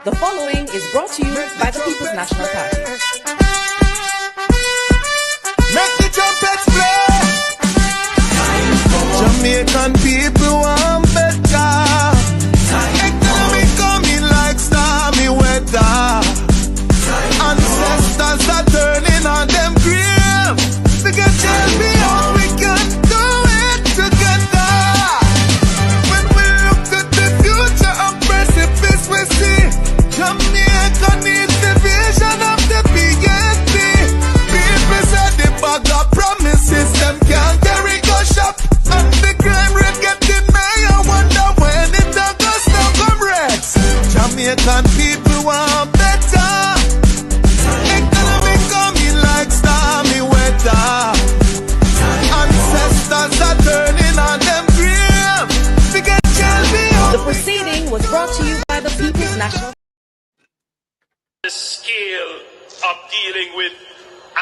The following is brought to you by the People's National Party. Make the trumpets play. Jamaican people want better. Economy coming like stormy weather. Ancestors are turning on them grave. They can tell me how we can do it together. When we look at the future of precipice, we see Jamaica needs the vision of the PNP. People said the bag of promises, them can't carry go shop. And the crime rate getting higher, wonder when it all goes down, comrades. Jamaican people want better. Economy coming like stormy weather. Ancestors are turning on them grave. We can tell me how. The proceeding was brought to you by the People's National. The scale of dealing with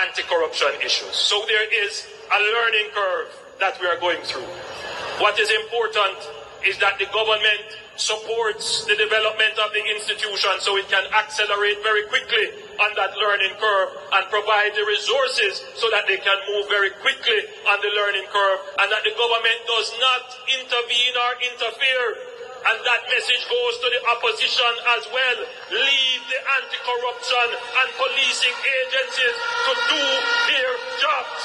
anti-corruption issues. So there is a learning curve that we are going through. What is important is that the government supports the development of the institution so it can accelerate very quickly on that learning curve and provide the resources so that they can move very quickly on the learning curve, and that the government does not intervene or interfere. And that message goes to the opposition as well. Leave the anti-corruption and policing agencies to do their jobs.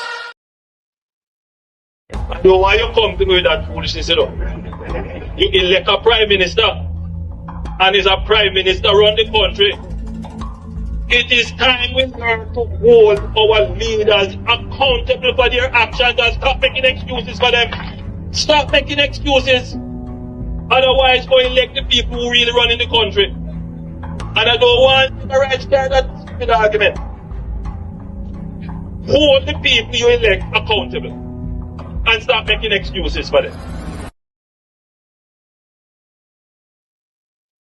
I know why you come to me with that foolishness, you know. You elect a prime minister, and is a prime minister run the country. It is time we learn to hold our leaders accountable for their actions and stop making excuses for them. Stop making excuses. Otherwise, go elect the people who really run in the country. And I don't want the right stand that stupid argument. Hold the people you elect accountable and stop making excuses for them.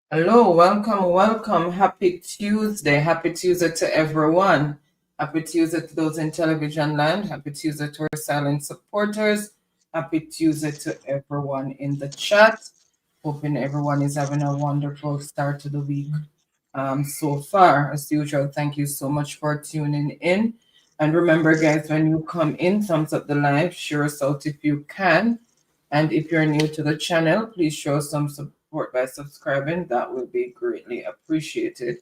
Hello, welcome. Happy Tuesday to everyone. Happy Tuesday to those in television land. Happy Tuesday to our silent supporters. Happy Tuesday to everyone in the chat. Hoping everyone is having a wonderful start to the week so far. As usual, thank you so much for tuning in. And remember, guys, when you come in, thumbs up the live, share us out if you can. And if you're new to the channel, please show some support by subscribing. That will be greatly appreciated.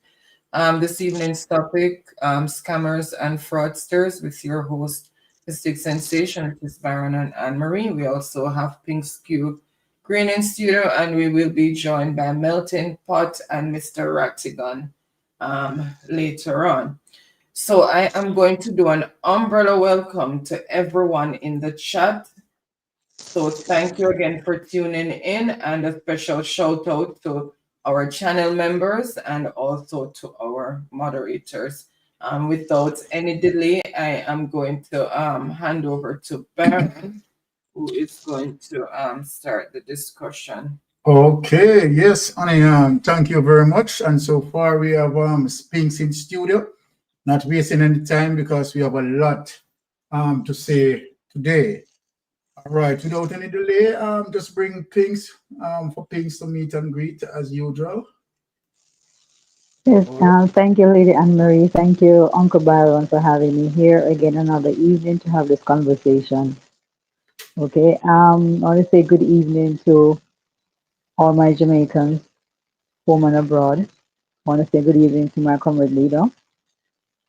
This evening's topic, scammers and fraudsters, with your host, Mystic Sensation, which is Byron and Anne-Marie. We also have Pink Skew Green in studio, and we will be joined by Melting Pot and Mr. Ratigan later on. So I am going to do an umbrella welcome to everyone in the chat. So thank you again for tuning in, and a special shout out to our channel members and also to our moderators. Without any delay, I am going to hand over to Baron, who is going to start the discussion. Okay, yes, honey, thank you very much. And so far we have Spinks in studio, not wasting any time because we have a lot to say today. All right, without any delay, just bring Pinks for Pinks to meet and greet as usual. Yes, thank you, Lady Anne-Marie. Thank you, Uncle Byron, for having me here again another evening to have this conversation. Okay, I want to say good evening to all my Jamaicans, home and abroad. I want to say good evening to my comrade leader,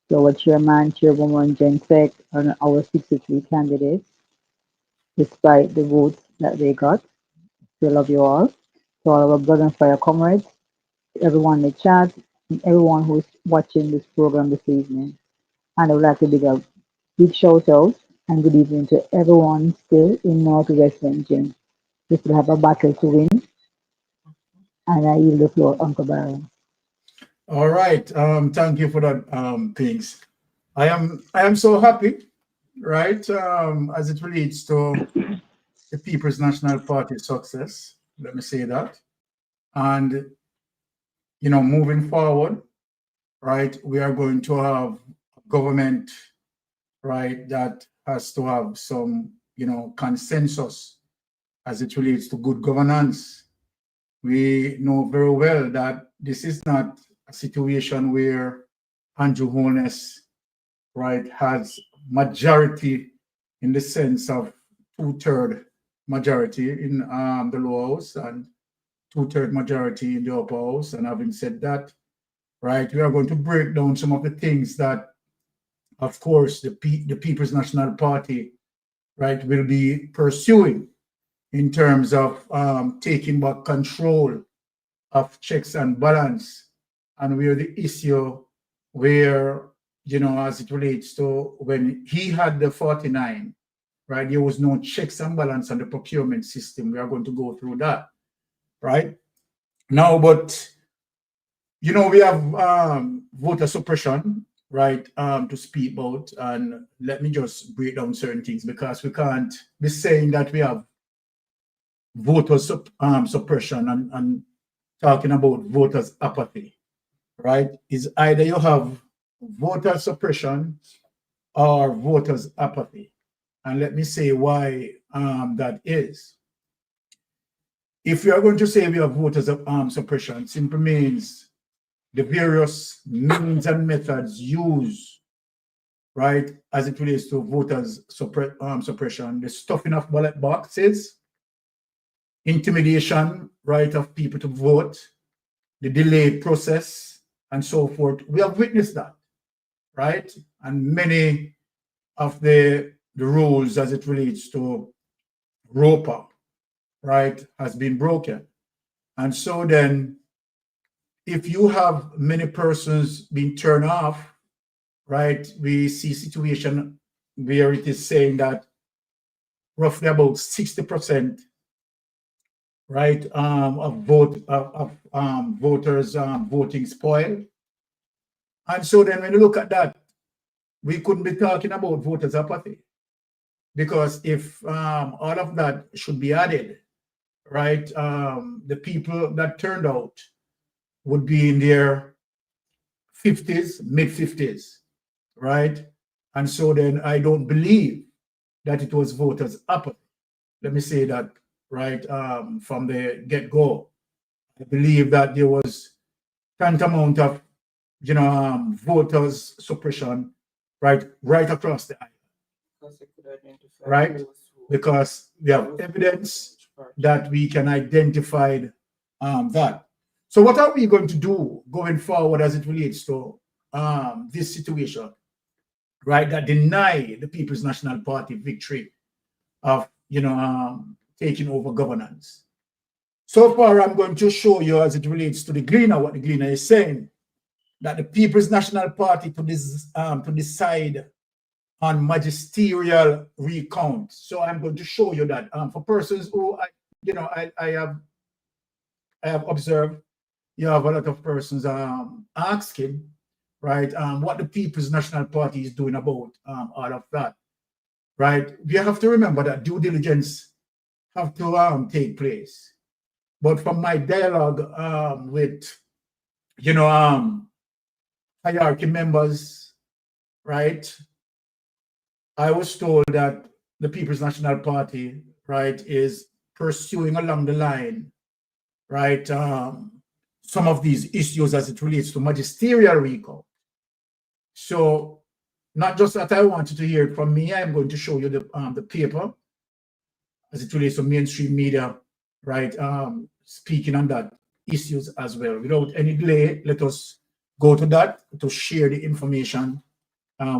to our chairman, chairwoman, Jen Sek, and our 63 candidates, despite the votes that they got. We love you all. To all our blood and fire comrades, everyone in the chat, and everyone who's watching this program this evening. And I would like to give a big shout out and good evening to everyone still in Northwest Region. We still have a battle to win. And I yield the floor, Uncle Byron. All right, thank you for that, Pinks. I am so happy, right, as it relates to the People's National Party success. Let me say that. And, you know, moving forward, right, we are going to have government, right, that has to have some, you know, consensus as it relates to good governance. We know very well that this is not a situation where Andrew Holness, right, has majority in the sense of 2/3 majority in the lower house and 2/3 majority in the upper house. And having said that, right, we are going to break down some of the things that, of course, the People's National Party, right, will be pursuing in terms of taking back control of checks and balance, and where the issue where, you know, as it relates to when he had the 49, right, there was no checks and balance on the procurement system. We are going to go through that, right? Now, but, you know, we have voter suppression, right, to speak about, and let me just break down certain things, because we can't be saying that we have voter suppression and talking about voters apathy, right? Is either you have voter suppression or voters apathy. And let me say why that is. If you are going to say we have voters suppression, simply means the various means and methods used, right, as it relates to voters suppression, the stuffing of ballot boxes, intimidation, right, of people to vote, the delayed process, and so forth. We have witnessed that, right? And many of the rules as it relates to ROPA, right, has been broken. And so then, if you have many persons being turned off, right, we see situation where it is saying that roughly about 60%, right, of voters voting spoiled. And so then when you look at that, we couldn't be talking about voters apathy, because if all of that should be added, right, the people that turned out would be in their 50s, mid-50s, right? And so then I don't believe that it was voters apathy. Let me say that, right, from the get-go. I believe that there was tantamount of, you know, voters suppression, right across the island, right? Because we have evidence that we can identify that. So what are we going to do going forward as it relates to this situation, right, that deny the People's National Party victory of, you know, taking over governance? So far, I'm going to show you as it relates to the Gleaner, what the Gleaner is saying, that the People's National Party to decide on magisterial recount. So I'm going to show you that for persons who, I have observed, you have a lot of persons asking, right, what the People's National Party is doing about all of that, right? We have to remember that due diligence have to take place. But from my dialogue with, you know, hierarchy members, right, I was told that the People's National Party, right, is pursuing along the line, right, some of these issues as it relates to magisterial recall. So not just that I wanted to hear it from me, I'm going to show you the paper as it relates to mainstream media, right, speaking on that issues as well. Without any delay, let us go to that to share the information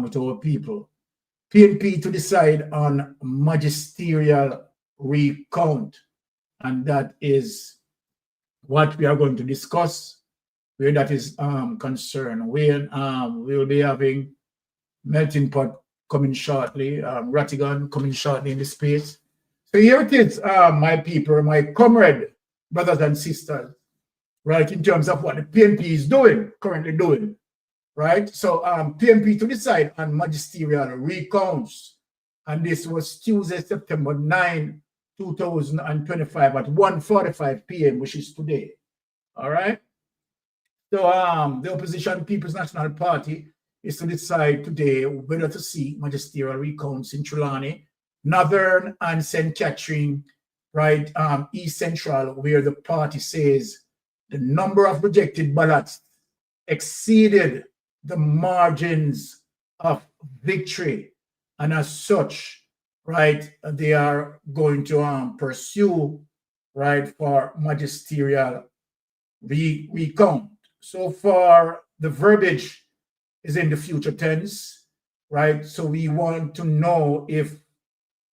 with our people. PNP to decide on magisterial recount, and that is what we are going to discuss where that is concerned. We will be having Melting Pot coming shortly, Rattigan coming shortly in the space. So here it is, my people, my comrade, brothers and sisters, right, in terms of what the PNP is doing, currently doing, right? So PNP to decide on magisterial recounts, and this was Tuesday, September 9, 2025 at 1:45 p.m., which is today, all right? So the opposition People's National Party is to decide today whether to seek magisterial recounts in Trelawney, Northern and St. Catherine, right, East Central, where the party says the number of rejected ballots exceeded the margins of victory, and as such, right, they are going to pursue, right, for magisterial recount. So far, the verbiage is in the future tense, right? So we want to know if,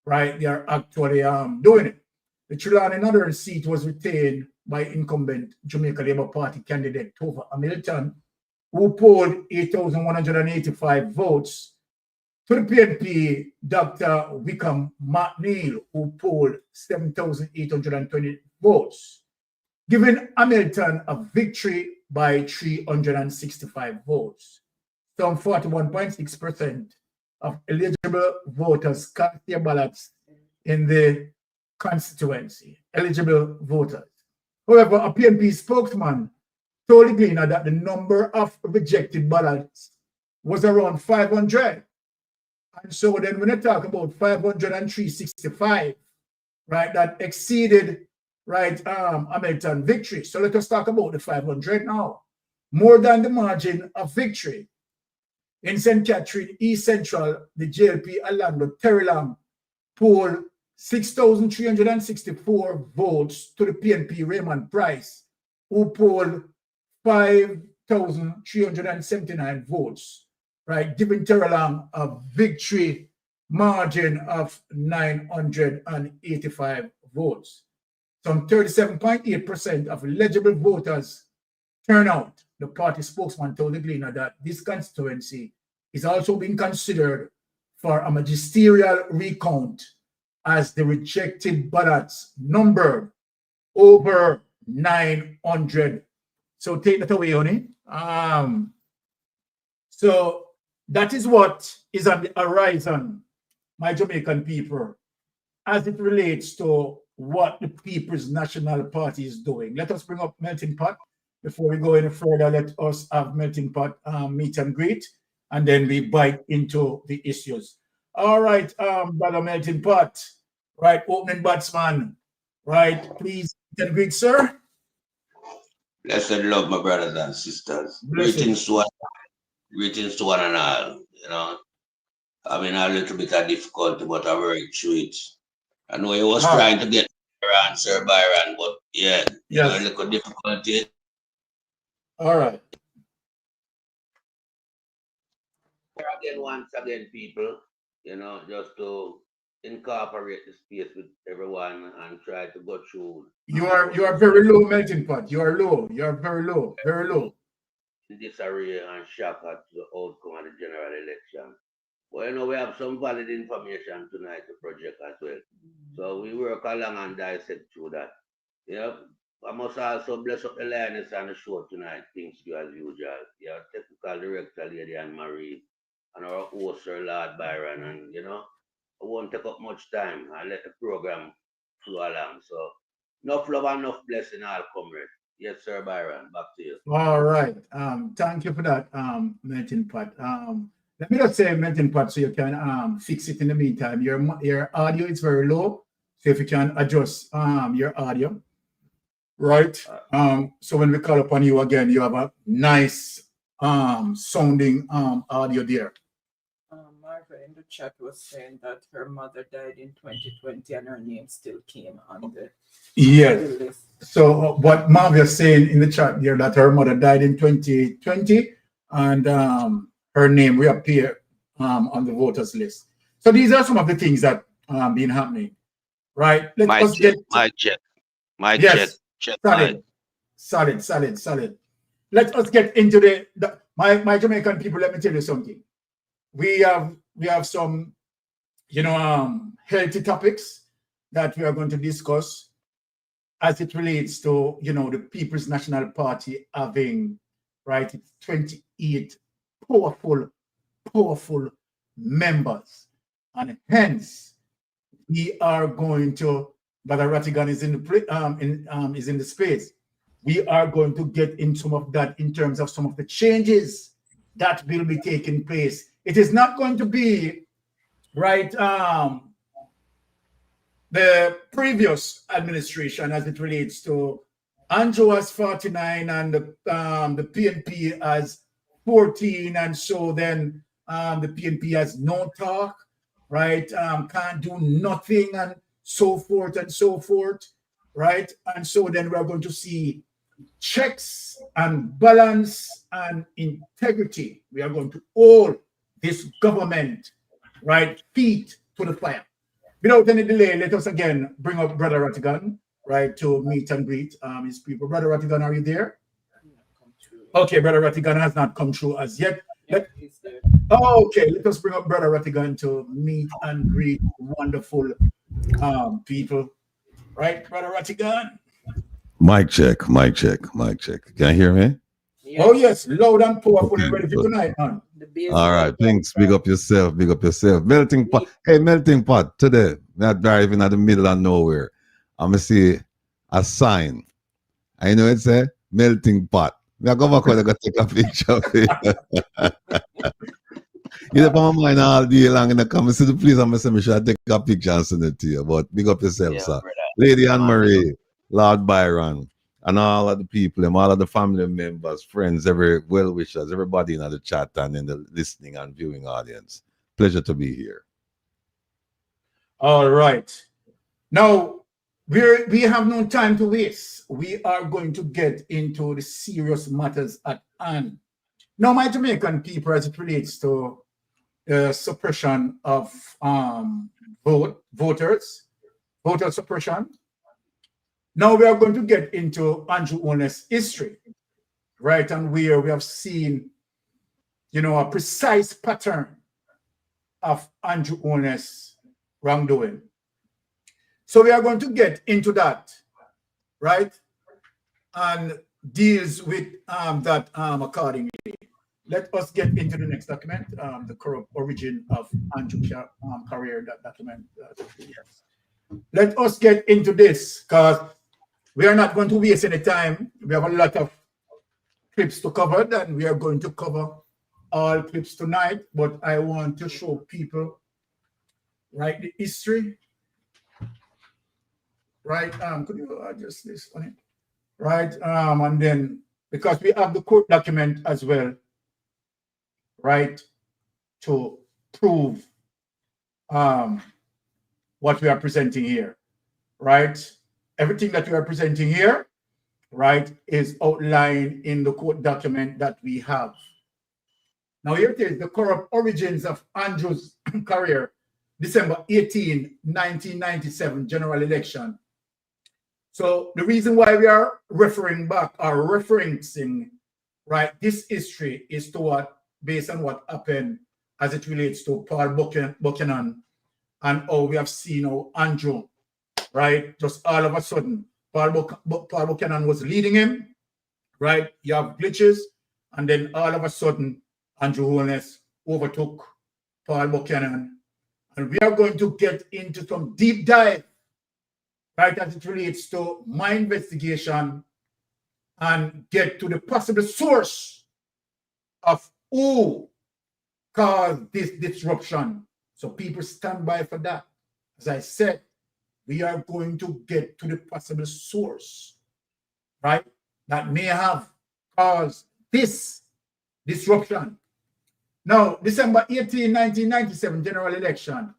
right, they are actually doing it. The Trelawney Northern seat was retained by incumbent Jamaica Labour Party candidate Tova Hamilton, who polled 8,185 votes, to the PNP Dr. Wickham McNeil, who polled 7,820 votes, giving Hamilton a victory by 365 votes. Some 41.6% of eligible voters cast their ballots in the constituency. Eligible voters. However, a PNP spokesman told the Gleaner that the number of rejected ballots was around 500. And so then when they talk about 503.65, right, that exceeded, right, Hamilton victory. So let us talk about the 500 now. More than the margin of victory. In St. Catherine, East Central, the JLP Orlando Terrylang polled 6,364 votes to the PNP Raymond Price, who polled 5,379 votes, right, giving Terrylang a victory margin of 985 votes. Some 37.8% of eligible voters turn out. The party spokesman told the Gleaner that this constituency is also being considered for a magisterial recount, as the rejected ballots numbered over 900. So take that away, honey. So that is what is on the horizon, my Jamaican people, as it relates to what the People's National Party is doing. Let us bring up Melting Pot. Before we go any further, let us have Melting Pot meet and greet, and then we bite into the issues. All right, Brother Melting Pot, right, opening batsman, right, please meet and greet, sir. Blessed love, my brothers and sisters. Greetings to one and all. You know, having a little bit of difficulty, but I worked through it. I know he was trying to get your answer, Byron, but yeah, you know, a little difficulty. All right. Again, once again, people, you know, just to incorporate the space with everyone and try to go through. You are very low, Melting Pot. You are low. You are very low. Very low. Disarray and shock at the outcome of the general election. Well, you know, we have some valid information tonight to project as well. So we work along and dissect through that. Yeah. I must also bless up the lioness on the show tonight. Things you as usual. Yeah, technical director Lady Anne Marie and our host Sir Lord Byron, and you know, I won't take up much time. I'll let the program flow along. So enough love and enough blessing all comrades. Yes, Sir Byron, back to you. All right. Thank you for that, Melting Pot. Let me just say Melting Pot so you can fix it in the meantime. Your audio is very low. So if you can adjust your audio. Right. So when we call upon you again, you have a nice sounding audio there. Margaret in the chat was saying that her mother died in 2020 and her name still came on the list. So what Margaret is saying in the chat there, that her mother died in 2020 and her name reappeared on the voters list. So these are some of the things that been happening. Right. Solid. Let us get into my Jamaican people. Let me tell you something. We have some, you know, healthy topics that we are going to discuss as it relates to, you know, the People's National Party having, right, 28 powerful members, and hence we are going to. Brother Rattigan is in the space. We are going to get in some of that in terms of some of the changes that will be taking place. It is not going to be right the previous administration as it relates to Andrew has 49 and the PNP has 14, and so then the PNP has no talk, right? Can't do nothing and so forth and so forth, right? And so then we're going to see checks and balance and integrity. We are going to hold this government, right, feet to the fire. Without any delay, let us again bring up Brother Rattigan, right, to meet and greet his people. Brother Rattigan, are you there? Okay, Brother Rattigan has not come through as yet. Okay, let us bring up Brother Rattigan to meet and greet wonderful people. Right, Brother Rattigan? Mic check, mic check, mic check. Can you hear me? Yes. Oh, yes, loud and powerful, Okay, and ready for tonight, man. All right, thanks. Big up yourself, big up yourself. Melting pot. Hey, melting pot, today, not driving at the middle of nowhere. I'm going to see a sign. I know it's a melting pot. I go back when I got to take a picture of it. You know, my mind all day long and I come and see the police. I'm going to say, I take a picture and send it to you. But big up yourself, yeah, sir. Brother. Lady Anne-Marie, Lord Byron, and all of the people, and all of the family members, friends, every well-wishers, everybody in the chat and in the listening and viewing audience. Pleasure to be here. All right. Now, we have no time to waste. We are going to get into the serious matters at hand. Now, my Jamaican people, as it relates to suppression of voter suppression. Now we are going to get into Andrew One's history, right? And where we have seen, you know, a precise pattern of Andrew One's wrongdoing. So we are going to get into that, right? And deals with that accordingly. Let us get into the next document, the corrupt origin of Andrew's career, that document. Yes. Let us get into this, because we are not going to waste any time. We have a lot of clips to cover, and we are going to cover all clips tonight, but I want to show people, right, the history. Right, could you adjust this on it? Right, and then, because we have the court document as well, right, to prove what we are presenting here, right? Everything that we are presenting here, right, is outlined in the court document that we have. Now here it is, the corrupt origins of Andrew's career, December 18, 1997 general election. So the reason why we are referring back or referencing, right, this history is to what, based on what happened as it relates to Paul Buchanan and how we have seen how Andrew, right, just all of a sudden, Paul Buchanan was leading him, right? You have glitches, and then all of a sudden, Andrew Holness overtook Paul Buchanan. And we are going to get into some deep dive, right, as it relates to my investigation and get to the possible source of who caused this disruption. So people stand by for that. As I said, we are going to get to the possible source, right, that may have caused this disruption. Now, December 18, 1997 general election.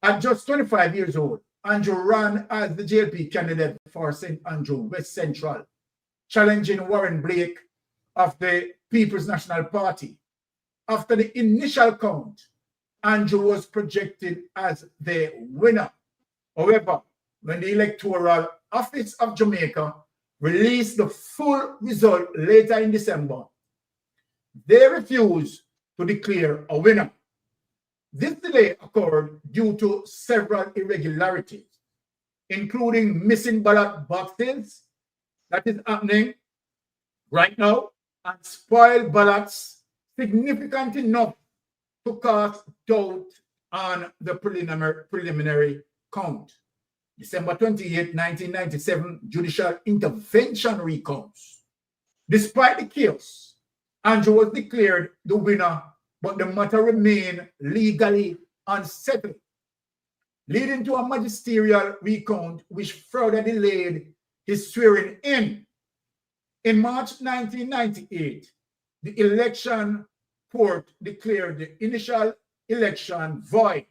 At just 25 years old, Andrew ran as the JLP candidate for St. Andrew West Central, challenging Warren Blake of the People's National Party. After the initial count, Andrew was projected as the winner. However, when the Electoral Office of Jamaica released the full result later in December, they refused to declare a winner. This delay occurred due to several irregularities, including missing ballot boxes that is happening right now, and spoiled ballots significant enough to cast doubt on the preliminary count. December 28, 1997, judicial intervention recounts. Despite the chaos, Andrew was declared the winner, but the matter remained legally unsettled, leading to a magisterial recount which further delayed his swearing in. In March 1998, the election court declared the initial election void,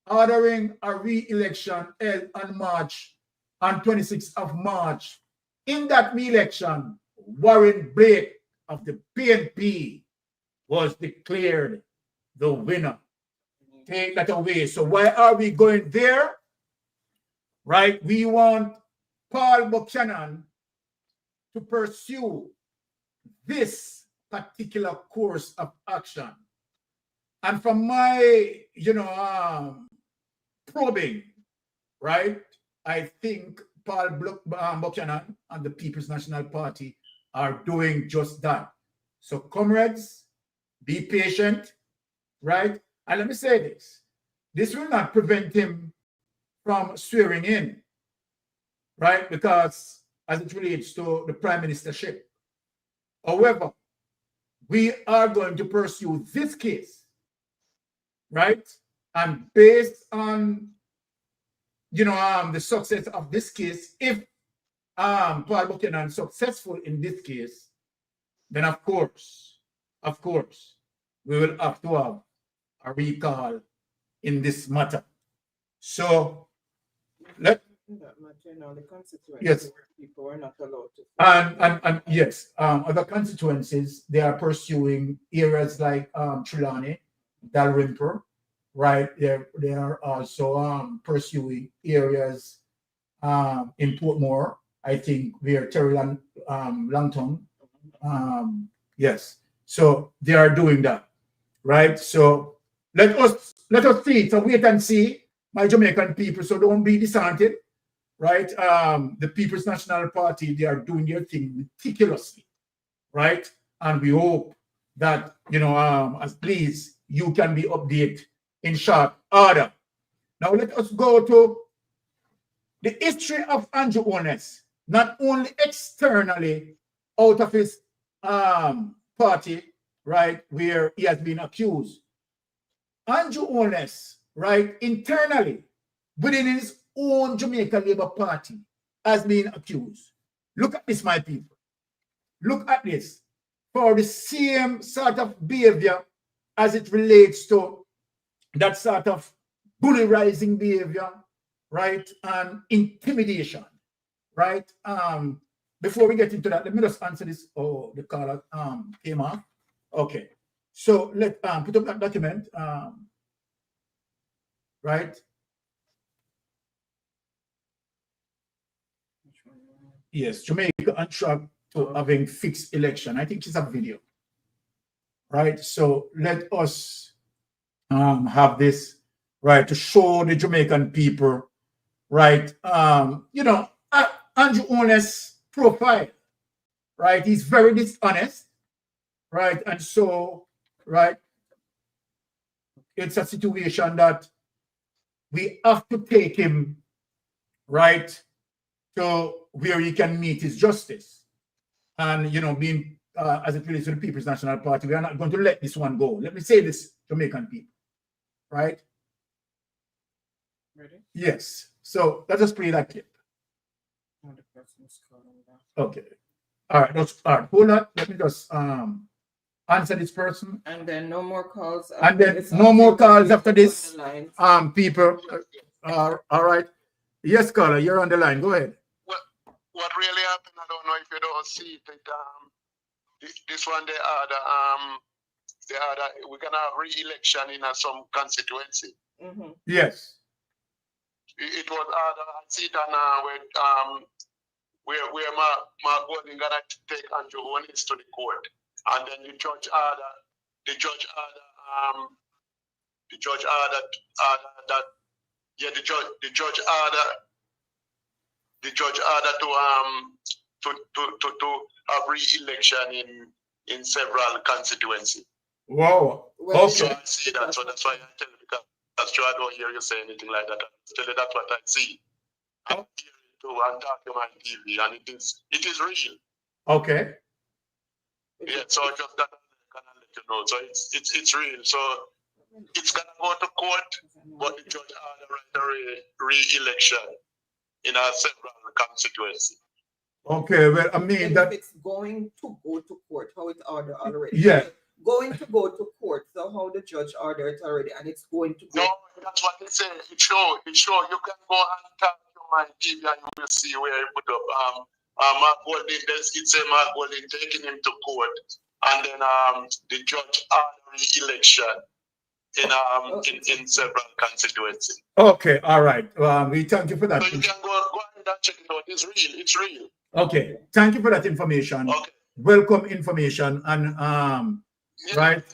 ordering a re-election held on 26th of March. In that re-election, Warren Blake of the PNP was declared the winner. Take that away. So why are we going there? Right? We want Paul Buchanan to pursue this particular course of action. And from my, probing, right, I think Paul Buchanan and the People's National Party are doing just that. So, comrades, be patient, right? And let me say this. This will not prevent him from swearing in, right? Because as it relates to the prime ministership. However, we are going to pursue this case, right? And based on, the success of this case, if Paul Buchanan is successful in this case, then of course, we will have to have a recall in this matter. So the constituency, yes, people were not allowed to. And yes, other constituencies, they are pursuing areas like Trelawney, Dalrymple, right? They are also pursuing areas in Portmore, I think, where Terry Langton. Yes, so they are doing that, right? So let us see. So wait and see, my Jamaican people. So don't be disheartened, right? The People's National Party, they are doing their thing meticulously, right? And we hope that as please you can be updated in short order. Now let us go to the history of Andrew Holness, not only externally out of his party, right, where he has been accused. Andrew Holness, right, internally within his own Jamaica Labour Party has been accused. Look at this, my people. Look at this. For the same sort of behavior as it relates to that sort of bully-rising behavior, right, and intimidation, right? Before we get into that, let me just answer this. Oh, the caller came off. Okay. So let put up that document, right? Yes, Jamaica on track to having fixed election. I think it's a video, right? So let us have this, right, to show the Jamaican people, right? Andrew Holness' profile, right? He's very dishonest, right? And so, right, it's a situation that we have to take him, right, to where he can meet his justice. And, being, as it relates to the People's National Party, we are not going to let this one go. Let me say this, Jamaican people, right? Ready? Yes. So let's just play that clip. Okay. All right. Hold on. Let me just answer this person. And then no more calls. And then no more calls after this. People. All right. Yes, caller, you're on the line. Go ahead. Well, what really happened? I don't know if you don't see it. This one, we're gonna have re-election in some constituency. Mm-hmm. Yes. It was I see it where Mark Gordon gonna take Andrew Holness to the court, and then the judge ordered to have re-election in several constituencies. Wow. Okay. So I see that, so that's why I tell you, because that's true. I don't hear you say anything like that. I tell you that's what I see. I hear it too and talk to my TV, and it is real. Okay. Yeah, so just that I can let you know. So it's real. So it's gonna go to court, but the judge ordered a re-election in several constituencies. Okay, well, I mean And that. if it's going to go to court, how it's ordered already. Yeah. Going to go to court, so how the judge ordered it already, and it's going to go. No, that's what they say. It's sure. It's sure. You can go and tap to my TV and you will see where he put up. Mark Golding, it say Mark Golding taking him to court, and then the judge ordered election in several constituencies. Okay, all right. We thank you for that. So you can go ahead and check it out. It's real. It's real. Okay, thank you for that information. Okay. Welcome information, and Yeah. right,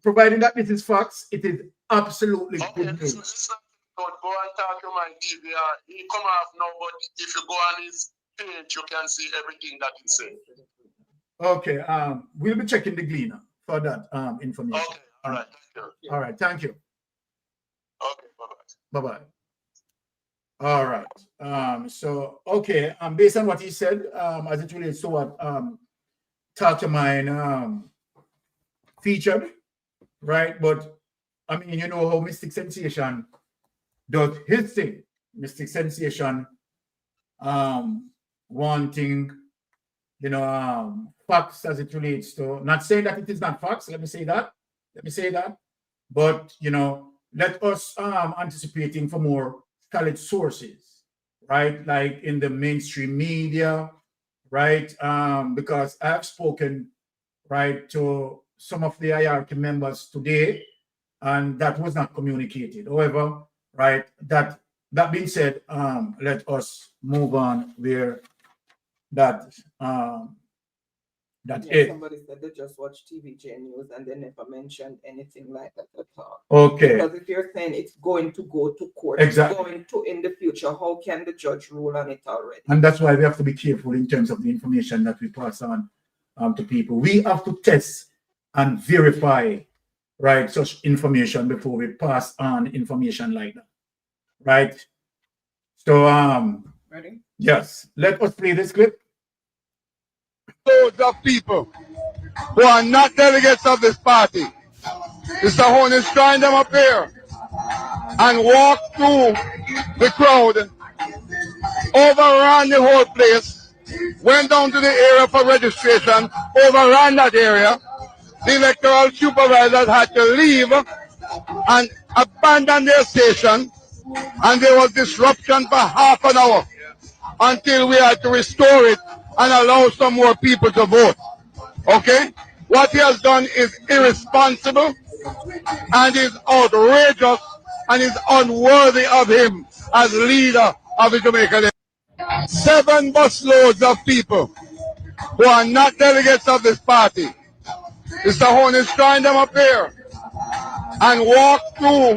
providing that this is facts, it is absolutely Okay, good news. it's not good. Go and talk to my TV. He come off now, but if you go on his page, you can see everything that he said. Okay, we'll be checking the Gleaner for that information. Okay, all right. Thank you. All right, thank you. Okay, bye-bye. Bye-bye. All right. So okay, based on what he said, as it relates to what Talk to Mine featured, right? But I mean, you know how Mystic Sensation does his thing. Mystic Sensation wanting, you know, facts as it relates to, not saying that it is not facts, let me say that. But you know, let us anticipating for more solid sources, right? Like in the mainstream media, right? Because I've spoken, right, to some of the hierarchy members today, and that was not communicated. However, right, that being said, let us move on where that is. Somebody said they just watched TVJ News and they never mentioned anything like that at all. Okay. Because if you're saying it's going to go to court, Exactly. it's going to in the future, how can the judge rule on it already? And that's why we have to be careful in terms of the information that we pass on to people. We have to test and verify, right, such information before we pass on information like that, right? So, Ready? yes, let us play this clip. Loads of people who are not delegates of this party. Mr. Horn trying them up here and walk through the crowd, overran the whole place, went down to the area for registration, overran that area. The electoral supervisors had to leave and abandon their station, and there was disruption for half an hour until we had to restore it and allow some more people to vote. Okay? What he has done is irresponsible and is outrageous and is unworthy of him as leader of the Jamaican. 7 busloads of people who are not delegates of this party. Mr. Horn is trying them up here and walk through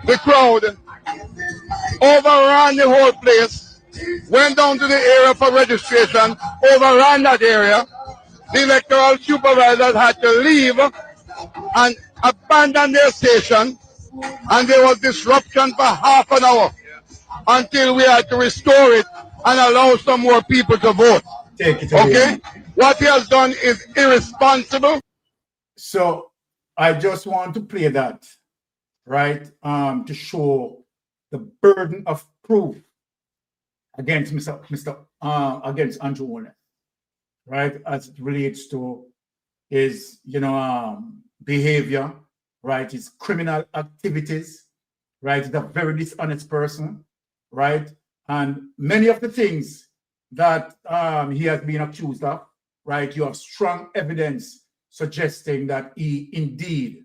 the crowd, overran the whole place, went down to the area for registration, overran that area. The electoral supervisors had to leave and abandon their station, and there was disruption for half an hour until we had to restore it and allow some more people to vote. Take it away. Okay? What he has done is irresponsible. So I just want to play that, right, to show the burden of proof against against Andrew Warner, right, as it relates to his, you know, behavior, right, his criminal activities, right, he's a very dishonest person, right, and many of the things that he has been accused of, right, you have strong evidence suggesting that he indeed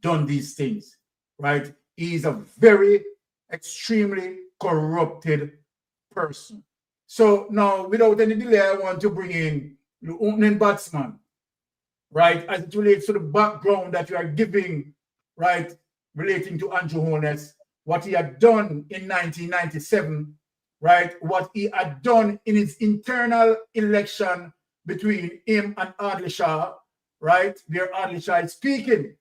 done these things, right? He is a very extremely corrupted person. So now, without any delay, I want to bring in the opening batsman, right, as it relates to the background that you are giving, right, relating to Andrew Holness, what he had done in 1997, right, what he had done in his internal election between him and Adli Shah, right, where Adli Shah is speaking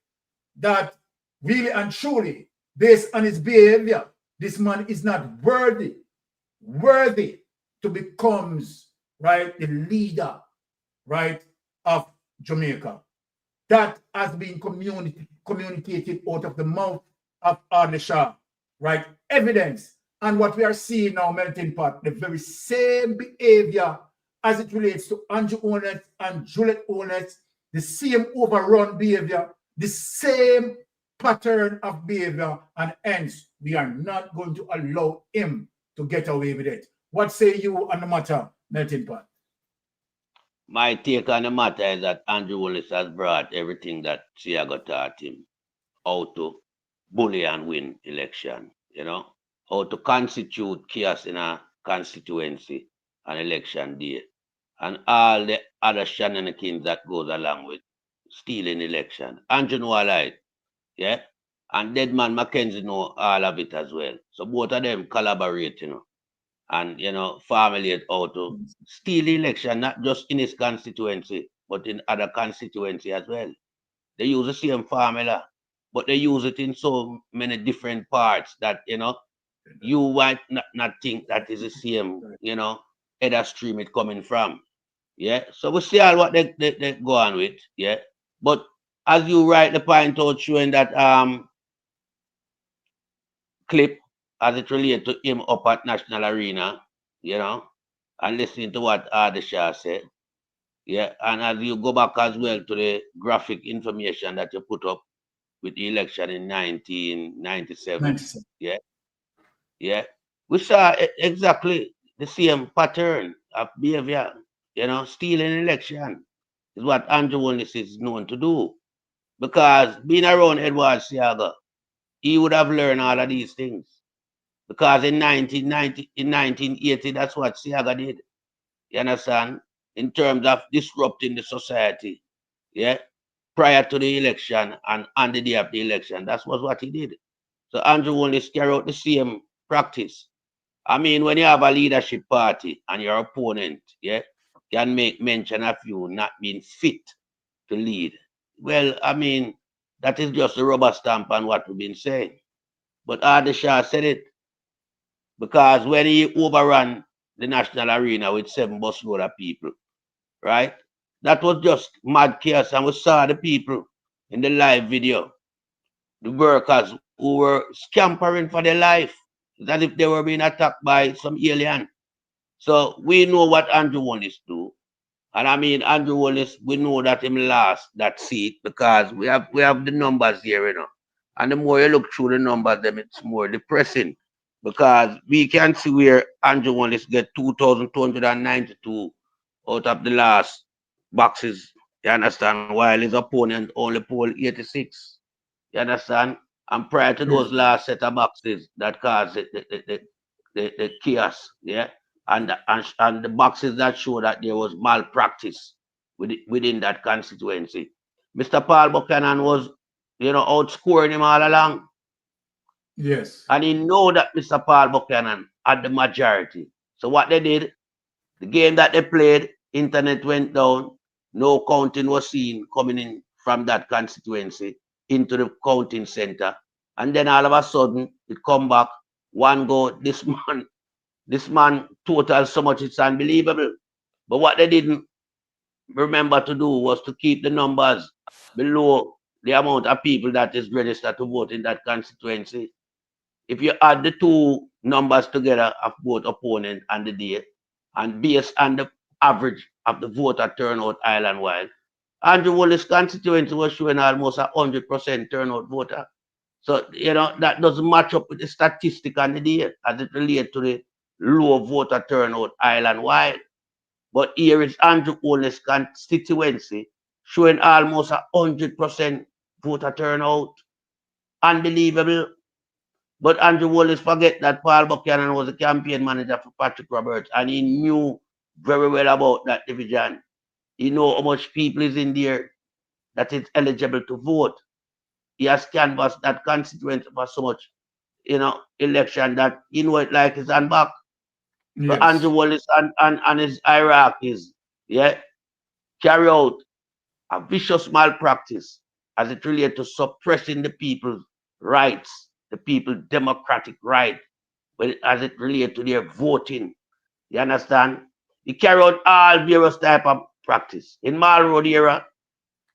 that really and truly, based on his behavior, this man is not worthy to become, right, the leader, right, of Jamaica. That has been communicated out of the mouth of Adli Shah, right? Evidence. And what we are seeing now, melting pot, the very same behavior as it relates to Andrew Owners and Juliet Owners, the same overrun behavior, the same pattern of behavior, and hence we are not going to allow him to get away with it. What say you on the matter, Melting Pot? My take on the matter is that Andrew Willis has brought everything that Seaga taught him, how to bully and win election, you know, how to constitute chaos in a constituency on election day, and all the other shenanigans that goes along with stealing election. Andrew know all right, yeah? And Deadman Mackenzie know all of it as well. So both of them collaborate, you know, and, you know, formulate how to steal the election, not just in his constituency, but in other constituency as well. They use the same formula, but they use it in so many different parts that, you know, you might not think that is the same, you know, other stream it coming from. Yeah. So we see all what they go on with, yeah. But as you rightly point out, showing that clip as it relates to him up at National Arena, you know, and listening to what Ardisha said. Yeah, and as you go back as well to the graphic information that you put up with the election in 1997. Yeah, yeah. We saw exactly the same pattern of behavior, you know, stealing election is what Andrew Willis is known to do. Because being around Edward Seaga, he would have learned all of these things. Because in 1980, that's what Seaga did. You understand? In terms of disrupting the society, yeah, prior to the election and on the day of the election. That was what he did. So Andrew Willis carried out the same practice. I mean, when you have a leadership party and your opponent, yeah, can make mention of you not being fit to lead. Well, I mean, that is just a rubber stamp on what we've been saying. But Ardisha said it because when he overran the National Arena with 7 busload of people, right? That was just mad chaos, and we saw the people in the live video, the workers who were scampering for their life, as if they were being attacked by some alien. So we know what Andrew Willis do. And I mean, Andrew Willis, we know that him lost that seat because we have the numbers here, you know. And the more you look through the numbers, then it's more depressing because we can see where Andrew Willis get 2,292 out of the last boxes, you understand, while his opponent only polled 86. You understand? And prior to those last set of boxes that caused the chaos, yeah, and the boxes that show that there was malpractice within that constituency. Mr. Paul Buchanan was, you know, outscoring him all along. Yes. And he know that Mr. Paul Buchanan had the majority. So what they did, the game that they played, internet went down, no counting was seen coming in from that constituency into the counting center. And then all of a sudden, it come back, one go, this man total so much, it's unbelievable. But what they didn't remember to do was to keep the numbers below the amount of people that is registered to vote in that constituency. If you add the two numbers together of both opponent and the day, and based on the average of the voter turnout island-wide, Andrew Willis' constituency was showing almost 100% turnout voter. So, you know, that doesn't match up with the statistic on the day as it relates to the low voter turnout island-wide. But here is Andrew Willis' constituency showing almost 100% voter turnout. Unbelievable. But Andrew Willis forget that Paul Buchanan was the campaign manager for Patrick Roberts, and he knew very well about that division. He know how much people is in there that is eligible to vote. He has canvassed that constituency for so much, you know, election that he know it like his hand back. Yes. So Andrew Willis and his hierarchies, yeah, carry out a vicious malpractice as it relates to suppressing the people's rights, the people's democratic right, but as it relates to their voting. You understand? He carry out all various type of practice. In Mall Road era,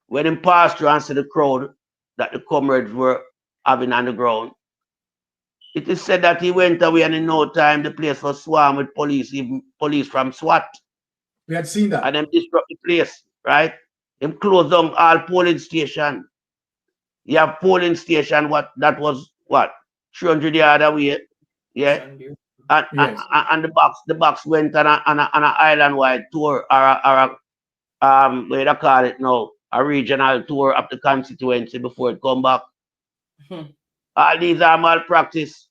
when he passed through and see the crowd that the comrades were having on the ground, it is said that he went away and in no time the place was swarmed with police, even police from SWAT. We had seen that. And them disrupt the place, right? Them close down all polling station. You have polling station that was what 300 yards away, yeah. Yes. And the box went on a island wide tour or a what do you call it now, a regional tour of the constituency before it come back. All these are malpractice.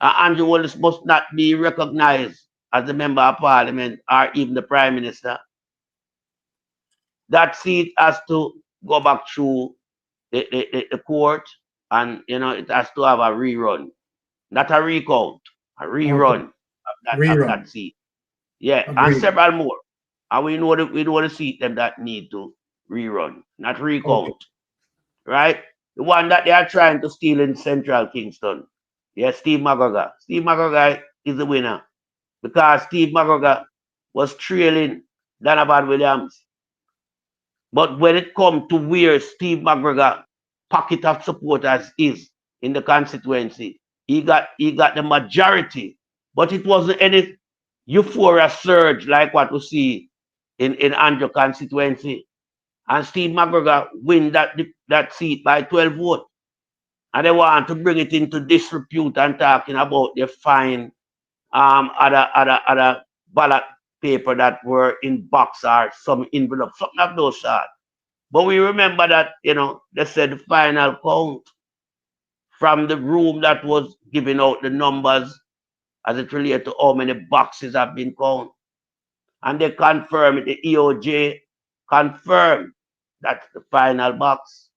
Andrew Wallace must not be recognized as a member of parliament or even the prime minister. That seat has to go back through the court, and it has to have a rerun, not a recount, a rerun of that seat. Yeah, Agreed. and several more. And we know the seat them that need to rerun, not recount. Right? The one that they are trying to steal in Central Kingston. Yeah, Steve McGregor. Steve McGregor is the winner because Steve McGregor was trailing Donovan Williams. But when it comes to where Steve McGregor pocket of supporters is in the constituency, he got the majority. But it wasn't any euphoria surge like what we see in Andrew constituency. And Steve McGregor win that seat by 12 votes. And they want to bring it into disrepute and talking about the fine other ballot paper that were in box or some envelope, something of those sort. But we remember that, they said the final count from the room that was giving out the numbers as it related to how many boxes have been counted. And they confirmed it, the EOJ confirmed that's the final box.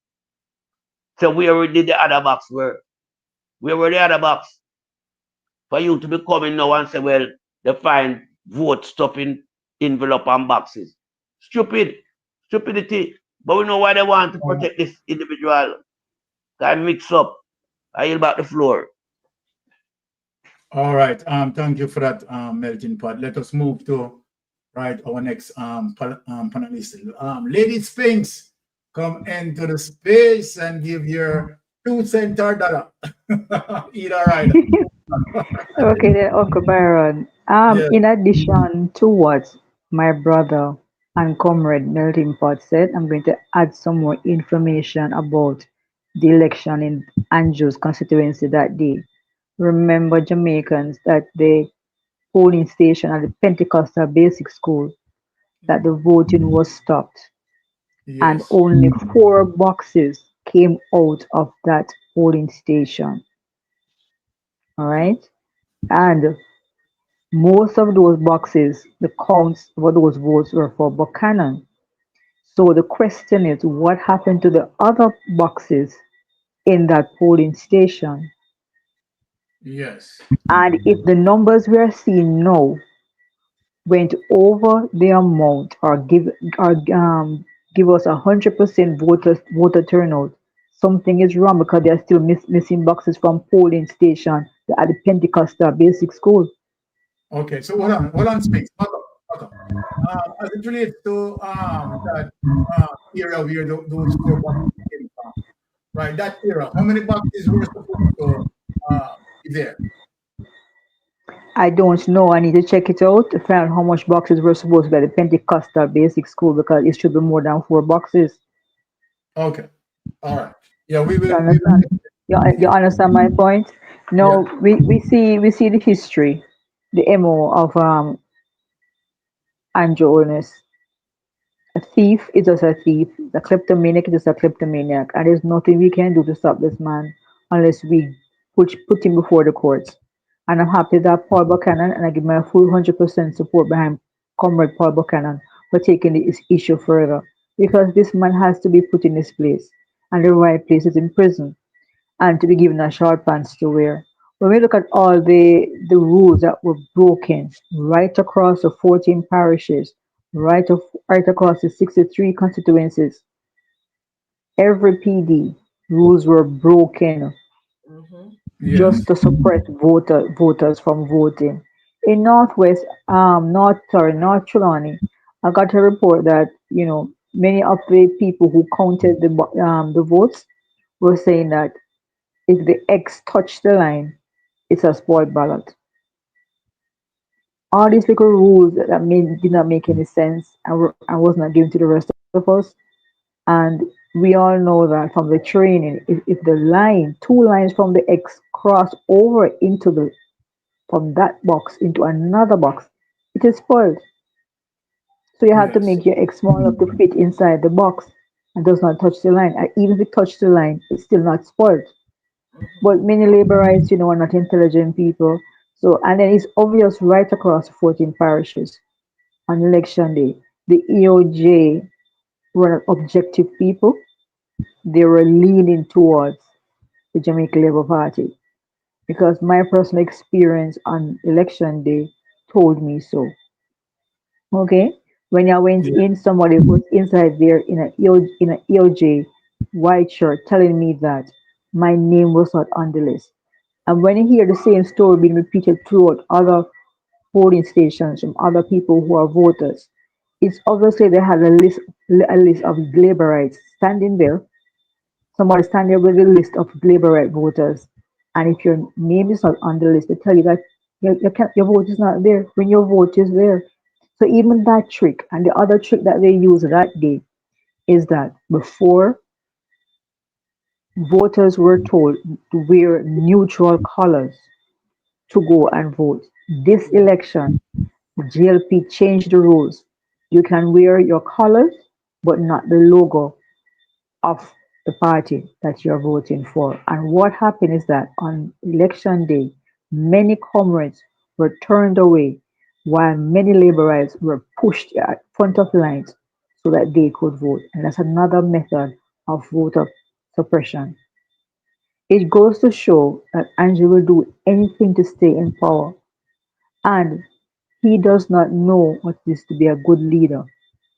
So where did the other box were? Where were the other box? For you to be coming now and say, well, they find vote stopping envelope and boxes. Stupidity. But we know why they want to protect this individual. Can mix up. I yield back the floor. All right. Thank you for that, melting pot. Let us move to our next panelist. Lady Spinks, come into the space and give your 2 cents or dollar. Either right. Okay, then, Uncle Byron. Yeah. In addition to what my brother and comrade Melting Pot said, I'm going to add some more information about the election in Andrew's constituency that day. Remember, Jamaicans, that the polling station at the Pentecostal Basic School, that the voting was stopped, and Yes. only 4 boxes came out of that polling station. All right, and most of those boxes, the counts for those votes were for Buchanan. So the question is, what happened to the other boxes in that polling station? Yes. And if the numbers we are seeing now went over the amount or give us 100% voter turnout, something is wrong because they are still missing boxes from polling station at the Pentecostal Basic School. Okay, so hold on, Spinks. Okay. As it relates to that era where those 4 boxes came from, right? That era, how many boxes were supposed to be there? I don't know. I need to check it out to find out how much boxes were supposed to be at the Pentecostal Basic School because it should be more than 4 boxes. Okay. All right. Yeah, we You will. understand? You understand my point? No, Yeah. we see the history, the MO of Andrew Ernest. A thief is just a thief. The kleptomaniac is just a kleptomaniac, and there's nothing we can do to stop this man unless we put him before the courts. And I'm happy that Paul Buchanan, and I give my full 100% support behind Comrade Paul Buchanan for taking this issue further, because this man has to be put in his place, and the right place is in prison, and to be given a short pants to wear. When we look at all the rules that were broken right across the 14 parishes, right across the 63 constituencies, every PD rules were broken just to suppress voters from voting. In North Trelawney, I got a report that many of the people who counted the votes were saying that if the X touched the line, it's a spoiled ballot. All these little rules did not make any sense and was not given to the rest of us. And we all know that from the training, if the line, 2 lines from the X cross over into the from that box into another box, it is spoiled. So you have to Yes. make your X small enough to fit inside the box and does not touch the line. And even if it touches the line, it's still not spoiled. But many laborites, are not intelligent people. So, and then it's obvious right across 14 parishes on election day. The EOJ were objective people. They were leaning towards the Jamaican Labour Party because my personal experience on election day told me so. Okay, when I went Yeah. in, somebody was inside there in a EOJ white shirt telling me that my name was not on the list. And when you hear the same story being repeated throughout other polling stations from other people who are voters, it's obviously they had a list of laborites standing there. Somebody stand there with a list of laborite voters, and if your name is not on the list, they tell you that your vote is not there when your vote is there. So even that trick, and the other trick that they use that day is that before voters were told to wear neutral colors to go and vote. This election, GLP changed the rules. You can wear your colors, but not the logo of the party that you're voting for. And what happened is that on election day, many comrades were turned away while many laborites were pushed at front of lines so that they could vote. And that's another method of voter suppression. It goes to show that Andrew will do anything to stay in power, and he does not know what it is to be a good leader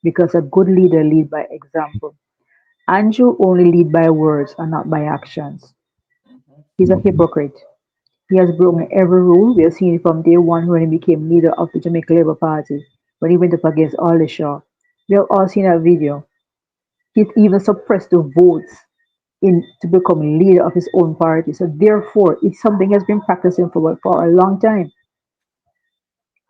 because a good leader leads by example. Andrew only leads by words and not by actions. He's a hypocrite. He has broken every rule. We have seen it from day one when he became leader of the Jamaica Labour Party, when he went up against Alder Shaw. We have all seen that video. He's even suppressed the votes in to become leader of his own party. So therefore, it's something he has been practicing for a long time.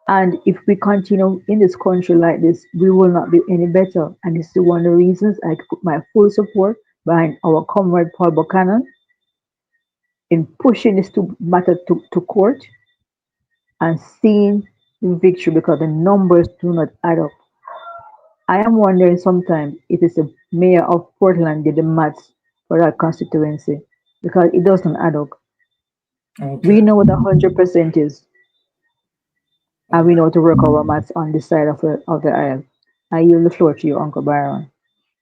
And if we continue in this country like this, we will not be any better. And this is one of the reasons I put my full support behind our comrade Paul Buchanan in pushing this matter to court and seeing victory because the numbers do not add up. I am wondering sometimes if it's the mayor of Portland did the maths for that constituency because it doesn't add up. We Okay. know what 100% is, All and we right. know to work our maths on this side of the aisle. I yield the floor to you, Uncle Byron.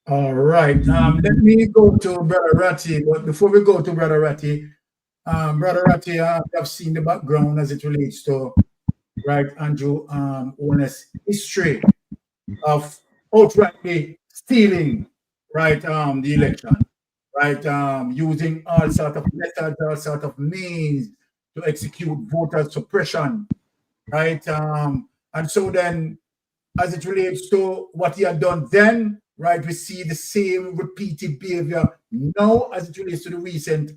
All right. Let me go to Brother Ratty. But before we go to Brother Ratty, I've seen the background as it relates to right Andrew Warner's history of outrightly stealing right the election, right using all sort of methods, all sort of means to execute voter suppression, right? And so then as it relates to what he had done then, right, we see the same repeated behavior now as it relates to the recent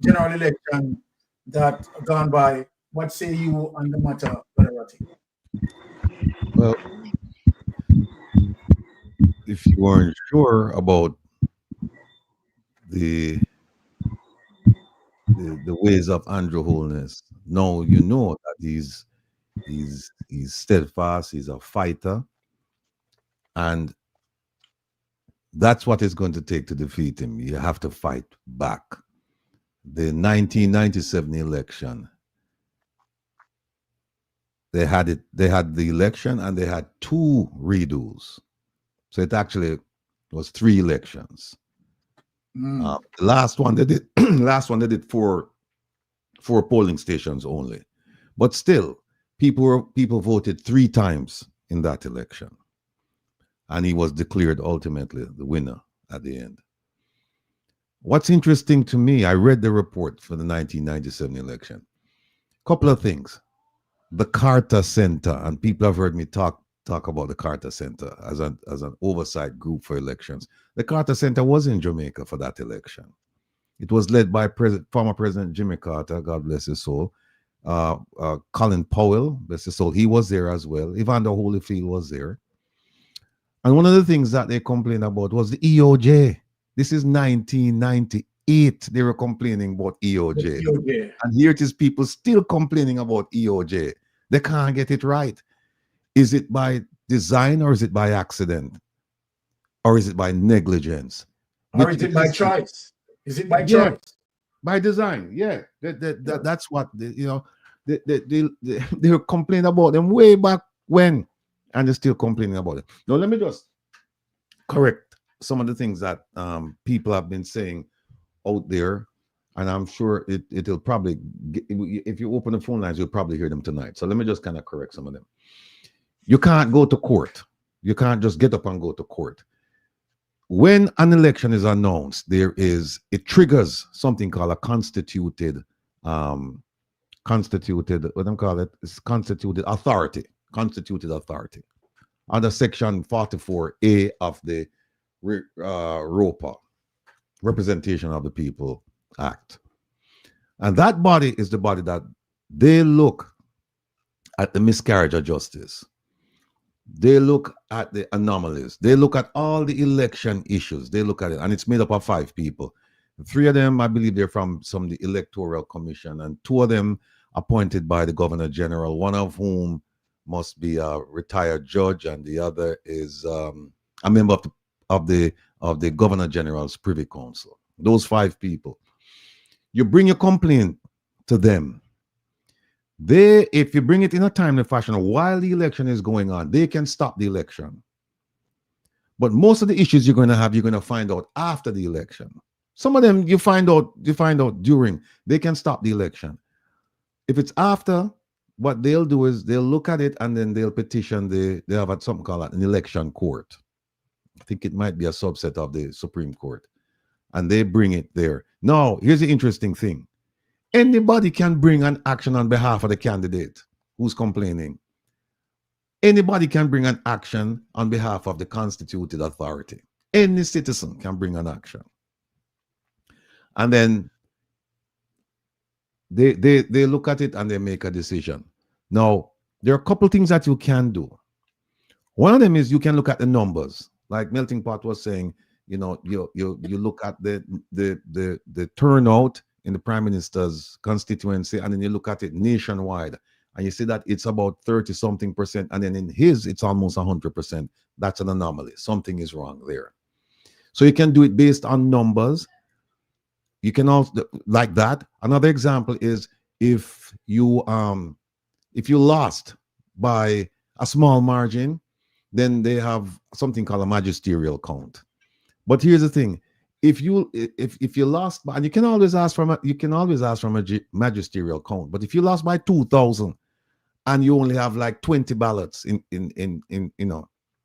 general election that gone by. What say you on the matter, Brother Ratty? Well, if you weren't sure about the the ways of Andrew Holness, now you know that he's steadfast, he's a fighter, and that's what it's going to take to defeat him. You have to fight back. The 1997 election, they had the election and they had 2 redos. So it actually was 3 elections. The last one they did last one they did 4 polling stations only. But still, people voted 3 times in that election. And he was declared ultimately the winner at the end. What's interesting to me, I read the report for the 1997 election. Couple of things. The Carter Center, and people have heard me talk about the Carter Center as an oversight group for elections. The Carter Center was in Jamaica for that election. It was led by former President Jimmy Carter, God bless his soul, Colin Powell, so he was there as well. Evander Holyfield was there. And one of the things that they complained about was the EOJ. This is 1998. They were complaining about EOJ. And here it is, people still complaining about EOJ. They can't get it right. Is it by design or is it by accident? Or is it by negligence? Or is it by choice? Is it by choice? By design, yeah. That's what, they were complaining about them way back when. And they're still complaining about it. Now, let me just correct some of the things that people have been saying out there. And I'm sure it'll probably, if you open the phone lines, you'll probably hear them tonight. So let me just kind of correct some of them. You can't go to court. You can't just get up and go to court. When an election is announced, it triggers something called a constituted, what do call it? It's constituted authority. Constituted authority under section 44A of the ROPA, Representation of the People Act. And that body is the body that they look at the miscarriage of justice. They look at the anomalies. They look at all the election issues. They look at it, and it's made up of 5 people. 3 of them, I believe, they're from the Electoral Commission, and 2 of them appointed by the Governor General, one of whom must be a retired judge, and the other is a member of the Governor General's Privy Council. Those 5 people. You bring your complaint to them. If you bring it in a timely fashion while the election is going on, they can stop the election. But most of the issues you're going to find out after the election. Some of them you find out during. They can stop the election. If it's after, what they'll do is they'll look at it and then they'll petition they have something called an election court. I think it might be a subset of the Supreme Court. And they bring it there. Now, here's the interesting thing. Anybody can bring an action on behalf of the candidate who's complaining. Anybody can bring an action on behalf of the constituted authority. Any citizen can bring an action. And then they look at it and they make a decision. Now, there are a couple things that you can do. One of them is you can look at the numbers. Like Melting Pot was saying, you look at the turnout in the Prime Minister's constituency, and then you look at it nationwide, and you see that it's about 30-something%, and then in his, it's almost 100%. That's an anomaly. Something is wrong there. So you can do it based on numbers. You can also, like that. Another example is if you lost by a small margin, then they have something called a magisterial count. But here's the thing: if you lost by, and you can always ask from a magisterial count. But if you lost by 2,000 and you only have like 20 ballots in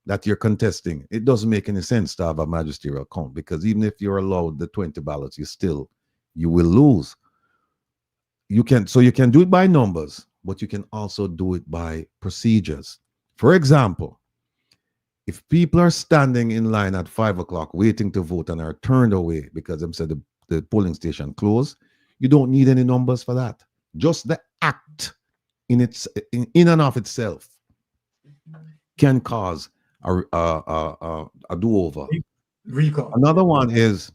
that you're contesting, it doesn't make any sense to have a magisterial count, because even if you're allowed the 20 ballots, you will lose. You can do it by numbers, but you can also do it by procedures. For example, if people are standing in line at 5 o'clock waiting to vote and are turned away because they said the polling station closed, you don't need any numbers for that. Just the act in and of itself can cause a do-over. Recall. Another one is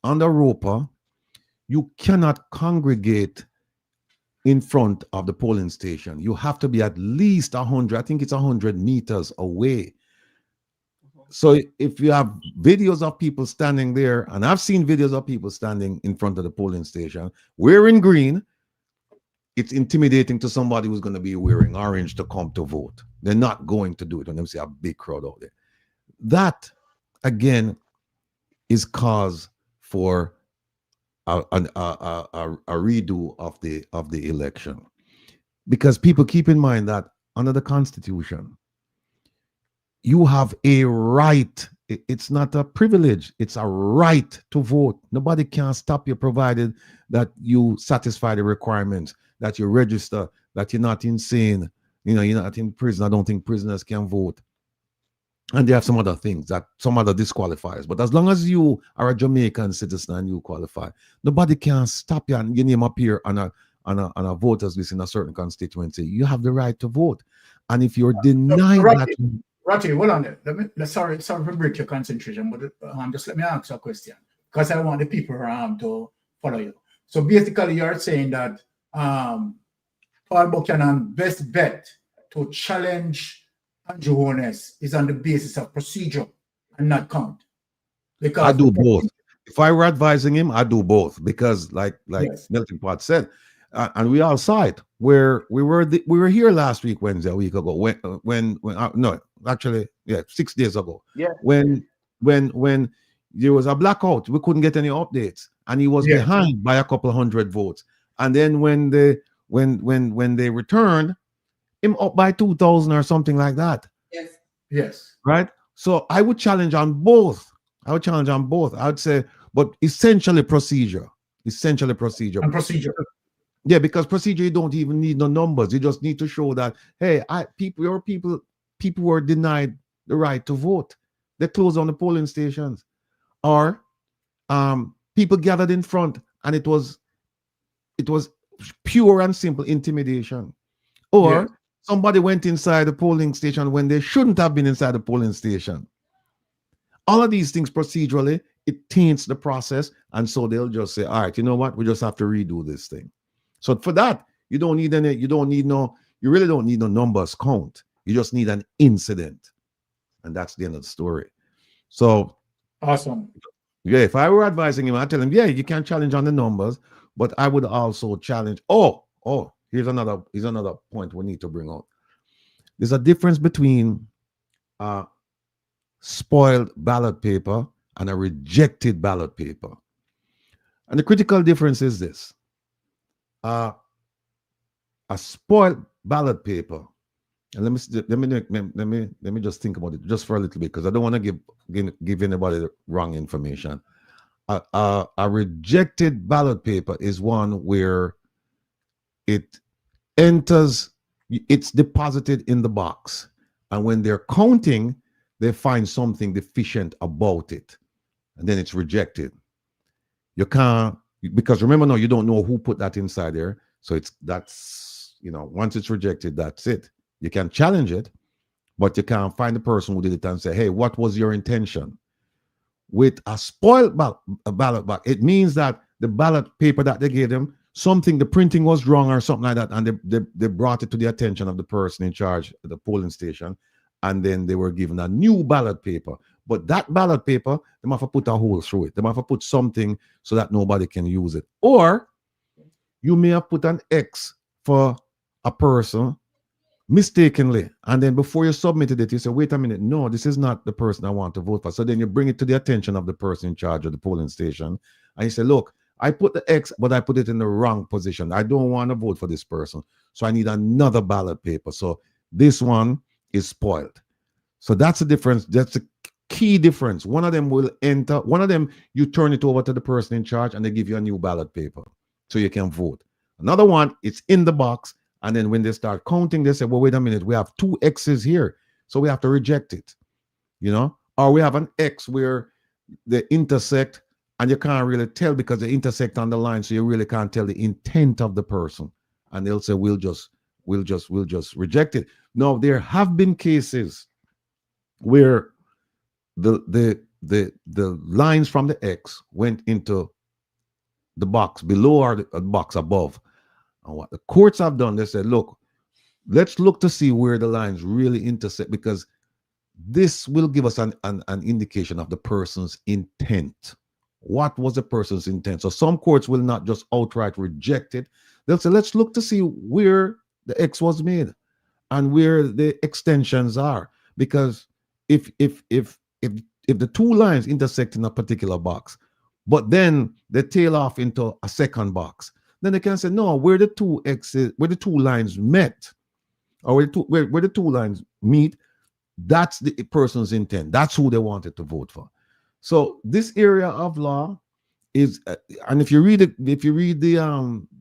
under ROPA, you cannot congregate in front of the polling station. You have to be at least 100, I think it's 100 meters away. So if you have videos of people standing there, and I've seen videos of people standing in front of the polling station wearing green, it's intimidating to somebody who's going to be wearing orange to come to vote. They're not going to do it when they see a big crowd out there. That, again, is cause for a redo of the election, because people keep in mind that under the Constitution, you have a right. It's not a privilege. It's a right to vote. Nobody can stop you, provided that you satisfy the requirements, that you register, that you're not insane. You're not in prison. I don't think prisoners can vote. And they have some other things, that some other disqualifiers. But as long as you are a Jamaican citizen and you qualify, nobody can stop you and your name appear on a voters list in a certain constituency, you have the right to vote. And if you're denied that, Ratty, hold on there. Sorry to break your concentration, but just let me ask you a question because I want the people to follow you. So basically, you're saying that Paul Buchanan best bet to challenge Andrew Holness is on the basis of procedure and not count. Because I do both. If I were advising him, I do both because, like Yes. Melting Pot said, and we all saw it. Where we were here last week, Wednesday, a week ago. No, actually, 6 days ago. Yeah. When there was a blackout, we couldn't get any updates, and he was Yeah. behind by a couple of hundred votes. And then when they returned, him up by 2,000 or something like that. Yes. Right. So I would challenge on both. I would say, but essentially procedure. And procedure. Yeah, because procedure, you don't even need no numbers. You just need to show that, hey, people were denied the right to vote. They closed on the polling stations, or people gathered in front, and it was pure and simple intimidation, or somebody went inside the polling station when they shouldn't have been inside the polling station. All of these things procedurally, it taints the process, and so they'll just say, all right, you know what, we just have to redo this thing. So for that, you really don't need no numbers count. You just need an incident. And that's the end of the story. So awesome. Yeah, if I were advising him, I'd tell him, yeah, you can challenge on the numbers, but I would also challenge. Here's another point we need to bring out. There's a difference between spoiled ballot paper and a rejected ballot paper. And the critical difference is this. A spoiled ballot paper, and let me just think about it just for a little bit, because I don't want to give anybody the wrong information. A rejected ballot paper is one where it's deposited in the box, and when they're counting, they find something deficient about it, and then it's rejected. You can't, because remember now, you don't know who put that inside there. So once it's rejected, that's it. You can challenge it, but you can't find the person who did it and say, hey, what was your intention? With a spoiled ballot box, it means that the ballot paper that they gave them, the printing was wrong or something like that, and they brought it to the attention of the person in charge at the polling station, and then they were given a new ballot paper. But that ballot paper, they have to put a hole through it. They have to put something so that nobody can use it. Or you may have put an X for a person mistakenly, and then before you submitted it, you say, wait a minute, no, this is not the person I want to vote for. So then you bring it to the attention of the person in charge of the polling station, and you say, look, I put the X, but I put it in the wrong position. I don't want to vote for this person, so I need another ballot paper. So this one is spoiled. So that's the difference. That's the key difference. One of them will enter, one of them you turn it over to the person in charge, and they give you a new ballot paper so you can vote. Another one, it's in the box, and then when they start counting, they say, well, wait a minute, we have 2 X's here, so we have to reject it, or we have an X where they intersect, and you can't really tell because they intersect on the line, so you really can't tell the intent of the person, and they'll say, we'll just reject it. Now, there have been cases where the lines from the X went into the box below or the box above. And what the courts have done, they said, look, let's look to see where the lines really intersect, because this will give us an indication of the person's intent. What was the person's intent? So some courts will not just outright reject it. They'll say, let's look to see where the X was made and where the extensions are. Because if the 2 lines intersect in a particular box, but then they tail off into a second box, then they can say, no, where the 2 X's, where the 2 lines met, or where the 2 lines meet, that's the person's intent. That's who they wanted to vote for. So this area of law is, and if you read the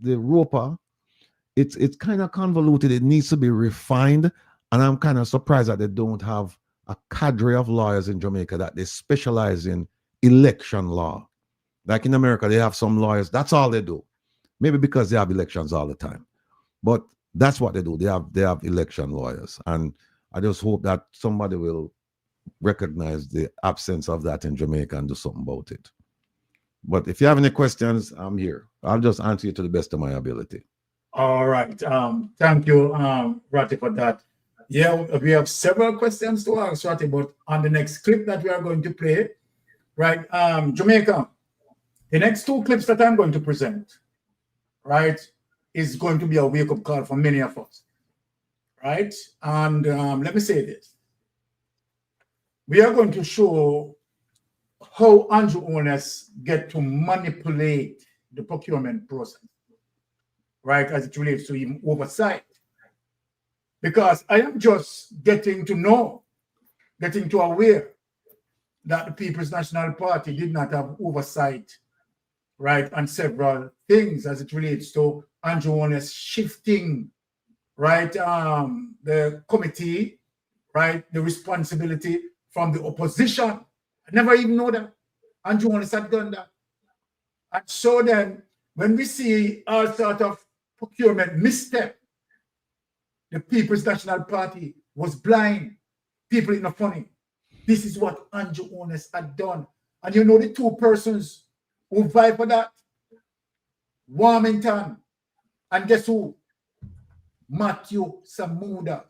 ROPA, it's kind of convoluted. It needs to be refined, and I'm kind of surprised that they don't have a cadre of lawyers in Jamaica that they specialize in election law. Like in America, they have some lawyers, that's all they do. Maybe because they have elections all the time. But that's what they do. They have election lawyers. And I just hope that somebody will recognize the absence of that in Jamaica and do something about it. But if you have any questions, I'm here. I'll just answer you to the best of my ability. All right. Thank you, Ratty, for that. Yeah, we have several questions to ask Ratty, but on the next clip that we are going to play, right? Jamaica, the next two clips that I'm going to present, right, is going to be a wake-up call for many of us, right? And let me say this. We are going to show how Andrew owners get to manipulate the procurement process, right, as it relates to him oversight. Because I am just getting to know, getting to aware that the People's National Party did not have oversight, right, on several things as it relates to Andrew owners shifting, right, the committee, right, the responsibility from the opposition. I never even know that Andrew owners had done that. And so then, when we see all sort of procurement misstep, the People's National Party was blind. People in the funny. This is what Andrew owners had done. And you know the two persons who vie for that? Warmington. And guess who? Matthew Samuda.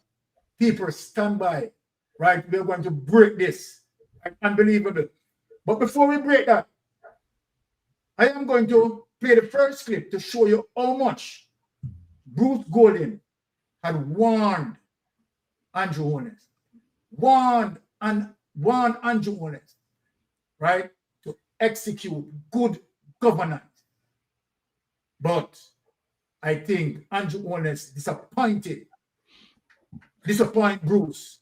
People stand by. Right? We're going to break this. Unbelievable. But before we break that, I am going to play the first clip to show you how much Bruce Golding had warned Andrew owners, warned Andrew owners, right, to execute good governance. But I think Andrew owners disappoint Bruce,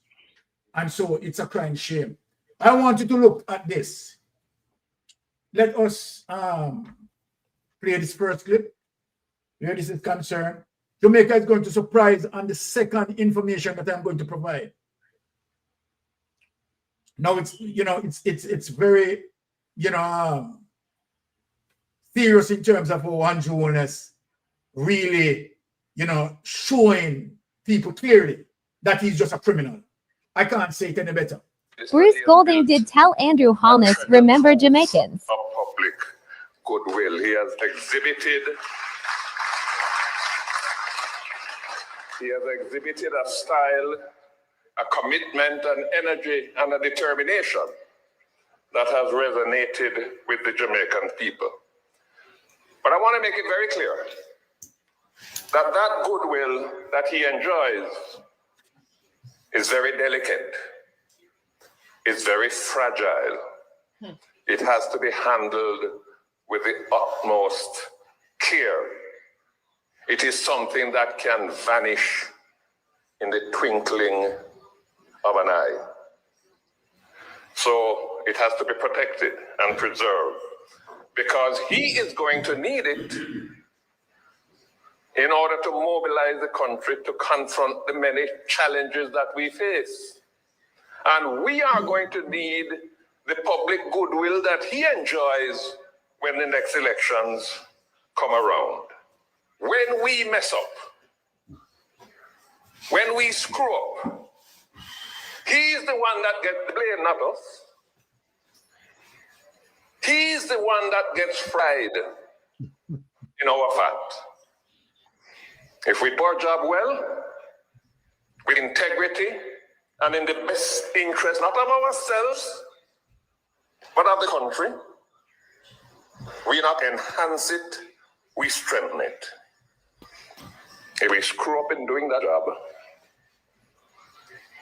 and so it's a crying shame. I want you to look at this. Let us play this first clip where this is concerned. Jamaica is going to surprise on the second information that I'm going to provide. Now it's, you know, it's very, you know, serious in terms of how Andrew owners really, you know, showing people clearly that he's just a criminal. I can't say it any better. Bruce Golding did tell Andrew Holness, remember Jamaicans. Of public goodwill. He has exhibited a style, a commitment, an energy, and a determination that has resonated with the Jamaican people. But I want to make it very clear that that goodwill that he enjoys is very delicate. It's very fragile. It has to be handled with the utmost care. It is something that can vanish in the twinkling of an eye. So it has to be protected and preserved because he is going to need it in order to mobilize the country to confront the many challenges that we face. And we are going to need the public goodwill that he enjoys when the next elections come around. When we mess up, when we screw up, he's the one that gets the blame, not us. He's the one that gets fried in our fat. If we do our job well, with integrity, and in the best interest, not of ourselves, but of the country, we not enhance it, we strengthen it. If we screw up in doing that job,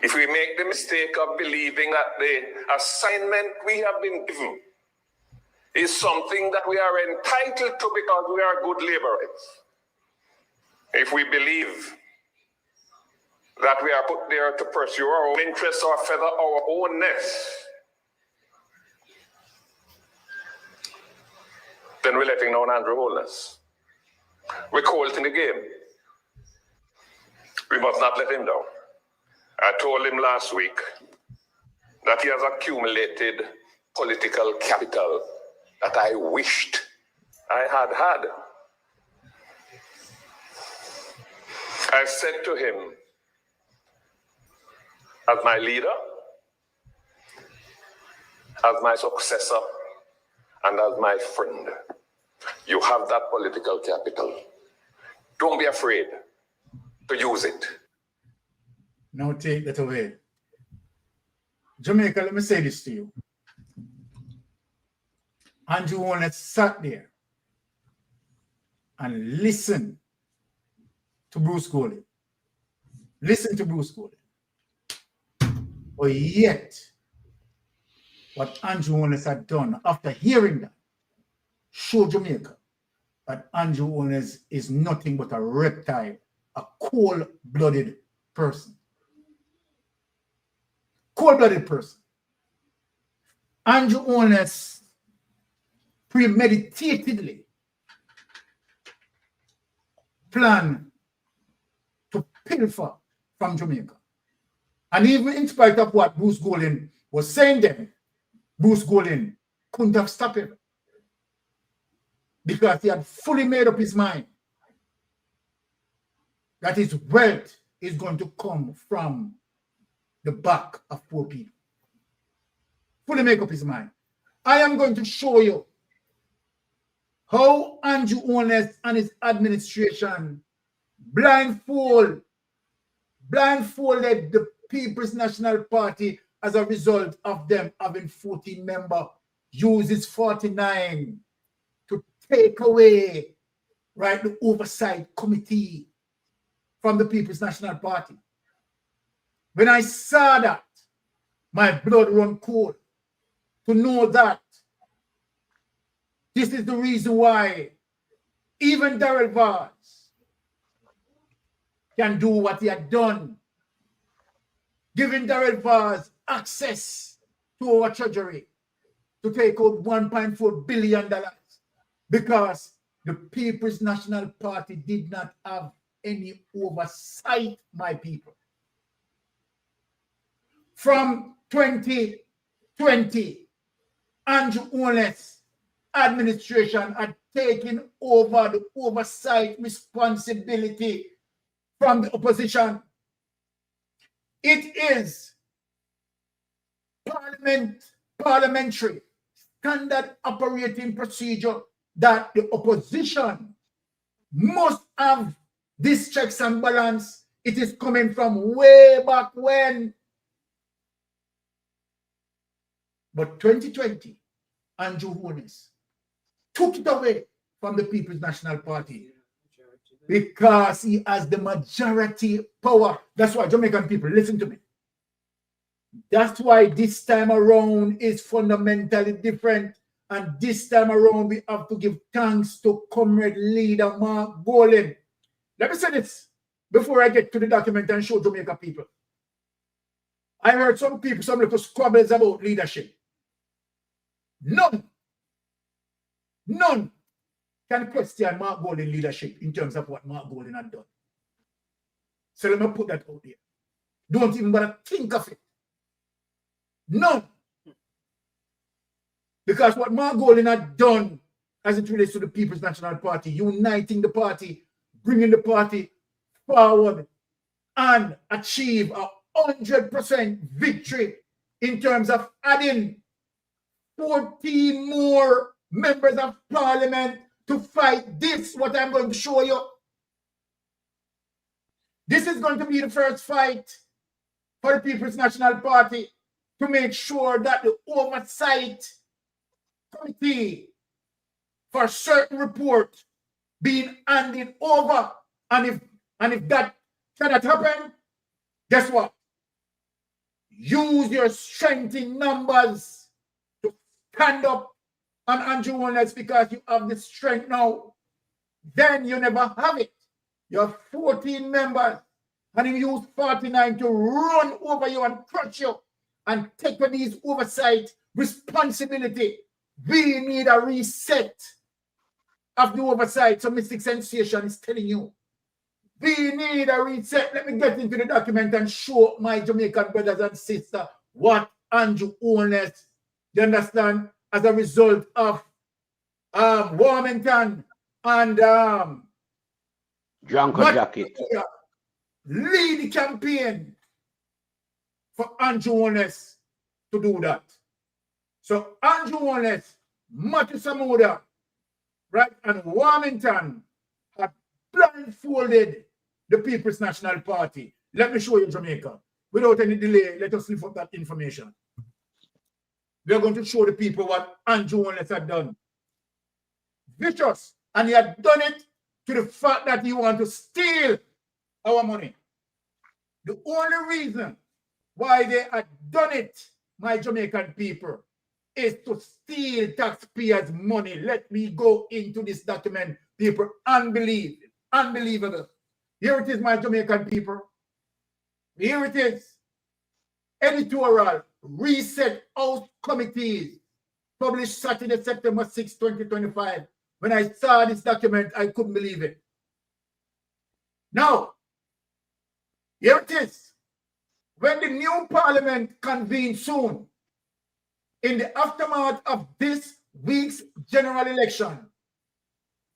if we make the mistake of believing that the assignment we have been given is something that we are entitled to because we are good laborers, if we believe that we are put there to pursue our own interests or feather our own nest, then we're letting down Andrew Holness. We're cold in the game. We must not let him down. I told him last week that he has accumulated political capital that I wished I had had. I said to him, as my leader, as my successor, and as my friend, you have that political capital. Don't be afraid to use it. Now take that away. Jamaica, let me say this to you. Andrew Holness sat there and listened to Bruce Golding. Listen to Bruce Golding. But yet, what Andrew Holness had done after hearing that showed Jamaica that Andrew Holness is nothing but a reptile, a cold-blooded person. Cold-blooded person. Andrew Holness premeditatedly planned to pilfer from Jamaica. And even in spite of what Bruce Golding was saying then, Bruce Golding couldn't have stopped him because he had fully made up his mind that his wealth is going to come from the back of poor people. Fully make up his mind. I am going to show you how Andrew Holness and his administration blindfolded the People's National Party as a result of them having 14 members, uses 49 to take away, right, the oversight committee from the People's National Party. When I saw that, my blood run cold to know that this is the reason why even Darrell Vaz can do what he had done, giving Darrell Vaz access to our treasury to take out $1.4 billion because the People's National Party did not have any oversight, my people. From 2020, Andrew Holness administration had taken over the oversight responsibility from the opposition. It is parliamentary standard operating procedure that the opposition must have this checks and balance. It is coming from way back when. But 2020, Andrew Holness took it away from the People's National Party because he has the majority power. That's why, Jamaican people, listen to me. That's why this time around is fundamentally different. And this time around, we have to give thanks to Comrade Leader Mark Golding. Let me say this before I get to the document and show Jamaica people. I heard some people, some little squabbles about leadership. None can question Mark Golding leadership in terms of what Mark Golding had done. So let me put that out there. Don't even bother think of it. None. Because what Mark Golding had done as it relates to the People's National Party, uniting the party, bringing the party forward and achieve a 100% victory in terms of adding 14 more members of parliament to fight this, what I'm going to show you. This is going to be the first fight for the People's National Party to make sure that the oversight committee for certain report being handed over. And if that cannot happen, guess what? Use your strength in numbers to stand up on Andrew Holness because you have the strength now. Then you never have it. You have 14 members and you use 49 to run over you and crush you and take on these oversight responsibility. We need a reset of the oversight. So Mystic Sensation is telling you. We need a reset. Let me get into the document and show my Jamaican brothers and sisters what Andrew Holness, you understand, as a result of Warmington and Junker Jacket. lead the campaign for Andrew Holness to do that. So Andrew Holness, Matthew Samuda, right, and Warmington have blindfolded the People's National Party. Let me show you Jamaica. Without any delay, let us lift up that information. We are going to show the people what Andrew Holness had done. Vicious. And he had done it to the fact that he wanted to steal our money. The only reason why they had done it, my Jamaican people, is to steal taxpayers' money. Let me go into this document, people. Unbelievable. Here it is, my Jamaican people. Here it is. Editorial Reset House Committees, published Saturday, September 6, 2025. When I saw this document, I couldn't believe it. Now, here it is. When the new parliament convenes soon, in the aftermath of this week's general election,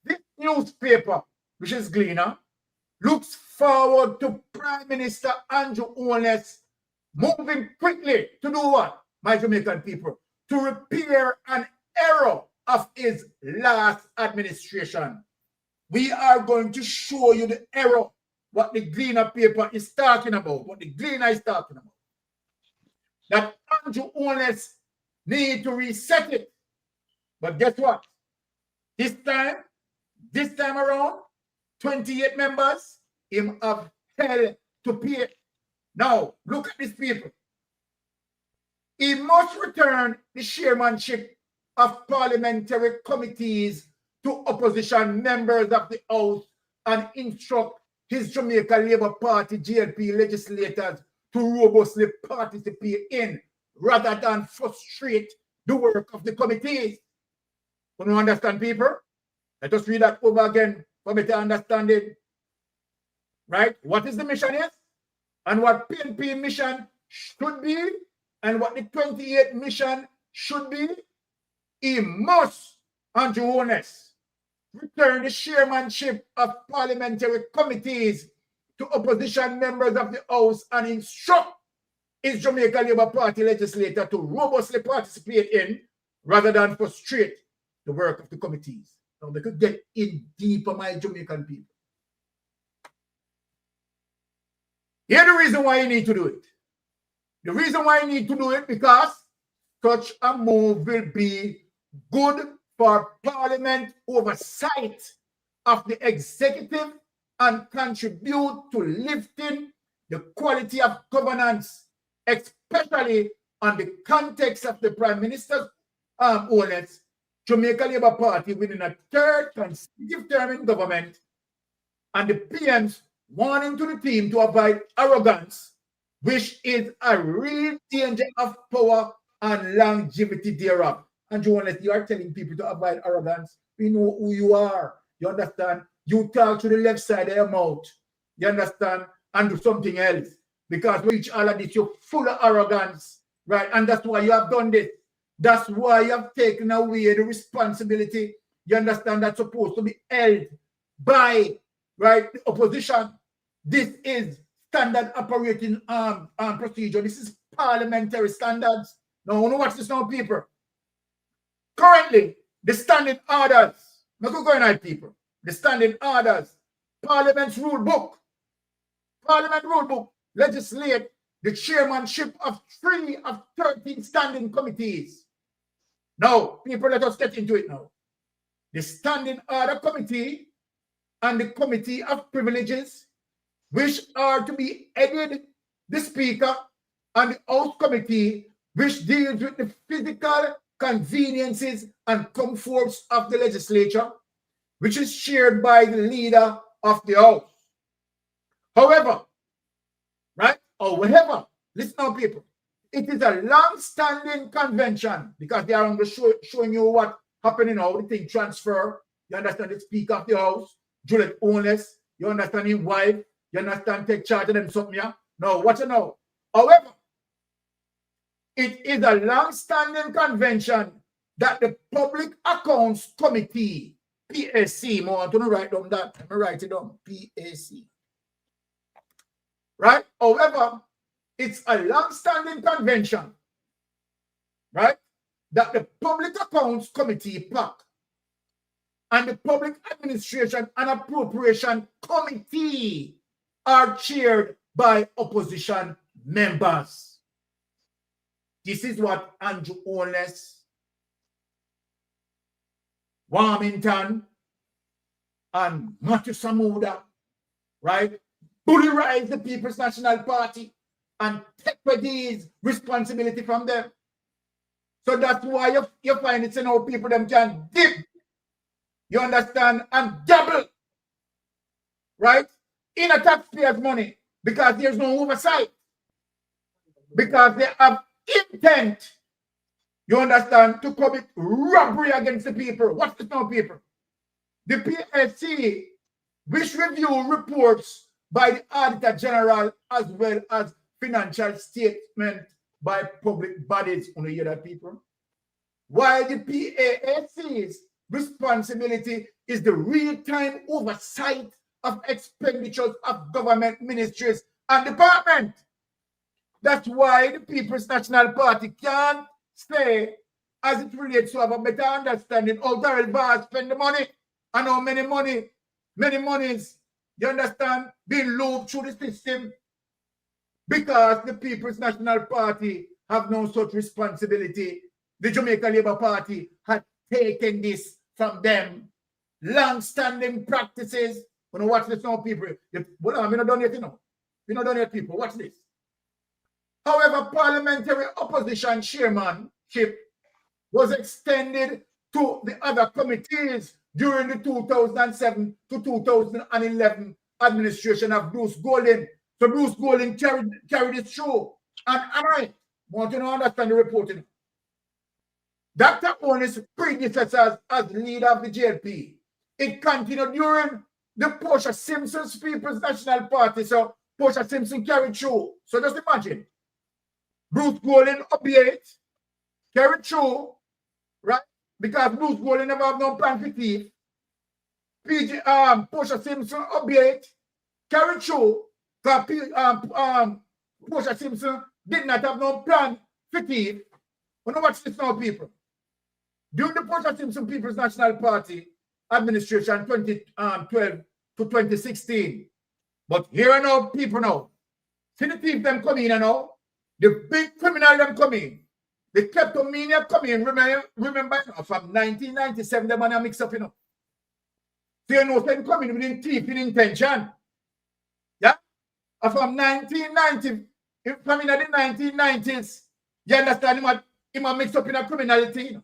this newspaper, which is Gleaner, looks forward to Prime Minister Andrew Holness moving quickly to do what, my Jamaican people? To repair an error of his last administration. We are going to show you the error, what the Gleaner paper is talking about, what the Gleaner is talking about. That Andrew Holness need to reset it. But guess what? This time around, 28 members, him have hell to pay. Now, look at these people. He must return the chairmanship of parliamentary committees to opposition members of the House and instruct his Jamaica Labour Party GLP legislators to robustly participate in rather than frustrate the work of the committees. You don't understand, people? Let us read that over again for better understanding. Right? What is the mission is? And what PNP mission should be, and what the 28 mission should be. He must, Andrew Holness, return the chairmanship of parliamentary committees to opposition members of the House and instruct his Jamaica Labour Party legislator to robustly participate in rather than frustrate the work of the committees. Now, they could get in deeper, my Jamaican people. Here's the reason why you need to do it. The reason why you need to do it because such a move will be good for Parliament oversight of the executive and contribute to lifting the quality of governance, especially on the context of the Prime Minister's Holness, Jamaica Labour Party within a third consecutive term in government, and the PM's warning to the team to avoid arrogance, which is a real danger of power and longevity thereof. And Holness, you are telling people to avoid arrogance. We know who you are. You understand? You talk to the left side of your mouth. You understand? And do something else. Because we reach all of this, you're full of arrogance. Right? And that's why you have done this. That's why you have taken away the responsibility. You understand? That's supposed to be held by, right, the opposition. This is standard operating procedure. This is parliamentary standards. Now, watch this now, people. Currently, the standing orders, not going on, people. The standing orders, Parliament's rule book, Parliament rule book, legislate the chairmanship of 3 of 13 standing committees. Now, people, let us get into it now. The Standing Order Committee and the Committee of Privileges, which are to be headed the Speaker, and the House Committee, which deals with the physical conveniences and comforts of the legislature, which is chaired by the leader of the House. However, right? However, listen now, people. It is a long-standing convention because they are showing you what happened now, the thing transfer. You understand the Speaker of the House, Juliet Holness. You understand his wife. You understand take charge of them something. Yeah? No, watch it now. However, it is a long-standing convention that the Public Accounts Committee, PAC, I want to write down that. Let me write it down, PAC. right? However, it's a long-standing convention, right, that the Public Accounts Committee, PAC, and the Public Administration and Appropriation Committee are chaired by opposition members. This is what Andrew Holness, Warmington, and Matthew Samuda, right, bullerize the People's National Party and take these responsibility from them. So that's why you find it's how people them can dip, you understand, and double, right, in a taxpayer's money because there's no oversight, because they have intent, you understand, to commit robbery against the people. What's this now, people? The PSC, which review reports by the Auditor General as well as financial statement by public bodies, on the hear that, people? While the PASC's responsibility is the real-time oversight of expenditures of government ministries and departments. That's why the People's National Party can't say, as it relates to have a better understanding how Darrell Barr spend the money and how many monies, you understand, being looped through the system, because the People's National Party have no such responsibility. The Jamaica Labour Party had taken this from them. Long-standing practices. You know, watch this now, people. Well, I'm not done yet, you know. We're not done yet, people. Watch this. However, parliamentary opposition chairmanship was extended to the other committees during the 2007 to 2011 administration of Bruce Golding. So Bruce Golding carried it through. And I want you to understand the reporting. Dr. Owen's predecessors as leader of the JLP. It continued during the Portia Simpson's People's National Party. So Portia Simpson carried through. So just imagine. Bruce Golding obeyed, carried through, right? Because Bruce Golding never have no plan for thief. Portia Simpson obeyed, carried through, because Portia Simpson did not have no plan for thief. You know watch this now, people. During the Portia Simpson People's National Party administration 2012 to 2016. But here and now, people now, see the thief them come in and now, the big criminal them come in, the kleptomania come in, remember you know, from 1997, the man mix up, you know. So you know, them come in with thief in intention. Yeah? And from 1990, from in the 1990s, you understand him mix up in a criminality, you know.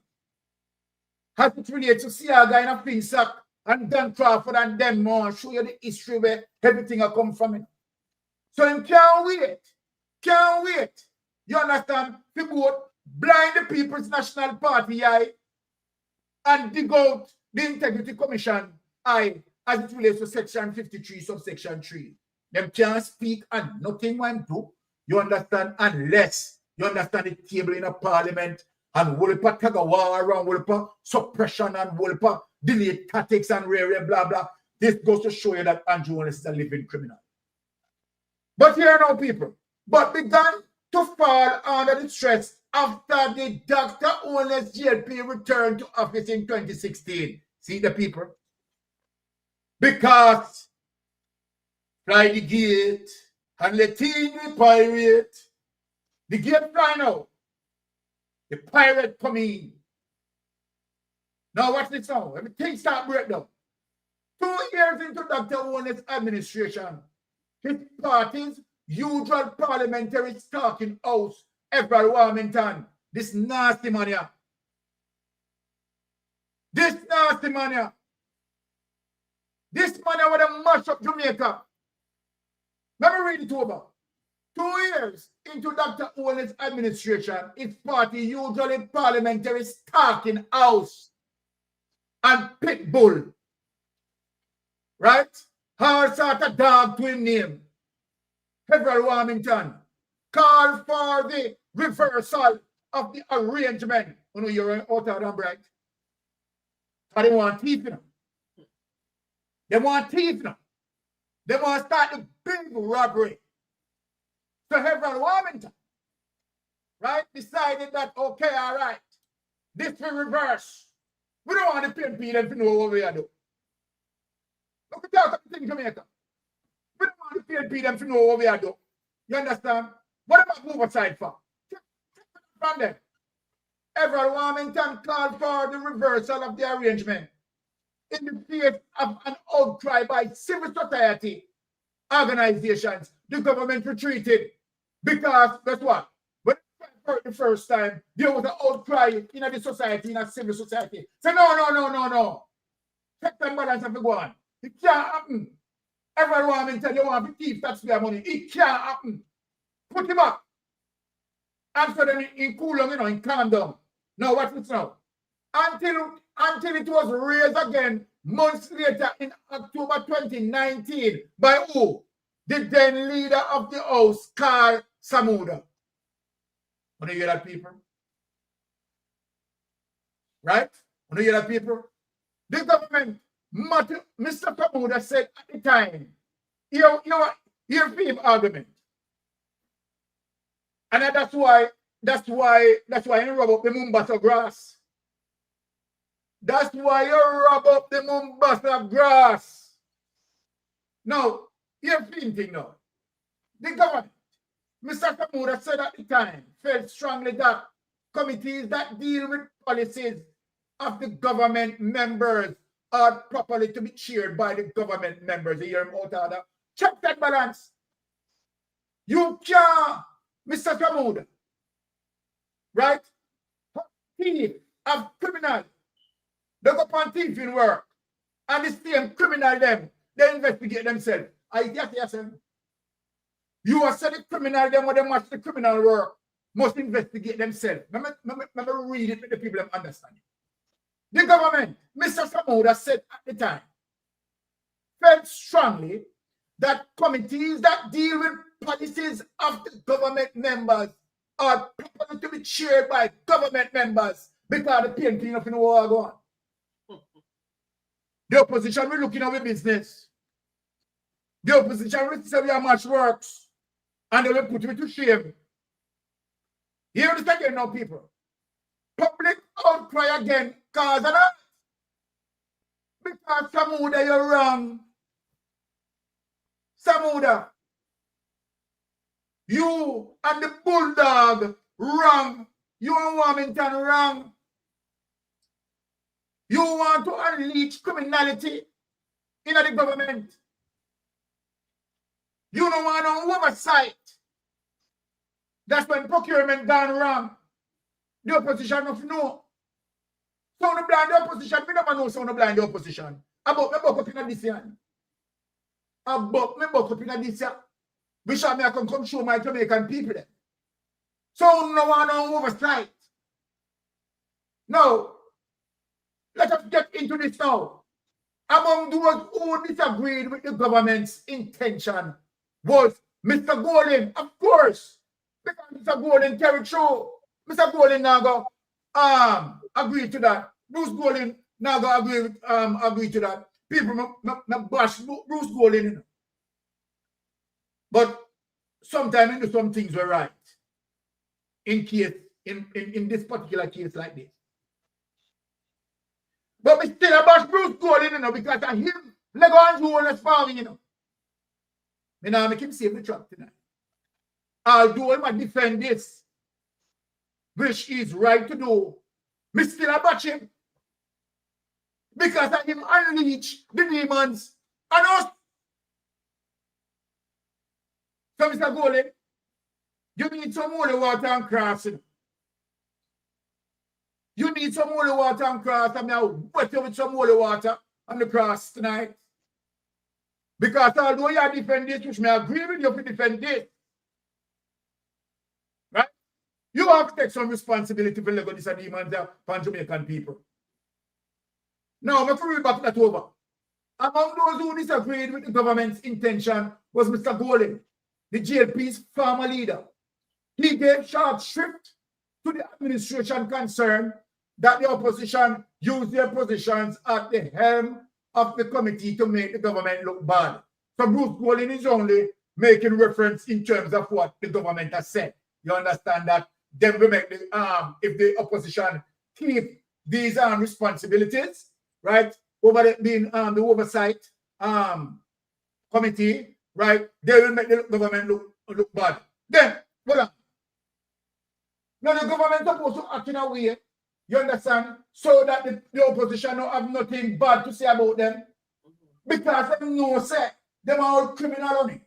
Has it related to Seaga in a Finsack and Dan Crawford and them more, show you the history where everything will come from it. So him can't wait. You understand? People blind the People's National Party eye and dig out the Integrity Commission eye as it relates to Section 53, subsection 3. Them can't speak and nothing went do. You understand? Unless you understand the table in a parliament and Wolpa tag a war around Wolpa suppression and Wolpa delay tactics and rare blah blah. This goes to show you that Andrew Holness is a living criminal. But here now, people, but began to fall under the stress after the Dr. Holness JLP returned to office in 2016. See the people? Because fly the gate and let in the pirate. The gate fly now. The pirate come in. Now watch this now. Everything start break down. 2 years into Dr. Holness administration, his party's usual parliamentary talking house, Everett Warmington. This nasty man here. This nasty man here. This man here would have mashed up Jamaica. Let me read it over. 2 years into Dr. Holness administration, his party usually parliamentary talking house and pit bull. Right? How sort of dog to him name. Everett Warmington call for the reversal of the arrangement. You know, you're out of them, right? But they want teeth, you know. They want teeth, you know. They want to start a big robbery So Everett Warmington, right, decided that, okay, all right, this will reverse. We don't want the PNP them to know what we are doing. Look at the thing, Jamaica. We don't want the PNP them to know what we are doing. You understand? What about move aside for? From them. Everett Warmington called for the reversal of the arrangement in the face of an outcry by civil society organizations. The government retreated because, guess what? When the first time, there was an outcry in the society, in a civil society. Say, no. Check and balance and go on. It can't happen. Everyone will tell you want to keep taxpayer money. It can't happen. Put him up. And so then in cool down, in calm down. Now watch this now. Until it was raised again months later in October 2019 by who? The then leader of the House, Carl Samuda. Want to hear that, people? Right? Want to hear that, people? The government, Mr. Samuda said at the time, hear him argument. And that's why you rub up the Mombasa grass. That's why you rub up the Mombasa grass. Now, here's the thing now. The government, Mr. Samuda said at the time, felt strongly that committees that deal with policies of the government members are properly to be chaired by the government members. You hear him out of that? Check that balance. You can't, Mr. Samuda, right? Thief of criminal. They go upon thieving work. And the same criminal them, they investigate themselves. Yes. You are saying the criminal them when they match the criminal work must investigate themselves. Let me read it with the people understand it. The government, Mr. Samuda said at the time, felt strongly that committees that deal with policies of the government members are properly to be chaired by government members because the PNP nothing know what go on. The opposition will looking at the business. The opposition will say we are much works and they will put me to shame. Hear this again now, people. Public outcry again, cause and earth. Because Samuda, you're wrong. Samuda, you and the bulldog wrong. You and Warmington wrong. You want to unleash criminality in the government. You don't want no oversight. That's when procurement gone wrong. The opposition of no. So the blind opposition, we never know so the blind opposition. About me buck up in this year. About me buck up in this year. We shall me come show my Jamaican people there. So no one no oversight. Now, let us get into this now. Among those who disagreed with the government's intention was Mr. Golden, of course. Because Mr. Golden carried through. Mr. Golden now go agree to that. Bruce Golden now go agree to that. People bash Bruce Golden. But sometimes some things were right. In this particular case like this. But we still bash Bruce Golden, because of him. Let go and do all this farming, Me now make him save the truck tonight. Although I might defend this, which is right to do, me still bash him. Because of him unleash the demons on us. So Mr. Golden, you need some holy water and crossing. You need some holy water and cross, and I'll wet you with some holy water on the cross tonight. Because although you defend this, which may agree with you to defend this, right? You have to take some responsibility for letting these demons upon Jamaican people. Now, I'm going to back that over. Among those who disagreed with the government's intention was Mr. Golden, the GLP's former leader. He gave sharp shrift to the administration concerned that the opposition use their positions at the helm of the committee to make the government look bad. So Bruce Golden is only making reference in terms of what the government has said. You understand that? Then we make the if the opposition keep these responsibilities, right? Over the being the oversight committee, right? They will make the government look bad. Then hold on. Now the government is supposed to act in a way, you understand, so that the opposition don't have nothing bad to say about them. Because they know say them are all criminal on it.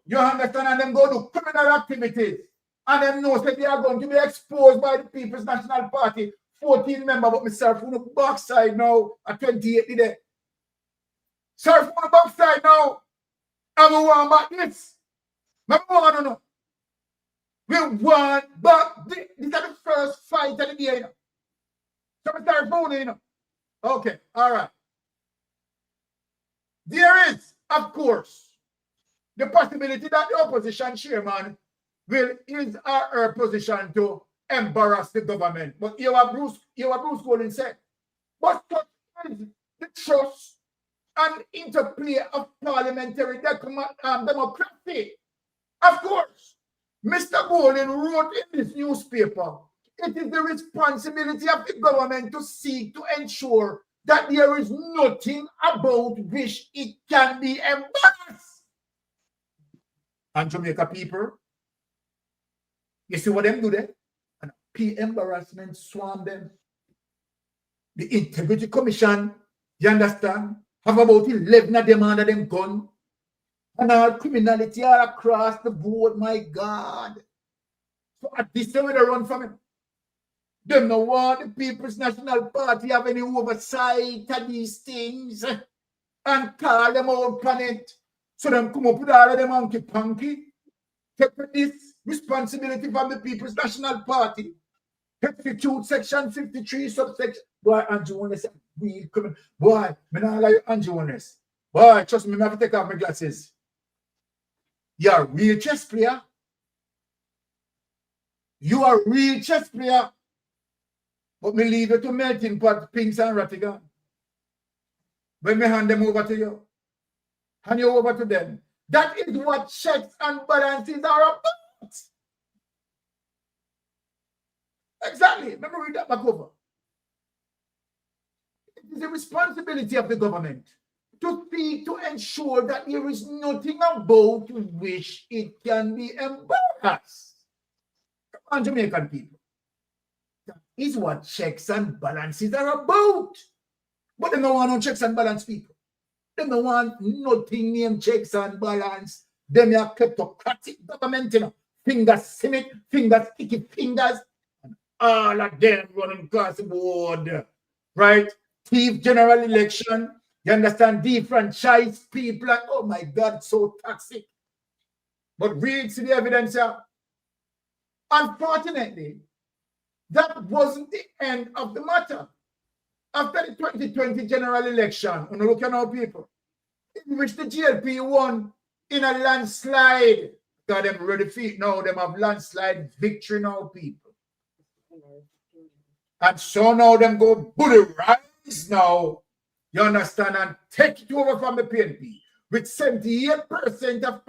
You understand? And them go do criminal activities. And them know that they are going to be exposed by the People's National Party. 14 members, but myself on the backside now at 28 today. Surf on the backside now. And we want back this. Maybe we want to know. We want back this. This is the first fight of the day, you know. So we start phone, you know. Okay, all right. There is, of course, the possibility that the opposition chairman will use her position to embarrass the government. But you have Bruce Golding said, but such is the trust and interplay of parliamentary democracy. Of course, Mr. Golding wrote in this newspaper, it is the responsibility of the government to seek to ensure that there is nothing about which it can be embarrassed. And Jamaica people, you see what them do there? And embarrassment swarm them. The Integrity Commission, you understand, have about 11 of them under them gun. And all criminality all across the board, my God. So at this time, they run from him. They don't want the People's National Party have any oversight of these things and call them out on it. So them come up with all of them hanky-panky. Take this responsibility from the People's National Party. Execute Section 53, subsection. Boy, Andrew Honest, real criminal. Boy, I don't like Andrew Honest. Boy, trust me, I have to take off my glasses. You're a real chess player. You are a real chess player. But me leave it to melting pot, Pinks and Rattigan. When me hand them over to you, hand you over to them. That is what checks and balances are about. Exactly. Let me read that back over. It is the responsibility of the government to seek to ensure that there is nothing about which it can be embarrassed. Come on, Jamaican people. That is what checks and balances are about. But they don't want no checks and balance people. They don't want nothing named checks and balance. Them are kleptocratic government, you know. Fingers cynic, fingers sticky fingers. And all of them running across the board. Right? Thief general election. You understand? Defranchise people. Like, oh my God, so toxic. But read see the evidence here. Unfortunately, that wasn't the end of the matter. After the 2020 general election, when you look at our people, in which the GLP won in a landslide, got them ready feet now, them have landslide victory now, people. And so now them go bully rise now, you understand, and take it over from the PNP with 78% of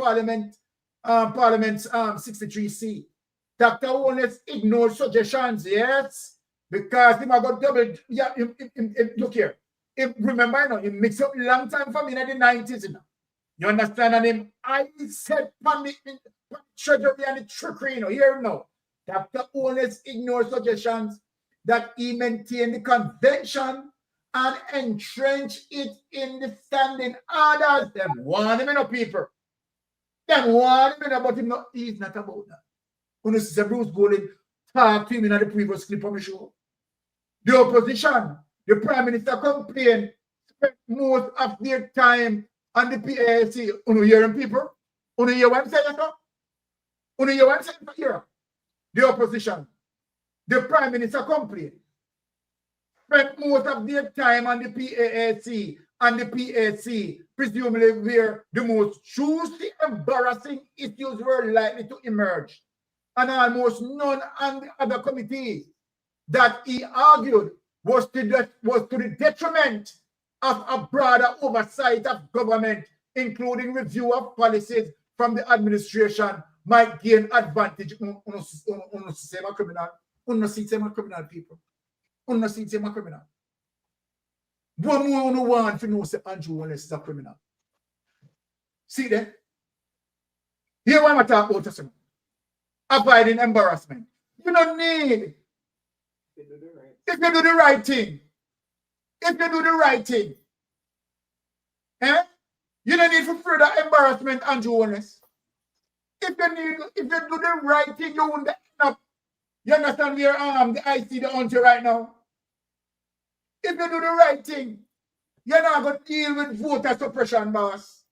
Parliament's 63 seats. Dr. Owens ignored suggestions, yes, because he might got double. Yeah, look here. Remember, you know, he mixed up long time for me in the 90s, you know. You understand? And him, I said, treasury and the trickery, you know, here now. Dr. Owens ignored suggestions that he maintain the convention and entrench it in the standing orders. Them want him, you know, people. Them want him, you know, but him not, he's not about that. When you see Bruce Golding talk to him in the previous clip on the show, the opposition, the Prime Minister complained, spent most of their time on the PAC. You hearing people? You hear what I'm saying? You hear what I'm saying here? The opposition, the Prime Minister complained, spent most of their time on the PAC, and the PAC, presumably where the most juicy, embarrassing issues were likely to emerge. And almost none on the other committees that he argued was to the detriment of a broader oversight of government, including review of policies from the administration might gain advantage. Criminal. Criminal people. Criminal. One more one to know say Andrew Wallace is a criminal. See there? Here what I'm talking about to avoiding embarrassment. You don't need if you do the right thing. If you do the right thing. You don't need for further embarrassment, Andrew Wallace. If you do the right thing, you won't end up. You understand where the IC the onto right now? If you do the right thing, you're not going to deal with voter suppression, boss.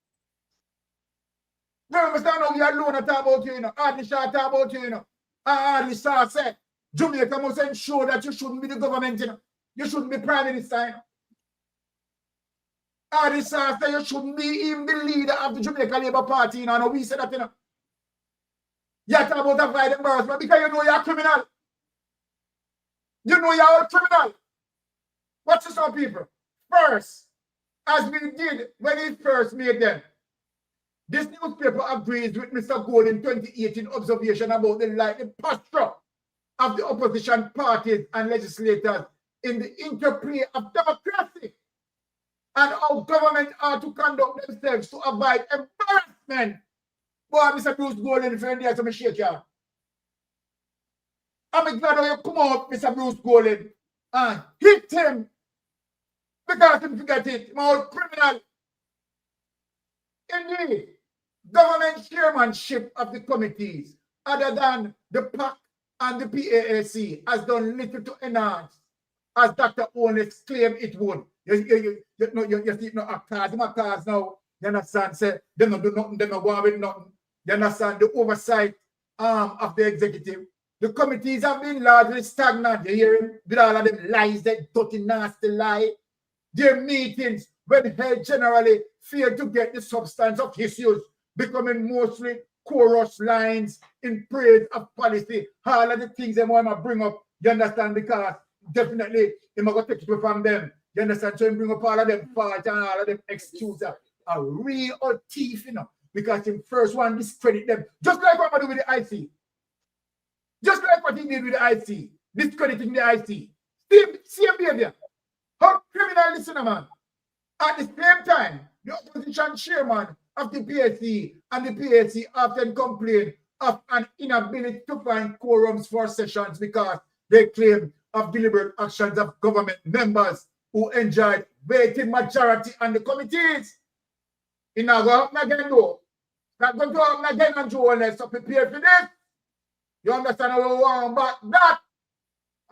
Remember, stand over here alone and talk about you, you know. Hardly shall talk about you, you know. Hardly shall say, Jamaica must ensure that you shouldn't be the government, you know. You shouldn't be prime minister, you know. Hardly shall say you shouldn't be even the leader of the Jamaica Labour Party, you know. And we say that, you know. You talk about avoid embarrassment because you know you're a criminal. You know you're a criminal. Watch this on people. First, as we did when he first made them, this newspaper agrees with Mr. Gold in 2018 observation about the posture of the opposition parties and legislators in the interplay of democracy and how government are to conduct themselves to avoid embarrassment. Boy, Mr. Bruce Gold in the friend there, so I shake you. I'm glad that you come out, Mr. Bruce Gold, and hit him. Because him forget it, more criminal. Indeed, government chairmanship of the committees, other than the PAC and the PAAC, has done little to enhance, as Dr. Owens claimed it would. You see, no actors now, you understand, say, they don't do nothing, they don't go with nothing. You understand, the oversight of the executive. The committees have been largely stagnant. You hear him? With all of them lies, that dirty, nasty lie. Their meetings, when held generally, fail to get the substance of issues, becoming mostly chorus lines in praise of policy. All of the things they want to bring up, you understand, because definitely they might go take it from them. You understand? So bring up all of them fault and all of them excuses. A real thief, you know, because the first one discredit them. Just like what I do with the IC. Just like what he did with the IC. Discrediting the IC. Same behavior. How criminal listener, man. At the same time, the opposition chairman of the PSC and the PSC often complain of an inability to find quorums for sessions because they claim of deliberate actions of government members who enjoyed weighting majority on the committees. It's not going to happen again, though. Not going to happen again, and Joe, so prepare for this. You understand how we want, but that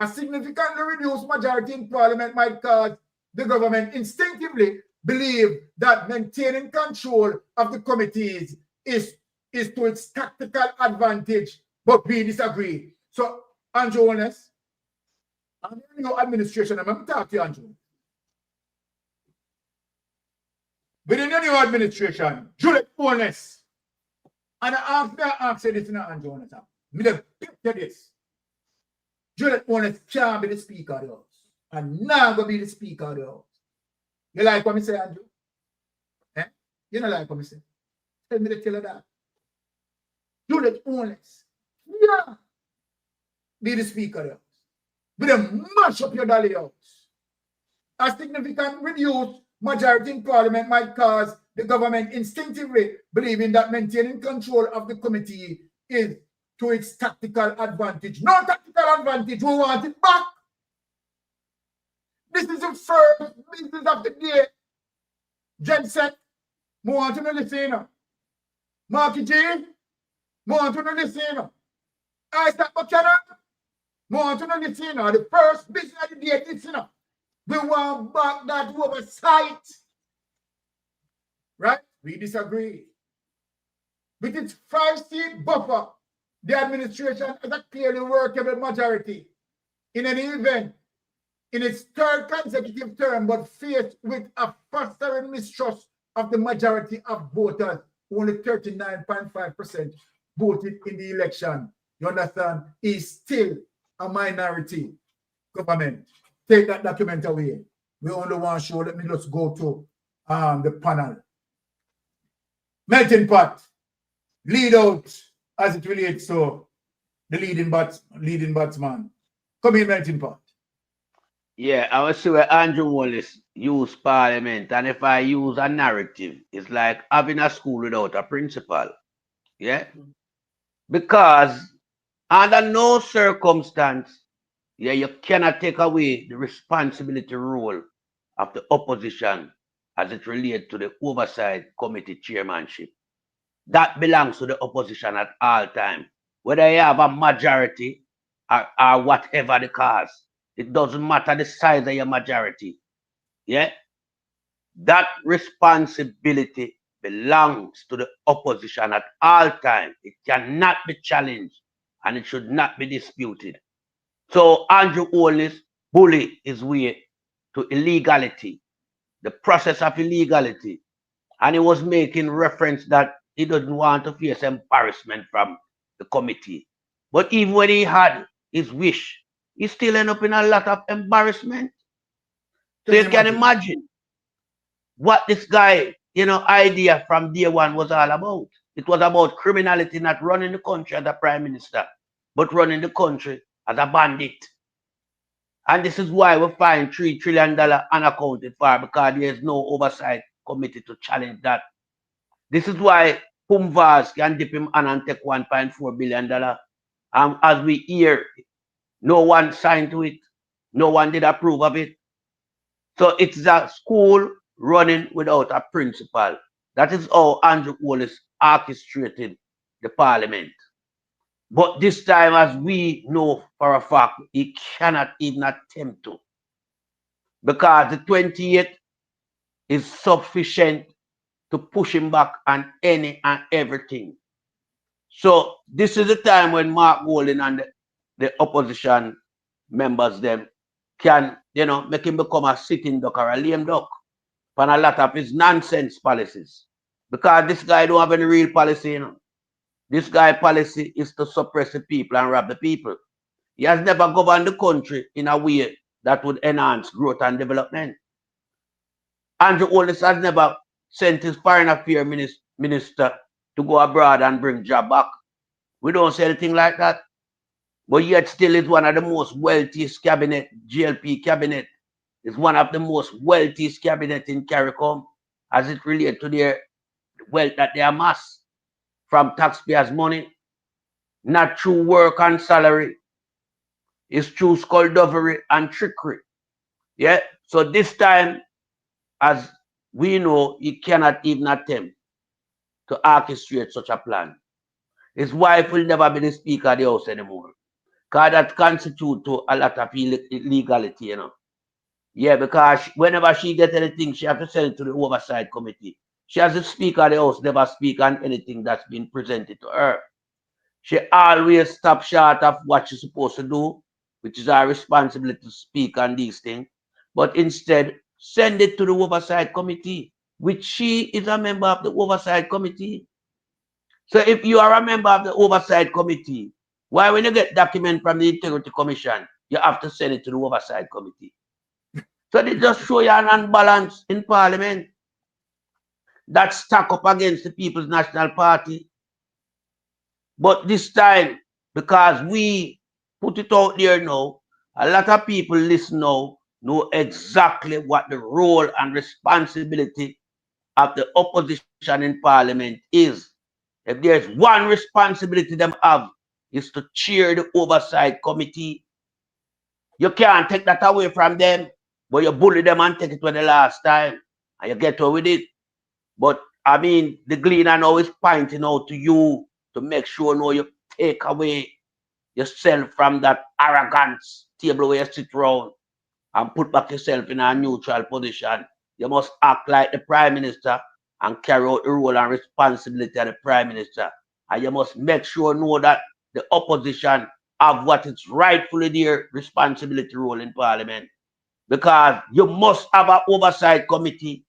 a significantly reduced majority in parliament might cause the government instinctively believe that maintaining control of the committees is to its tactical advantage, but we disagree. So, Andrew Honest, I'm in your administration, I'm going to talk to you, Andrew. Within your new administration, Juliet Honest, and I ask you this in Andrew Honest. Me the picture this. Juliet Honest can't be the speaker of the house. And now going to be the speaker of the house. You like what I say, Andrew? Eh? You don't like what I say? Tell me to tell you that. Juliet Honest. Yeah. Be the speaker of the house. But then mash up your dolly house. A significant reduced majority in parliament might cause the government instinctively believing that maintaining control of the committee is to its tactical advantage. No tactical advantage, we want it back. This is the first business of the day. Jensen, we want to listen. Marky G, we want to listen. ISAT BUCHANAN, we want to listen. The first business of the day, listen. We want back that oversight. Right? We disagree. With its 5-seat buffer, the administration has a clearly workable majority in any event in its third consecutive term, but faced with a fostering mistrust of the majority of voters, only 39.5% voted in the election. You understand? Is still a minority government. Take that document away. We only want to show. Let me just go to the panel. Melting pot. lead out as it relates to the leading batsman. Come in, Melting Pot. Yeah, I was see where Andrew Wallace use parliament, and if I use a narrative, it's like having a school without a principal. Yeah? Because under no circumstance, yeah, you cannot take away the responsibility role of the opposition as it relates to the oversight committee chairmanship. That belongs to the opposition at all times. Whether you have a majority or whatever the cause, it doesn't matter the size of your majority. Yeah? That responsibility belongs to the opposition at all times. It cannot be challenged and it should not be disputed. So Andrew Holness bully his way to illegality, the process of illegality. And he was making reference that he doesn't want to face embarrassment from the committee. But even when he had his wish, he still ended up in a lot of embarrassment. So you can imagine what this guy, idea from day one was all about. It was about criminality, not running the country as a prime minister, but running the country as a bandit. And this is why we find $3 trillion unaccounted for, because there is no oversight committee to challenge that. This is why Pumvas can dip him and take $1.4 billion. As we hear, no one signed to it. No one did approve of it. So it's a school running without a principal. That is how Andrew Wallace orchestrated the parliament. But this time, as we know for a fact, he cannot even attempt to. Because the 28th is sufficient to push him back on any and everything. So this is the time when Mark Golding and the opposition members them can, make him become a sitting duck or a lame duck for a lot of his nonsense policies. Because this guy don't have any real policy, This guy policy is to suppress the people and rob the people. He has never governed the country in a way that would enhance growth and development. Andrew Holness has never sent his foreign affairs minister to go abroad and bring job back. We don't say anything like that. But yet still is one of the most wealthiest cabinet, GLP cabinet, is one of the most wealthiest cabinet in CARICOM as it relates to their wealth that they amass from taxpayers' money, not through work and salary. It's through skullduggery and trickery. Yeah. So this time, as we know, he cannot even attempt to orchestrate such a plan. His wife will never be the Speaker of the House anymore. Because that constitutes to a lot of illegality, Yeah, because whenever she gets anything, she has to send it to the Oversight Committee. She has the Speaker of the House never speak on anything that's been presented to her. She always stops short of what she's supposed to do, which is her responsibility to speak on these things, but instead send it to the Oversight Committee, which she is a member of the Oversight Committee. So if you are a member of the Oversight Committee, why when you get document from the Integrity Commission, you have to send it to the Oversight Committee? So they just show you an unbalance in Parliament that stack up against the People's National Party. But this time, because we put it out there now, a lot of people listen now, know exactly what the role and responsibility of the opposition in Parliament is. If there's one responsibility them have, is to chair the Oversight Committee. You can't take that away from them, but you bully them and take it for the last time, and you get away with it. But I mean, the gleaner now is pointing out to you to make sure now you take away yourself from that arrogance table where you sit around and put back yourself in a neutral position. You must act like the Prime Minister and carry out the role and responsibility of the Prime Minister. And you must make sure know that the opposition have what is rightfully their responsibility role in Parliament. Because you must have an oversight committee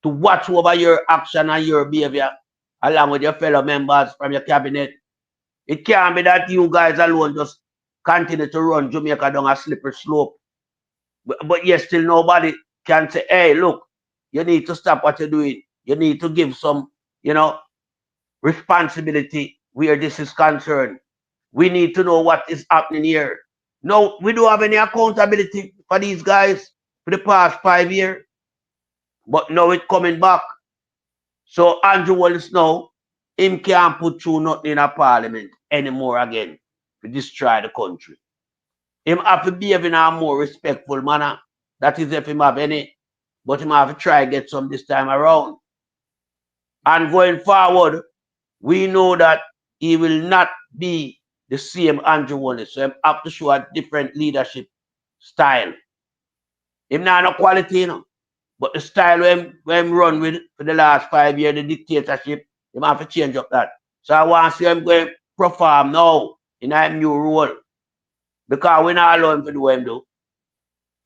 to watch over your action and your behavior along with your fellow members from your cabinet. It can't be that you guys alone just continue to run Jamaica down a slippery slope. But yet still nobody can say, hey, look, you need to stop what you're doing. You need to give some, responsibility where this is concerned. We need to know what is happening here. No, we don't have any accountability for these guys for the past 5 years, but now it's coming back. So Andrew Wallace now, him can't put through nothing in a parliament anymore again to destroy the country. Him have to behave in a more respectful manner. That is if him have any, but him have to try to get some this time around. And going forward, we know that he will not be the same Andrew Wallace. So him have to show a different leadership style. Him not no quality, you know. But the style when run with for the last 5 years, the dictatorship, him have to change up that. So I want to see him going perform now in a new role. Because we not allow him to do what him do.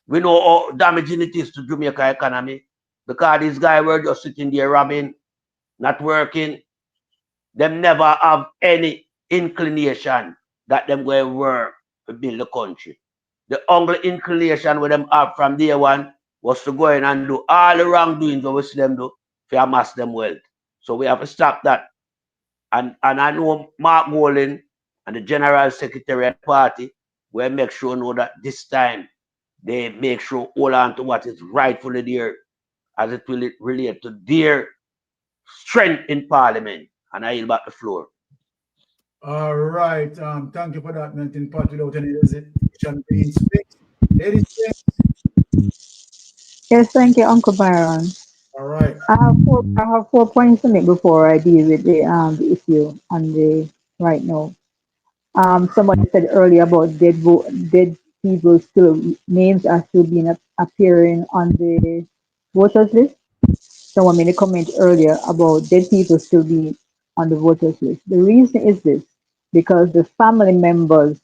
We know how damaging it is to Jamaica economy. Because these guys were just sitting there robbing, not working. Them never have any inclination that them going to work to build the country. The only inclination with them have from day one was to go in and do all the wrongdoings that we see them do to amass them wealth. So we have to stop that. And I know Mark Golding and the General Secretary of the party will make sure know that this time they make sure hold on to what is rightfully there as it will relate to their strength in Parliament. And I yield back the floor. All right. Thank you for that, melting pot. Without any hesitation, being speak. Ladies and Yes, thank you, Uncle Byron. all right. I have 4 points to make before I deal with the issue on the right now. Somebody said earlier about dead people still names are still being appearing on the voters list. Someone made a comment earlier about dead people still being on the voters list. The reason is this: because the family members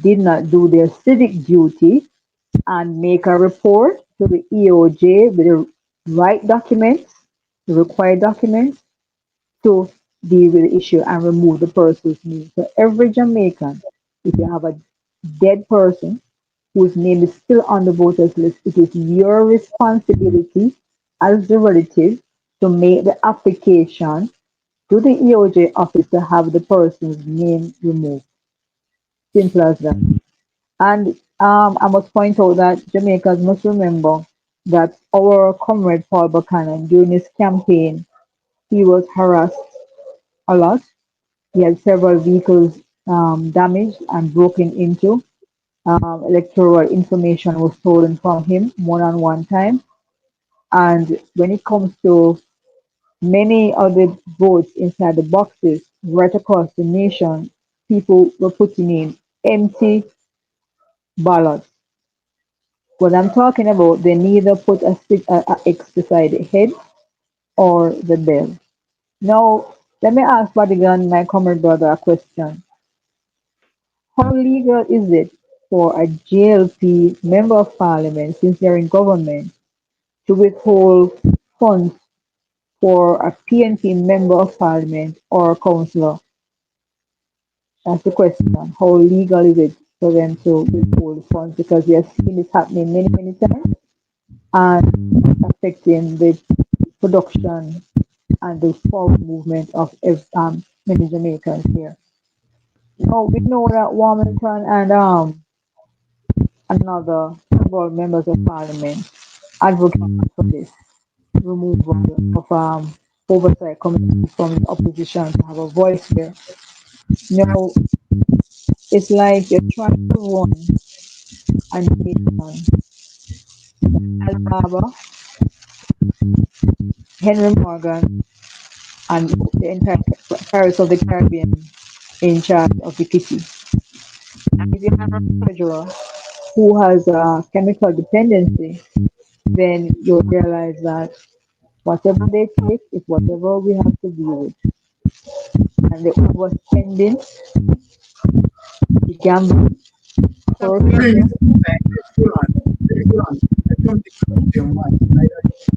did not do their civic duty and make a report to the EOJ with the right documents, the required documents to deal with the issue and remove the person's name. So every Jamaican, if you have a dead person whose name is still on the voters list, it is your responsibility as the relative to make the application to the EOJ office to have the person's name removed. Simple as that. And I must point out that Jamaicans must remember that our comrade Paul Buchanan, during his campaign, he was harassed a lot. He had several vehicles damaged and broken into. Electoral information was stolen from him more than one time. And when it comes to many of the votes inside the boxes right across the nation, people were putting in empty ballots. What I'm talking about, they neither put a X beside the head or the bell. Now, let me ask Bodygun, my comrade brother, a question. How legal is it for a JLP member of parliament, since they're in government, to withhold funds for a PNP member of parliament or a councillor? That's the question. How legal is it for them to withhold funds? Because we have seen this happening many, many times and affecting the production and the forward movement of many Jamaicans here. Now we know that Warmington and another several members of parliament advocated for this removal of oversight committee from the opposition to have a voice here. Now it's like you're trying to run a nation. Alabama, Henry Morgan, and the entire Pirates of the Caribbean in charge of the kitty. And if you have a treasurer who has a chemical dependency, then you'll realize that whatever they take is whatever we have to deal with. And the overspending, the gambling, corruption,